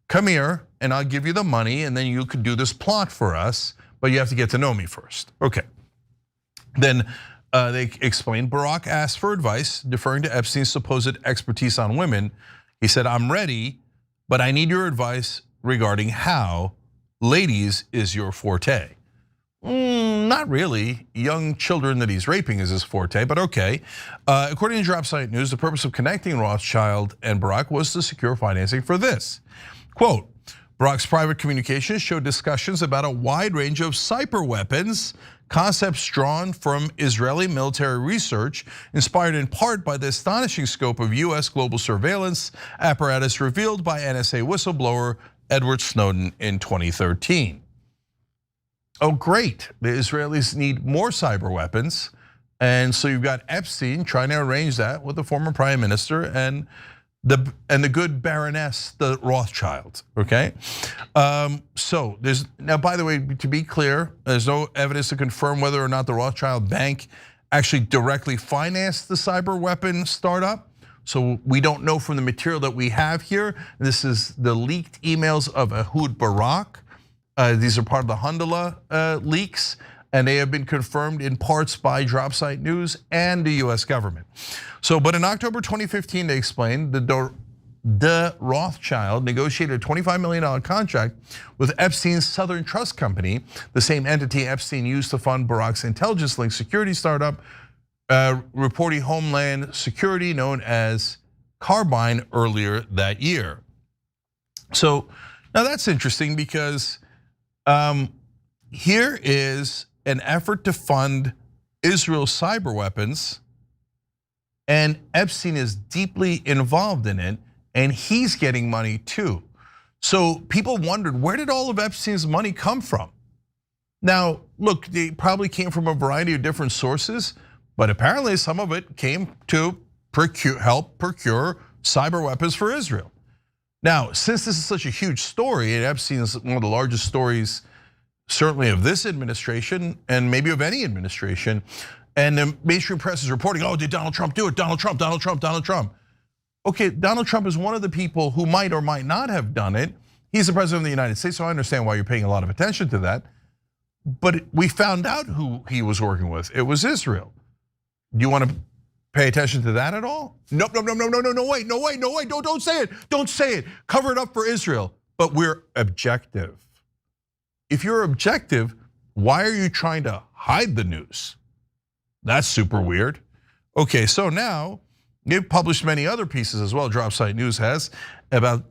come here and I'll give you the money and then you could do this plot for us, but you have to get to know me first. Okay. Then they explained Barak asked for advice, deferring to Epstein's supposed expertise on women. He said, I'm ready, but I need your advice regarding how ladies is your forte. Not really. Young children that he's raping is his forte, but okay. According to Dropsite News, the purpose of connecting Rothschild and Barak was to secure financing for this. Quote, Barak's private communications showed discussions about a wide range of cyber weapons, concepts drawn from Israeli military research, inspired in part by the astonishing scope of US global surveillance apparatus revealed by NSA whistleblower Edward Snowden in 2013. Oh, great, the Israelis need more cyber weapons. And so you've got Epstein trying to arrange that with the former prime minister and the good Baroness, the Rothschild, okay? So there's, now by the way, to be clear, there's no evidence to confirm whether or not the Rothschild Bank actually directly financed the cyber weapon startup. So we don't know from the material that we have here. This is the leaked emails of Ehud Barak. These are part of the Hundala leaks, and they have been confirmed in parts by Dropsite News and the US government. So, but in October 2015, they explained the Rothschild negotiated a $25 million contract with Epstein's Southern Trust Company, the same entity Epstein used to fund Barak's intelligence-linked security startup, reporting Homeland Security, known as Carbine, earlier that year. So now that's interesting because here is an effort to fund Israel's cyber weapons, and Epstein is deeply involved in it, and he's getting money too. So people wondered, where did all of Epstein's money come from? Now, look, they probably came from a variety of different sources, but apparently some of it came to help procure cyber weapons for Israel. Now, since this is such a huge story, and Epstein is one of the largest stories, certainly of this administration, and maybe of any administration, and the mainstream press is reporting, oh, did Donald Trump do it? Donald Trump, Donald Trump, Donald Trump. Okay, Donald Trump is one of the people who might or might not have done it. He's the president of the United States, so I understand why you're paying a lot of attention to that. But we found out who he was working with. It was Israel. Do you want to pay attention to that at all? No, wait, don't say it. Don't say it. Cover it up for Israel. But we're objective. If you're objective, why are you trying to hide the news? That's super weird. Okay, so now they've published many other pieces as well, Dropsite News has, about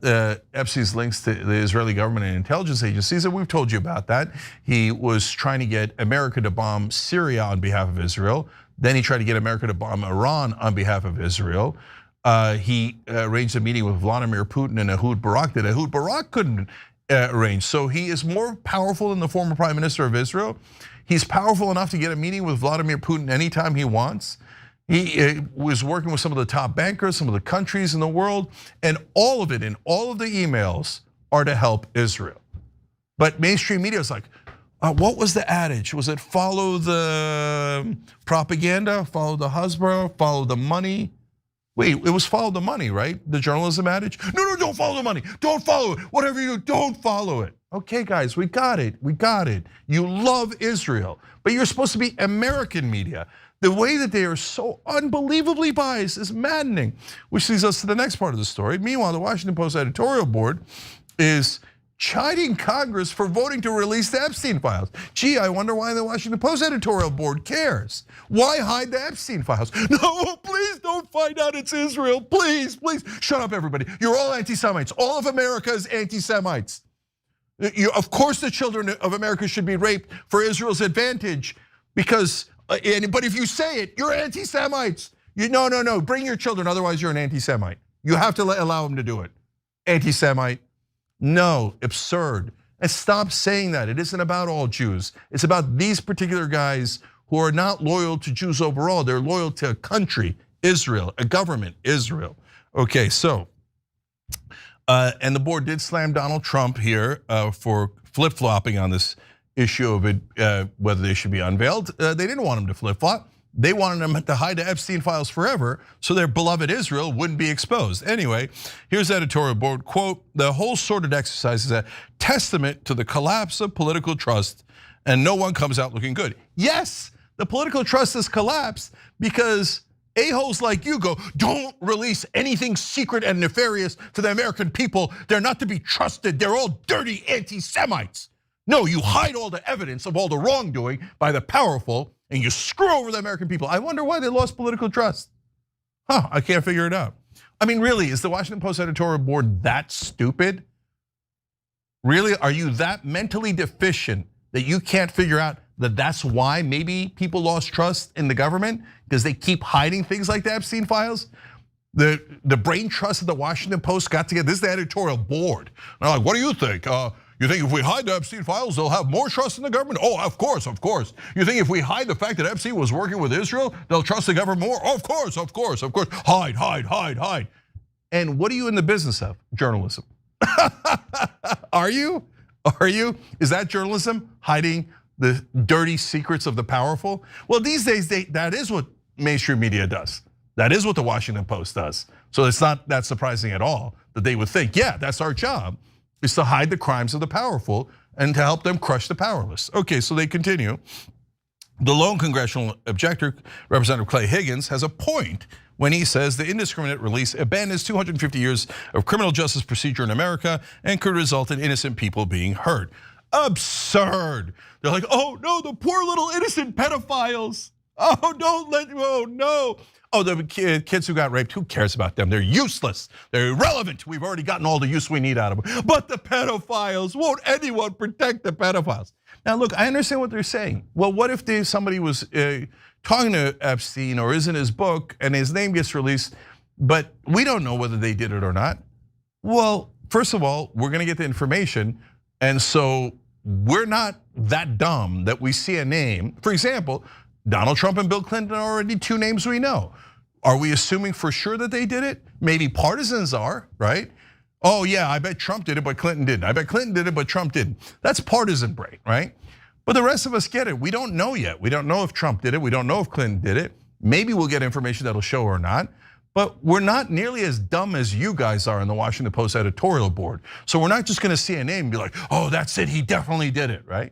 Epstein's links to the Israeli government and intelligence agencies, and we've told you about that. He was trying to get America to bomb Syria on behalf of Israel. Then he tried to get America to bomb Iran on behalf of Israel. He arranged a meeting with Vladimir Putin and Ehud Barak that Ehud Barak couldn't arrange. So he is more powerful than the former prime minister of Israel. He's powerful enough to get a meeting with Vladimir Putin anytime he wants. He was working with some of the top bankers, some of the countries in the world, and all of it in all of the emails are to help Israel. But mainstream media is like, what was the adage? Was it follow the propaganda, follow the husband, follow the money? Wait, it was follow the money, right? The journalism adage? No, don't follow the money. Don't follow it. Whatever you do, don't follow it. Okay, guys, we got it. We got it. You love Israel, but you're supposed to be American media. The way that they are so unbelievably biased is maddening, which leads us to the next part of the story. Meanwhile, the Washington Post editorial board is chiding Congress for voting to release the Epstein files. Gee, I wonder why the Washington Post editorial board cares. Why hide the Epstein files? No, please don't find out it's Israel. Please, shut up, everybody. You're all anti-Semites. All of America is anti-Semites. Of course, the children of America should be raped for Israel's advantage, because. But if you say it, you're anti-Semites. No, bring your children, otherwise you're an anti-Semite. You have to allow them to do it. Anti-Semite, no, absurd. And stop saying that. It isn't about all Jews. It's about these particular guys who are not loyal to Jews overall. They're loyal to a country, Israel, a government, Israel. Okay, so, and the board did slam Donald Trump here for flip-flopping on this issue of it, whether they should be unveiled. They didn't want him to flip-flop. They wanted him to hide the Epstein files forever so their beloved Israel wouldn't be exposed. Anyway, here's the editorial board, quote, the whole sordid exercise is a testament to the collapse of political trust and no one comes out looking good. Yes, the political trust has collapsed because a-holes like you go, don't release anything secret and nefarious to the American people. They're not to be trusted. They're all dirty anti-Semites. No, you hide all the evidence of all the wrongdoing by the powerful and you screw over the American people. I wonder why they lost political trust. I can't figure it out. I mean, really, is the Washington Post editorial board that stupid? Really, are you that mentally deficient that you can't figure out that that's why maybe people lost trust in the government? Because they keep hiding things like the Epstein files? The brain trust of the Washington Post got together. This is the editorial board. And they're like, what do you think? You think if we hide the Epstein files, they'll have more trust in the government? Oh, of course. You think if we hide the fact that Epstein was working with Israel, they'll trust the government more? Of course. Hide. And what are you in the business of? Journalism. Are you? Is that journalism? Hiding the dirty secrets of the powerful? Well, these days, that is what mainstream media does. That is what the Washington Post does. So it's not that surprising at all that they would think, yeah, that's our job, is to hide the crimes of the powerful and to help them crush the powerless. Okay, so they continue. The lone congressional objector, Representative Clay Higgins, has a point when he says the indiscriminate release abandons 250 years of criminal justice procedure in America and could result in innocent people being hurt. Absurd. They're like, oh no, the poor little innocent pedophiles. Oh no. Oh, the kids who got raped, who cares about them? They're useless, they're irrelevant. We've already gotten all the use we need out of them. But the pedophiles, won't anyone protect the pedophiles? Now look, I understand what they're saying. Well, what if somebody was talking to Epstein or is in his book and his name gets released, but we don't know whether they did it or not? Well, first of all, we're gonna get the information. And so we're not that dumb that we see a name. For example, Donald Trump and Bill Clinton are already two names we know. Are we assuming for sure that they did it? Maybe partisans are, right? Oh yeah, I bet Trump did it, but Clinton didn't. I bet Clinton did it, but Trump didn't. That's partisan brain, right? But the rest of us get it. We don't know yet. We don't know if Trump did it. We don't know if Clinton did it. Maybe we'll get information that'll show or not. But we're not nearly as dumb as you guys are in the Washington Post editorial board. So we're not just gonna see a name and be like, oh, that's it, he definitely did it, right?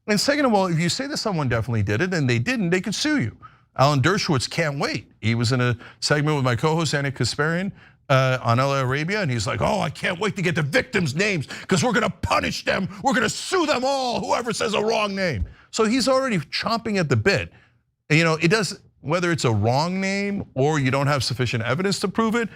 And second of all, if you say that someone definitely did it and they didn't, they could sue you. Alan Dershowitz can't wait. He was in a segment with my co-host, Anna Kasparian, on LA Arabia, and he's like, oh, I can't wait to get the victims' names because we're gonna punish them. We're gonna sue them all, whoever says a wrong name. So he's already chomping at the bit. And it does, whether it's a wrong name or you don't have sufficient evidence to prove it,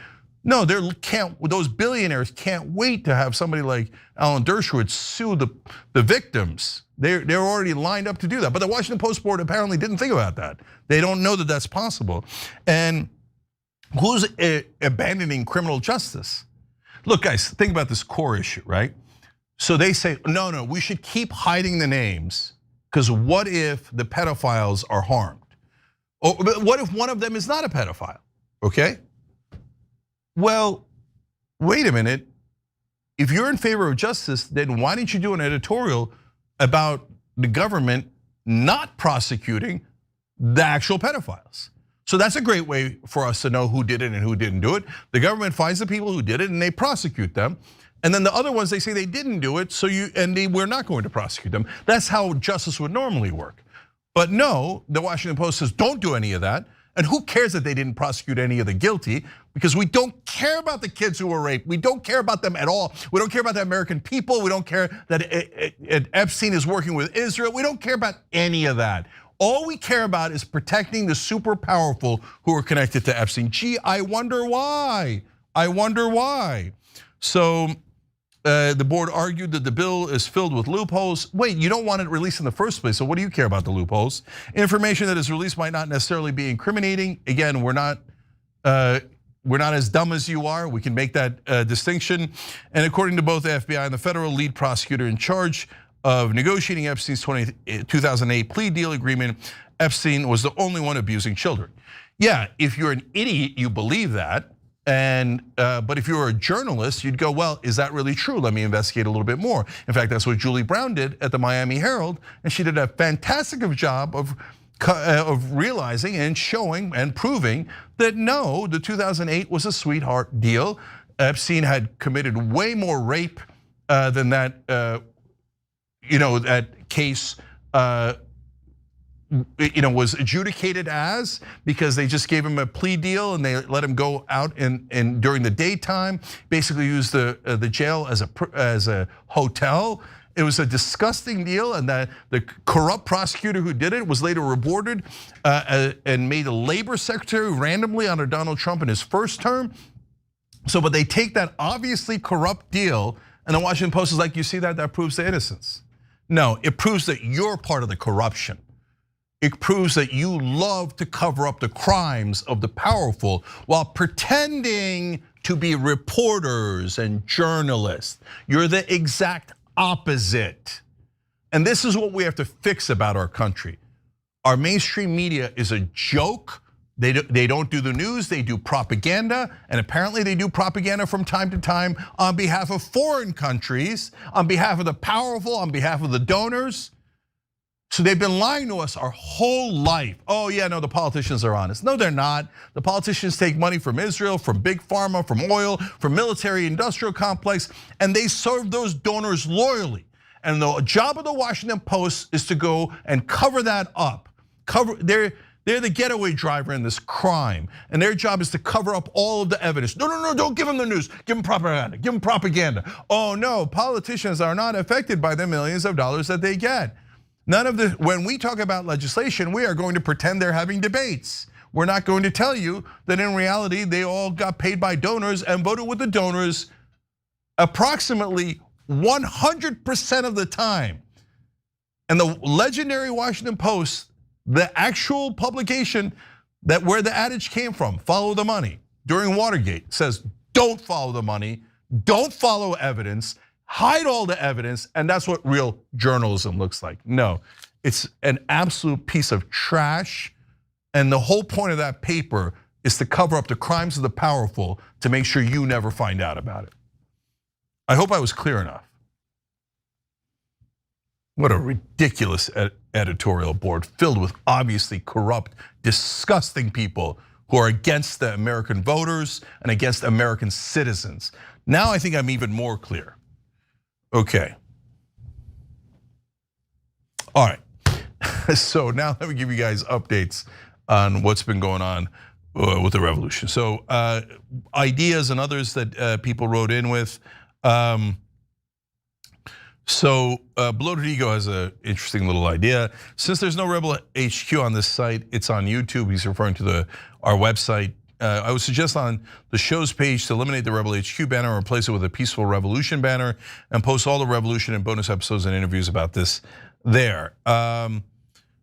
no, those billionaires can't wait to have somebody like Alan Dershowitz sue the victims. They're already lined up to do that. But the Washington Post board apparently didn't think about that. They don't know that that's possible. And who's abandoning criminal justice? Look, guys, think about this core issue, right? So they say, no, we should keep hiding the names because what if the pedophiles are harmed? Or what if one of them is not a pedophile, okay? Well, wait a minute. If you're in favor of justice, then why didn't you do an editorial about the government not prosecuting the actual pedophiles? So that's a great way for us to know who did it and who didn't do it. The government finds the people who did it and they prosecute them. And then the other ones, they say they didn't do it, we're not going to prosecute them. That's how justice would normally work. But no, the Washington Post says don't do any of that. And who cares that they didn't prosecute any of the guilty? Because we don't care about the kids who were raped. We don't care about them at all. We don't care about the American people. We don't care that Epstein is working with Israel. We don't care about any of that. All we care about is protecting the super powerful who are connected to Epstein. Gee, I wonder why. So the board argued that the bill is filled with loopholes. Wait, you don't want it released in the first place, so what do you care about the loopholes? Information that is released might not necessarily be incriminating. Again, we're not as dumb as you are. We can make that distinction. And according to both the FBI and the federal lead prosecutor in charge of negotiating Epstein's 2008 plea deal agreement, Epstein was the only one abusing children. Yeah, if you're an idiot, you believe that. But if you were a journalist, you'd go, well, is that really true? Let me investigate a little bit more. In fact, that's what Julie Brown did at the Miami Herald, and she did a fantastic job of realizing and showing and proving that no, the 2008 was a sweetheart deal. Epstein had committed way more rape than that. That case. Was adjudicated as, because they just gave him a plea deal and they let him go out and during the daytime, basically used the jail as a hotel. It was a disgusting deal, and that the corrupt prosecutor who did it was later rewarded and made a labor secretary randomly under Donald Trump in his first term. So, but they take that obviously corrupt deal, and the Washington Post is like, you see that proves the innocence. No, it proves that you're part of the corruption. It proves that you love to cover up the crimes of the powerful while pretending to be reporters and journalists. You're the exact opposite. And this is what we have to fix about our country. Our mainstream media is a joke. They don't do the news, they do propaganda, and apparently they do propaganda from time to time on behalf of foreign countries, on behalf of the powerful, on behalf of the donors. So they've been lying to us our whole life. Oh yeah, no, the politicians are honest. No, they're not. The politicians take money from Israel, from big pharma, from oil, from military industrial complex, and they serve those donors loyally. And the job of the Washington Post is to go and cover that up. They're the getaway driver in this crime, and their job is to cover up all of the evidence. No, don't give them the news. Give them propaganda. Oh no, politicians are not affected by the millions of dollars that they get. When we talk about legislation, we are going to pretend they're having debates. We're not going to tell you that in reality, they all got paid by donors and voted with the donors approximately 100% of the time. And the legendary Washington Post, the actual publication where the adage came from, follow the money, during Watergate, says don't follow the money don't follow evidence, hide all the evidence, and that's what real journalism looks like. No, it's an absolute piece of trash. And the whole point of that paper is to cover up the crimes of the powerful to make sure you never find out about it. I hope I was clear enough. What a ridiculous editorial board filled with obviously corrupt, disgusting people who are against the American voters and against American citizens. Now I think I'm even more clear. Okay. All right. So now let me give you guys updates on what's been going on with the revolution. So ideas and others that people wrote in with. So Bloated Ego has an interesting little idea. Since there's no Rebel HQ on this site, it's on YouTube. He's referring to our website. I would suggest on the show's page to eliminate the Rebel HQ banner and replace it with a Peaceful Revolution banner and post all the revolution and bonus episodes and interviews about this there.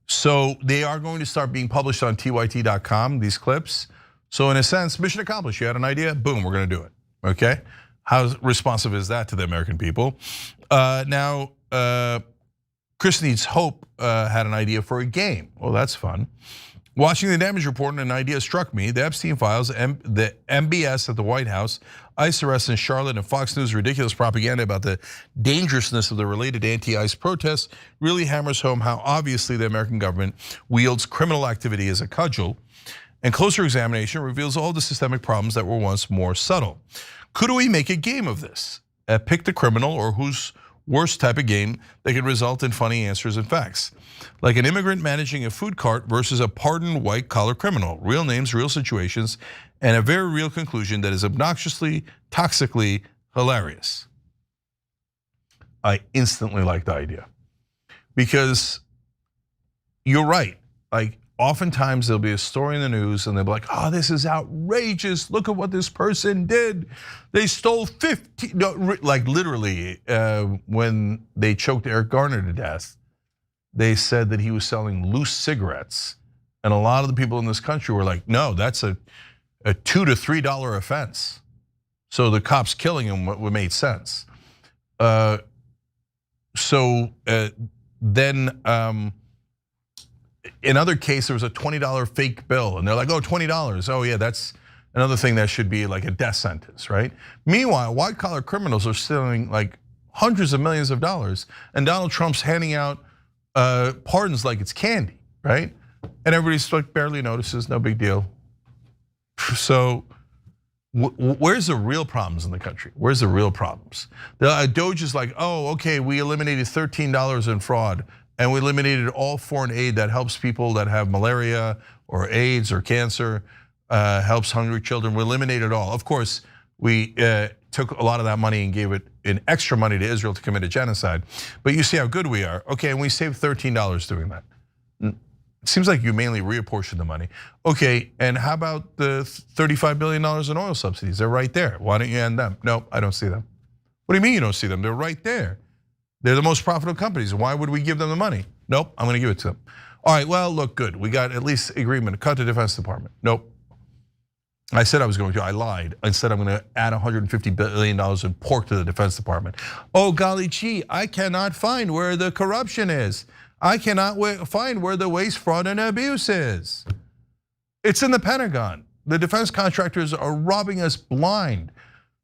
So they are going to start being published on tyt.com, these clips. So in a sense, mission accomplished. You had an idea, boom, we're gonna do it, okay? How responsive is that to the American people? Now, Chris Needs Hope had an idea for a game. Well, that's fun. Watching the damage report, an idea struck me. The Epstein files, the MBS at the White House, ICE arrests in Charlotte, and Fox News' ridiculous propaganda about the dangerousness of the related anti-ICE protests really hammers home how obviously the American government wields criminal activity as a cudgel. And closer examination reveals all the systemic problems that were once more subtle. Could we make a game of this? Pick the criminal or whose worst type of game that could result in funny answers and facts. Like an immigrant managing a food cart versus a pardoned white-collar criminal. Real names, real situations, and a very real conclusion that is obnoxiously, toxically hilarious. I instantly like the idea. Because you're right, like oftentimes there'll be a story in the news and they'll be like, oh, this is outrageous. Look at what this person did. They stole 50, no, like literally when they choked Eric Garner to death, they said that he was selling loose cigarettes. And a lot of the people in this country were like, no, that's a $2 to $3 offense. So the cops killing him would made sense. Then in other cases, there was a $20 fake bill, and they're like, oh, $20. Oh yeah, that's another thing that should be like a death sentence, right? Meanwhile, white-collar criminals are stealing like hundreds of millions of dollars, and Donald Trump's handing out pardons like it's candy, right? And everybody's like barely notices, no big deal. So where's the real problems in the country? Where's the real problems? The Doge is like, oh, okay, we eliminated $13 in fraud. And we eliminated all foreign aid that helps people that have malaria or AIDS or cancer, helps hungry children. We eliminated it all. Of course, we took a lot of that money and gave it in extra money to Israel to commit a genocide. But you see how good we are. Okay, and we saved $13 doing that. It seems like you mainly reapportioned the money. Okay, and how about the $35 billion in oil subsidies? They're right there. Why don't you end them? Nope, I don't see them. What do you mean you don't see them? They're right there. They're the most profitable companies. Why would we give them the money? Nope, I'm gonna give it to them. All right, well, look, good. We got at least agreement to cut the Defense Department. Nope. I said I was going to, I lied. I said I'm gonna add $150 billion in pork to the Defense Department. Oh, golly gee, I cannot find where the corruption is. I cannot find where the waste, fraud, and abuse is. It's in the Pentagon. The defense contractors are robbing us blind.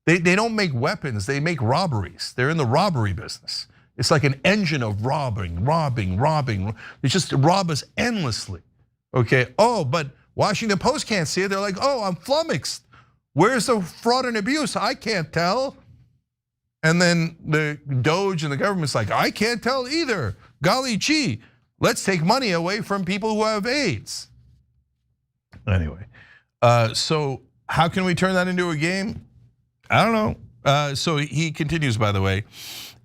They don't make weapons, they make robberies. They're in the robbery business. It's like an engine of robbing. They just rob us endlessly, okay? Oh, but Washington Post can't see it. They're like, oh, I'm flummoxed. Where's the fraud and abuse? I can't tell. And then the Doge and the government's like, I can't tell either. Golly gee, let's take money away from people who have AIDS. Anyway, so how can we turn that into a game? I don't know. So he continues, by the way.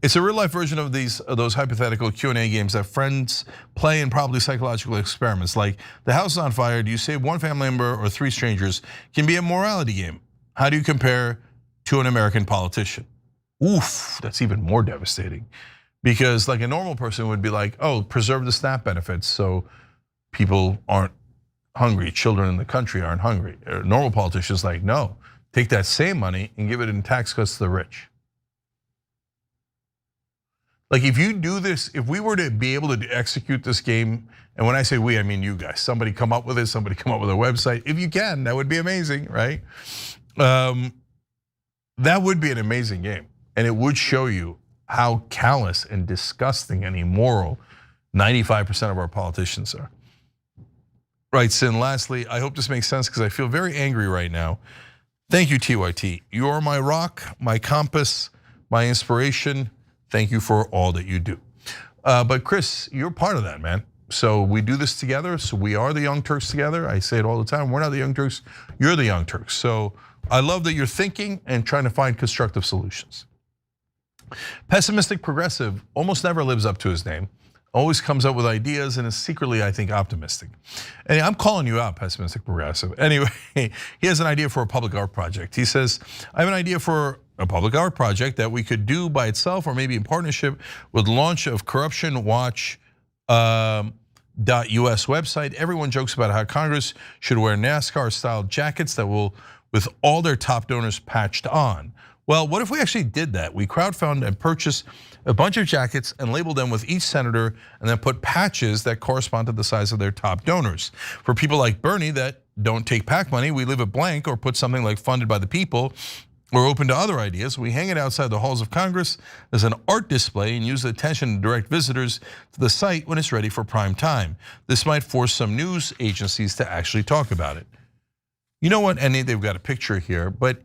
It's a real life version of those hypothetical Q&A games that friends play in probably psychological experiments. Like the house is on fire, do you save one family member or 3 strangers? Can be a morality game. How do you compare to an American politician? Oof, that's even more devastating. Because like a normal person would be like, oh, preserve the SNAP benefits so people aren't hungry, children in the country aren't hungry. Normal politicians like, no, take that same money and give it in tax cuts to the rich. Like if you do this, if we were to be able to execute this game, and when I say we, I mean you guys, somebody come up with it, somebody come up with a website. If you can, that would be amazing, right? That would be an amazing game. And it would show you how callous and disgusting and immoral 95% of our politicians are. Right, Sin, lastly, I hope this makes sense because I feel very angry right now. Thank you, TYT. You are my rock, my compass, my inspiration. Thank you for all that you do. But Chris, you're part of that, man. So we do this together. So we are the Young Turks together. I say it all the time. We're not the Young Turks. You're the Young Turks. So I love that you're thinking and trying to find constructive solutions. Pessimistic progressive almost never lives up to his name. Always comes up with ideas and is secretly, I think, optimistic. And I'm calling you out, pessimistic progressive. Anyway, he has an idea for a public art project. He says, I have an idea for a public art project that we could do by itself or maybe in partnership with the launch of Corruption Watch .us website. Everyone jokes about how Congress should wear NASCAR-style jackets that will, with all their top donors patched on. Well, what if we actually did that? We crowdfund and purchased a bunch of jackets and labeled them with each senator and then put patches that correspond to the size of their top donors. For people like Bernie that don't take PAC money, we leave it blank or put something like funded by the people or open to other ideas. We hang it outside the halls of Congress as an art display and use the attention to direct visitors to the site when it's ready for prime time. This might force some news agencies to actually talk about it. You know what, and they've got a picture here, but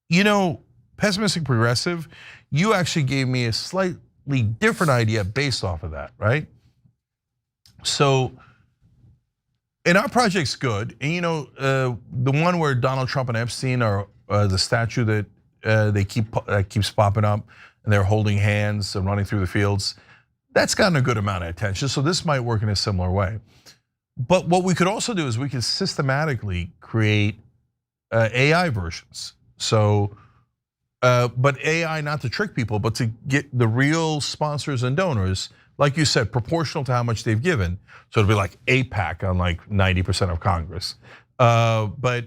you know, pessimistic progressive, you actually gave me a slightly different idea based off of that, right? So, and our project's good, and you know, the one where Donald Trump and Epstein are the statue that keeps popping up, and they're holding hands and running through the fields. That's gotten a good amount of attention, so this might work in a similar way. But what we could also do is we could systematically create AI versions. So, but AI not to trick people, but to get the real sponsors and donors, like you said, proportional to how much they've given. So it'll be like AIPAC on like 90% of Congress. But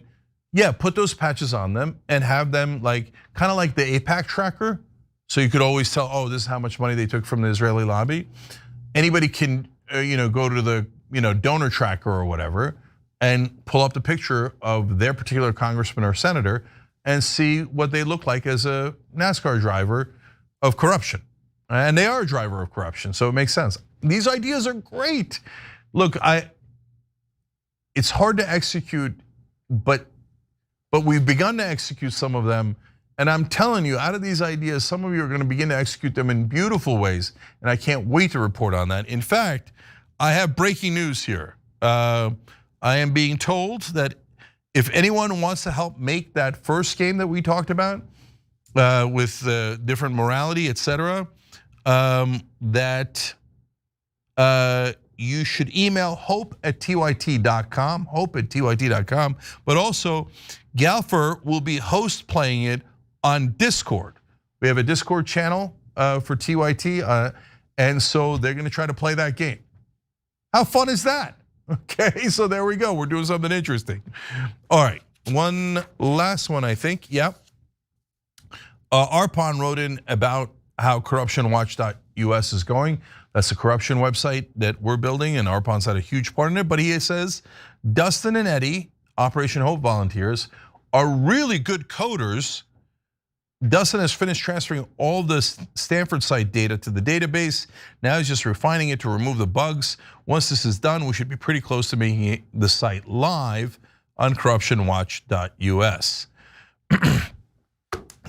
yeah, put those patches on them and have them like, kind of like the AIPAC tracker. So you could always tell, oh, this is how much money they took from the Israeli lobby. Anybody can go to the donor tracker or whatever and pull up the picture of their particular congressman or senator and see what they look like as a NASCAR driver of corruption. And they are a driver of corruption, so it makes sense. These ideas are great. Look, it's hard to execute, but we've begun to execute some of them. And I'm telling you, out of these ideas, some of you are gonna begin to execute them in beautiful ways. And I can't wait to report on that. In fact, I have breaking news here. I am being told that if anyone wants to help make that first game that we talked about with the different morality, etc., that you should email hope@tyt.com, hope@tyt.com. But also, Galfer will be host playing it on Discord. We have a Discord channel for TYT, and so they're going to try to play that game. How fun is that? Okay, so there we go. We're doing something interesting. All right, one last one, I think. Yep. Arpon wrote in about how corruptionwatch.us is going. That's a corruption website that we're building, and Arpon's had a huge part in it. But he says Dustin and Eddie, Operation Hope volunteers, are really good coders. Dustin has finished transferring all the Stanford site data to the database. Now he's just refining it to remove the bugs. Once this is done, we should be pretty close to making the site live on corruptionwatch.us.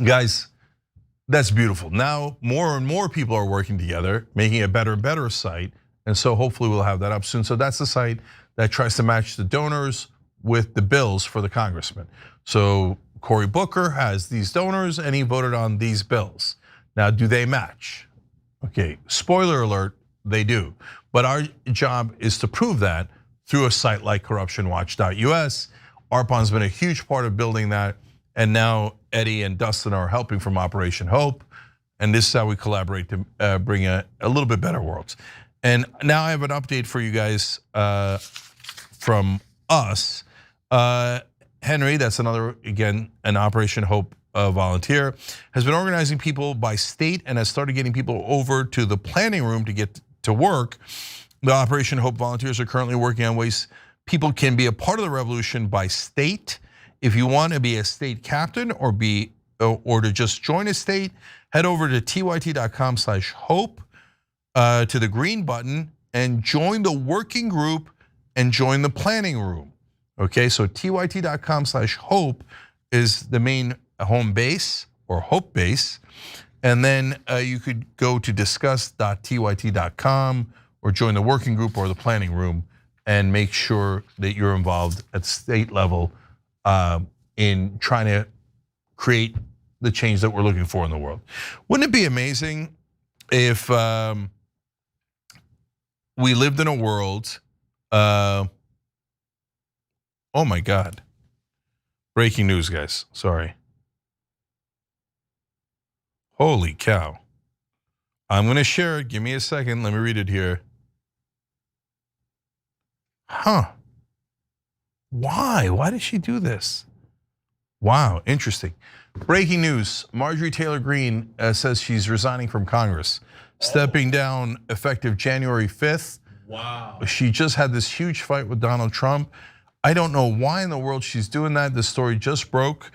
Guys, that's beautiful. Now more and more people are working together, making a better and better site. And so hopefully we'll have that up soon. So that's the site that tries to match the donors with the bills for the congressman. So Cory Booker has these donors and he voted on these bills. Now, do they match? Okay, spoiler alert, they do. But our job is to prove that through a site like corruptionwatch.us. Arpon's been a huge part of building that. And now Eddie and Dustin are helping from Operation Hope. And this is how we collaborate to bring a little bit better world. And now I have an update for you guys from us. Henry, that's another, again, an Operation Hope volunteer, has been organizing people by state and has started getting people over to the planning room to get to work. The Operation Hope volunteers are currently working on ways people can be a part of the revolution by state. If you want to be a state captain or to just join a state, head over to tyt.com/hope to the green button and join the working group and join the planning room. Okay, so tyt.com/hope is the main home base or hope base. And then you could go to discuss.tyt.com or join the working group or the planning room and make sure that you're involved at state level in trying to create the change that we're looking for in the world. Wouldn't it be amazing if we lived in a world, oh my God, breaking news, guys, sorry. Holy cow. I'm gonna share it, give me a second, let me read it here. Huh, why did she do this? Wow, interesting. Breaking news, Marjorie Taylor Greene says she's resigning from Congress, stepping down effective January 5th. Wow. She just had this huge fight with Donald Trump. I don't know why in the world she's doing that. The story just broke.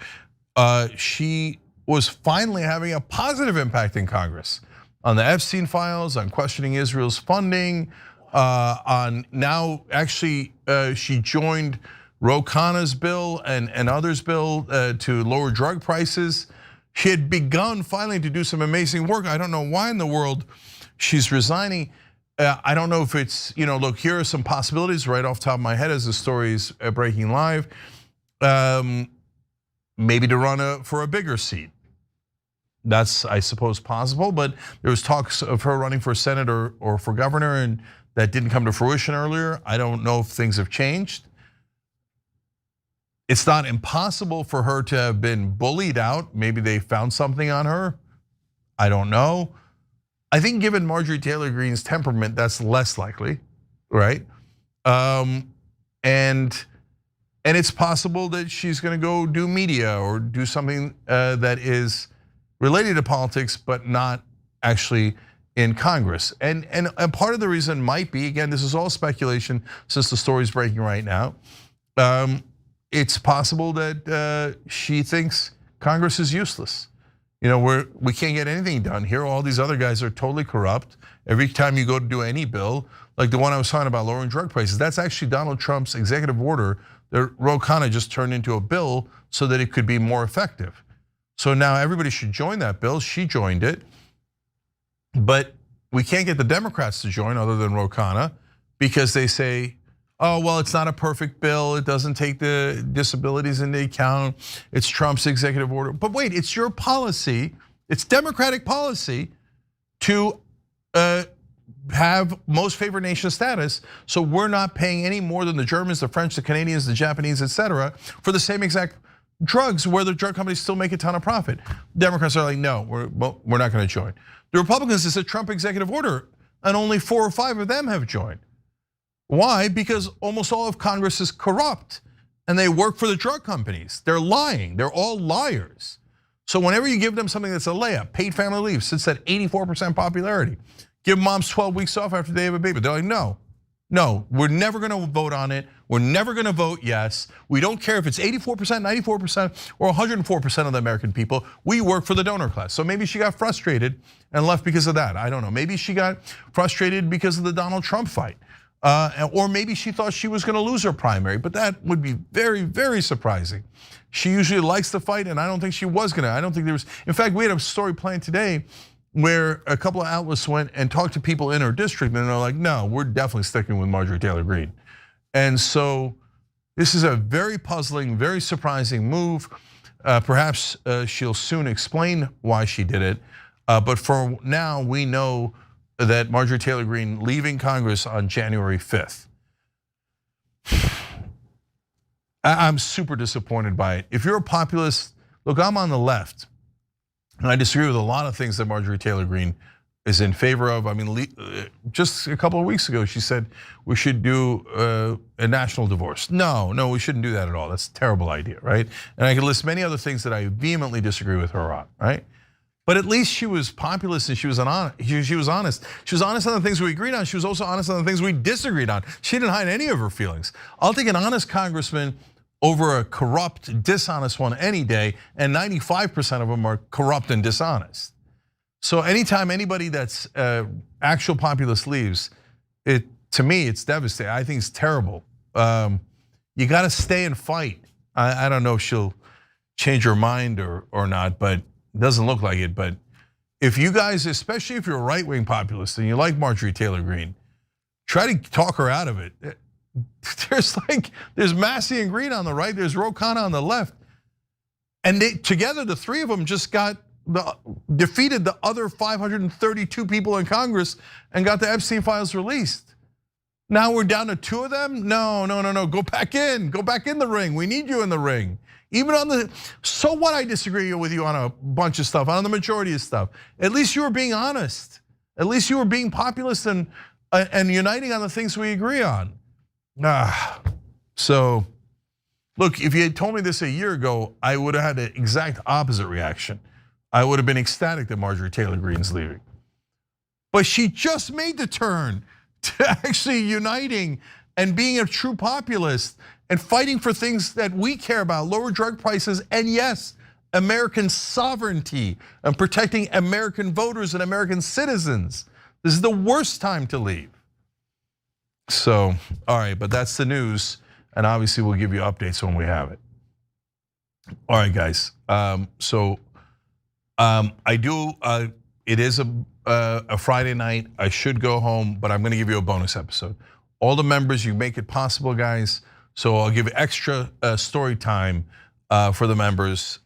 She was finally having a positive impact in Congress on the Epstein files, on questioning Israel's funding, on now actually she joined Ro Khanna's bill and others' bill to lower drug prices. She had begun finally to do some amazing work. I don't know why in the world she's resigning. I don't know if it's, look, here are some possibilities right off the top of my head as the story is breaking live. Maybe to run for a bigger seat. That's, I suppose, possible, but there was talks of her running for Senate or for governor, and that didn't come to fruition earlier. I don't know if things have changed. It's not impossible for her to have been bullied out. Maybe they found something on her. I don't know. I think given Marjorie Taylor Greene's temperament, that's less likely, right? And it's possible that she's gonna go do media or do something that is related to politics, but not actually in Congress. And part of the reason might be, again, this is all speculation since the story's breaking right now. It's possible that she thinks Congress is useless. We can't get anything done here. All these other guys are totally corrupt. Every time you go to do any bill, like the one I was talking about, lowering drug prices, that's actually Donald Trump's executive order that Ro Khanna just turned into a bill so that it could be more effective. So now everybody should join that bill. She joined it, but we can't get the Democrats to join other than Ro Khanna because they say, oh, well, it's not a perfect bill. It doesn't take the disabilities into account. It's Trump's executive order. But wait, it's your policy. It's Democratic policy to have most favored nation status. So we're not paying any more than the Germans, the French, the Canadians, the Japanese, etc., for the same exact drugs where the drug companies still make a ton of profit. Democrats are like, no, we're not gonna join. The Republicans, it's a Trump executive order, and only 4 or 5 of them have joined. Why? Because almost all of Congress is corrupt and they work for the drug companies. They're lying, they're all liars. So whenever you give them something that's a layup, paid family leave sits at 84% popularity. Give moms 12 weeks off after they have a baby. They're like, no, we're never gonna vote on it. We're never gonna vote yes. We don't care if it's 84%, 94%, or 104% of the American people. We work for the donor class. So maybe she got frustrated and left because of that. I don't know. Maybe she got frustrated because of the Donald Trump fight. Or maybe she thought she was gonna lose her primary, but that would be very, very surprising. She usually likes the fight, and I don't think she was gonna. I don't think there was, in fact, we had a story planned today where a couple of outlets went and talked to people in her district, and they're like, no, we're definitely sticking with Marjorie Taylor Greene. And so this is a very puzzling, very surprising move. Perhaps she'll soon explain why she did it, but for now, we know that Marjorie Taylor Greene leaving Congress on January 5th. I'm super disappointed by it. If you're a populist, look, I'm on the left, and I disagree with a lot of things that Marjorie Taylor Greene is in favor of. I mean, just a couple of weeks ago, she said we should do a national divorce. No, we shouldn't do that at all. That's a terrible idea, right? And I could list many other things that I vehemently disagree with her on, right? But at least she was populist and she was honest. She was honest. She was honest on the things we agreed on. She was also honest on the things we disagreed on. She didn't hide any of her feelings. I'll take an honest congressman over a corrupt, dishonest one any day, and 95% of them are corrupt and dishonest. So anytime anybody that's actual populist leaves, to me it's devastating. I think it's terrible. You got to stay and fight. I don't know if she'll change her mind or not, but it doesn't look like it. But if you guys, especially if you're a right-wing populist and you like Marjorie Taylor Greene, try to talk her out of it. There's Massie and Greene on the right, there's Ro Khanna on the left, and together the three of them just defeated the other 532 people in Congress and got the Epstein files released. Now we're down to two of them? No. Go back in the ring. We need you in the ring. Even on so what I disagree with you on a bunch of stuff, on the majority of stuff. At least you were being honest. At least you were being populist and uniting on the things we agree on. So look, if you had told me this a year ago, I would have had the exact opposite reaction. I would have been ecstatic that Marjorie Taylor Greene's leaving. But she just made the turn to actually uniting and being a true populist and fighting for things that we care about, lower drug prices, and yes, American sovereignty and protecting American voters and American citizens. This is the worst time to leave. So, all right, but that's the news, and obviously we'll give you updates when we have it. All right, guys, it is a Friday night. I should go home, but I'm gonna give you a bonus episode. All the members, you make it possible, guys. So I'll give extra story time for the members